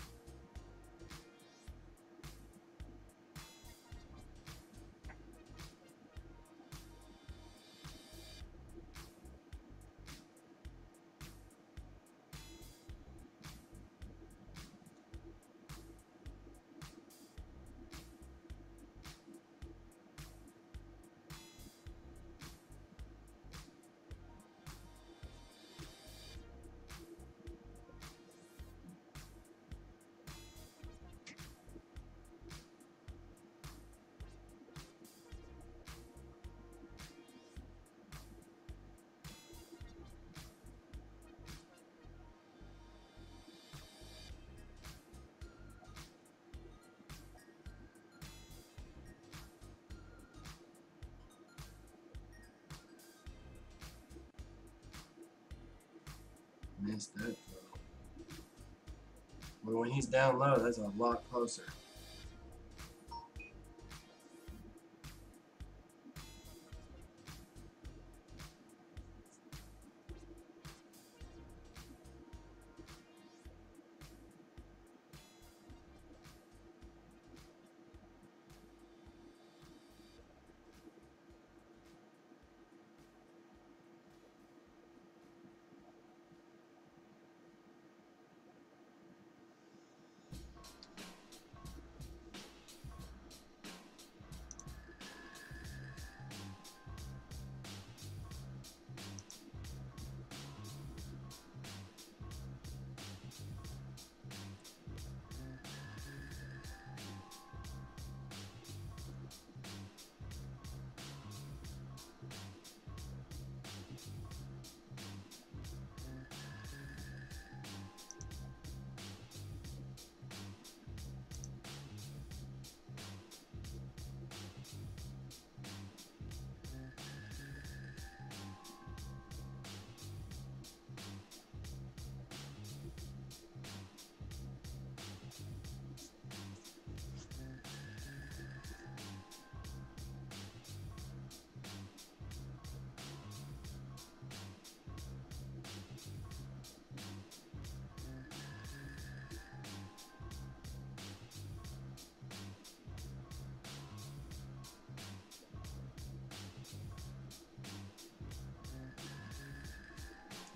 Missed that though. But when he's down low, that's a lot closer.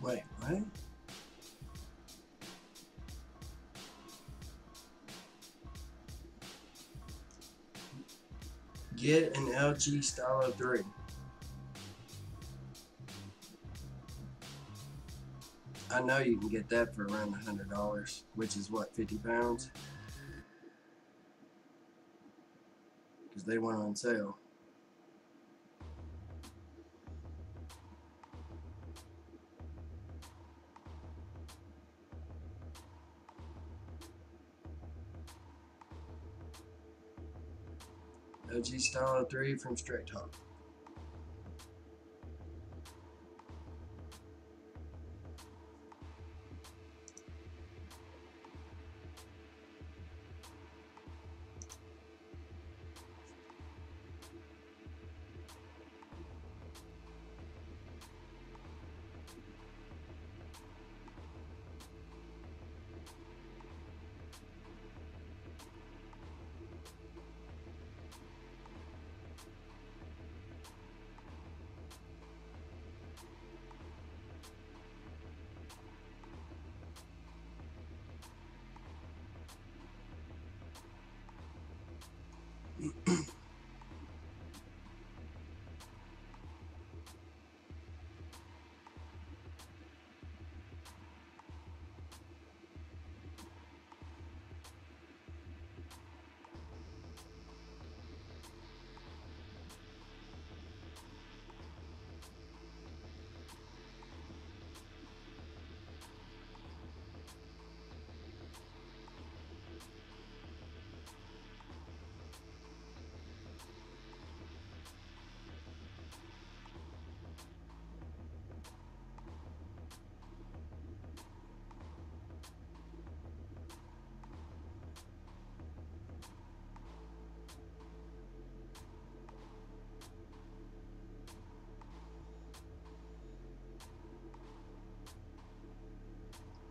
Wait, what? Get an LG Stylo 3. I know you can get that for around $100, which is what, 50 pounds? Because they went on sale. LG Stylo 3 from Straight Talk.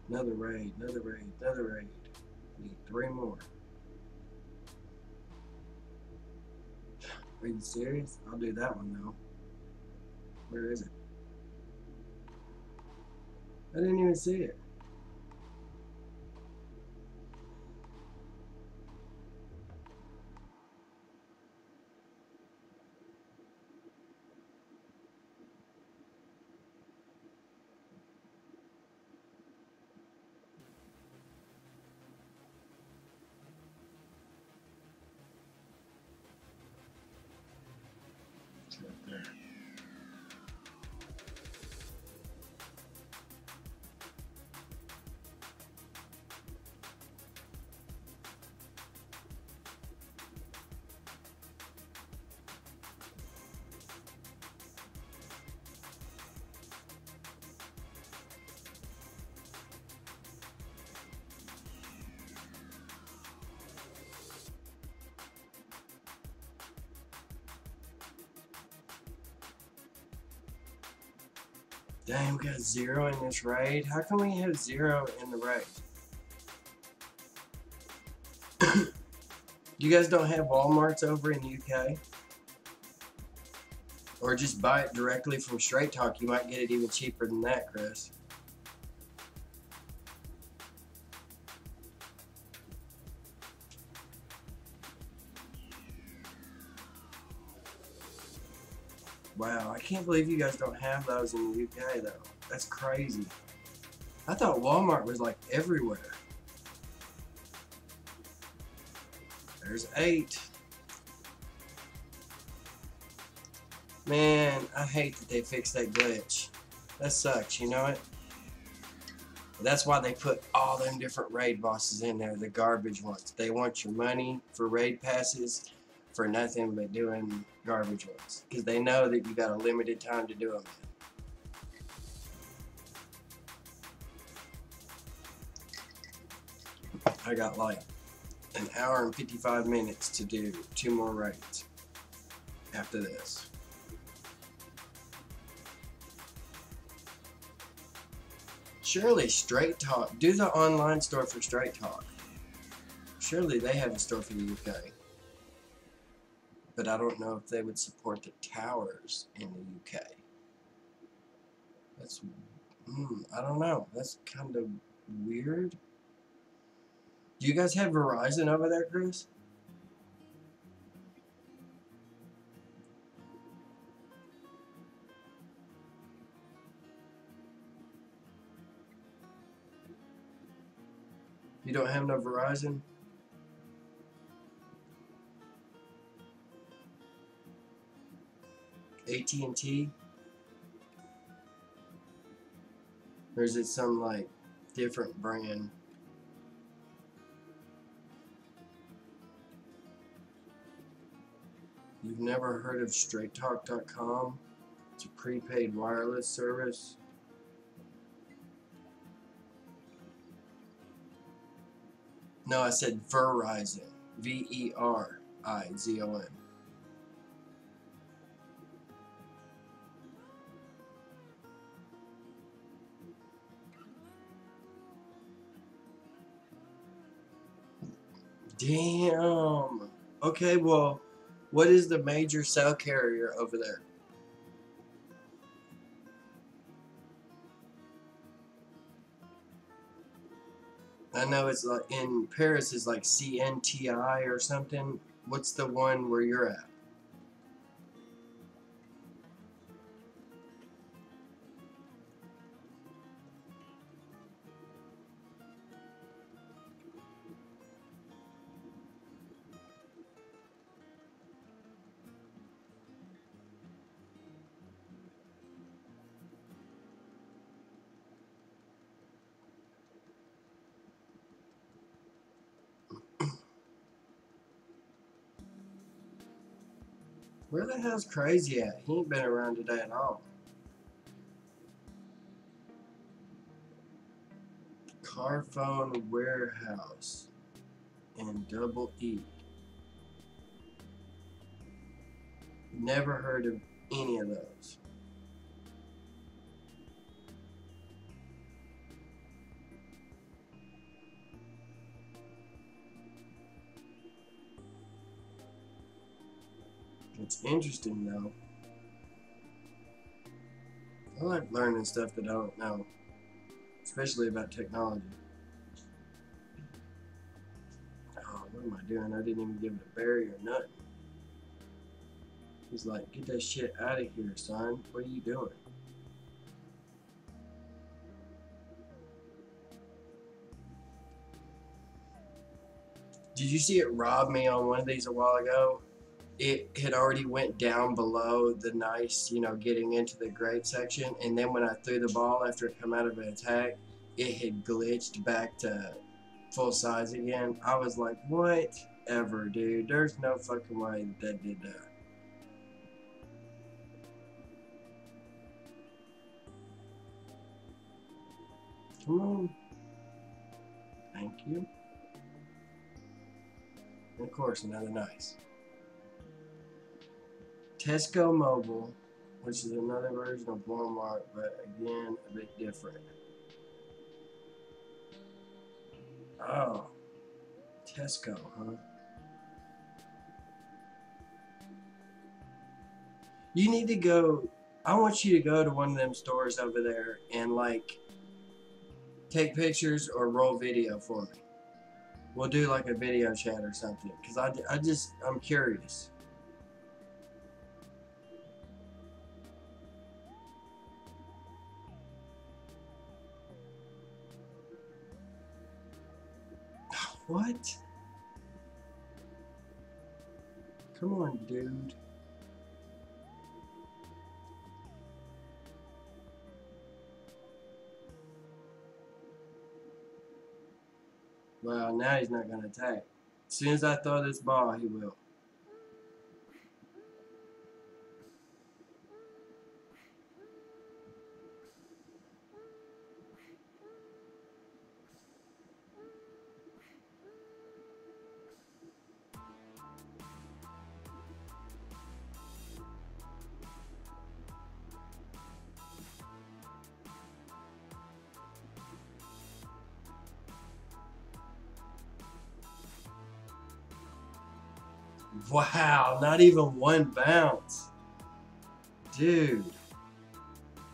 Another raid, another raid, another raid. Need 3 more. Are you serious? I'll do that one though. Where is it? I didn't even see it. It's right there. Dang, we got 0 in this raid. How come we have 0 in the raid? You guys don't have Walmarts over in the UK? Or just buy it directly from Straight Talk. You might get it even cheaper than that, Chris. Wow, I can't believe you guys don't have those in the UK though. That's crazy. I thought Walmart was like everywhere. There's 8. Man, I hate that they fixed that glitch. That sucks, you know it? That's why they put all them different raid bosses in there, the garbage ones. They want your money for raid passes for nothing but doing garbage ones. Because they know that you got a limited time to do them in. I got like an hour and 55 minutes to do 2 more raids after this. Surely Straight Talk, do the online store for Straight Talk. Surely they have a store for the UK. But I don't know if they would support the towers in the UK. That's I don't know. That's kind of weird. Do you guys have Verizon over there, Chris? You don't have no Verizon? AT&T? Or is it some like different brand? You've never heard of StraightTalk.com? It's a prepaid wireless service. No, I said Verizon. Verizon. Damn. Okay, well, what is the major cell carrier over there? I know it's like in Paris is like CNTI or something. What's the one where you're at? Where the hell's Crazy at? He ain't been around today at all. Car phone warehouse and double E. Never heard of any of those. It's interesting though. I like learning stuff that I don't know, especially about technology. Oh, what am I doing? I didn't even give it a berry or nothing. He's like, get that shit out of here, son. What are you doing? Did you see it rob me on one of these a while ago? It had already went down below the nice, you know, getting into the great section, and then when I threw the ball after it come out of an attack, it had glitched back to full size again. I was like, whatever, dude. There's no fucking way that did that. Come on. Thank you. And of course, another nice. Tesco Mobile, which is another version of Walmart, but again, a bit different. Oh, Tesco, huh? You need to go. I want you to go to one of them stores over there and like take pictures or roll video for me. We'll do like a video chat or something, because I'm curious. What? Come on, dude. Well, now he's not going to attack. As soon as I throw this ball, he will. Wow, not even one bounce. Dude.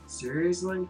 Seriously?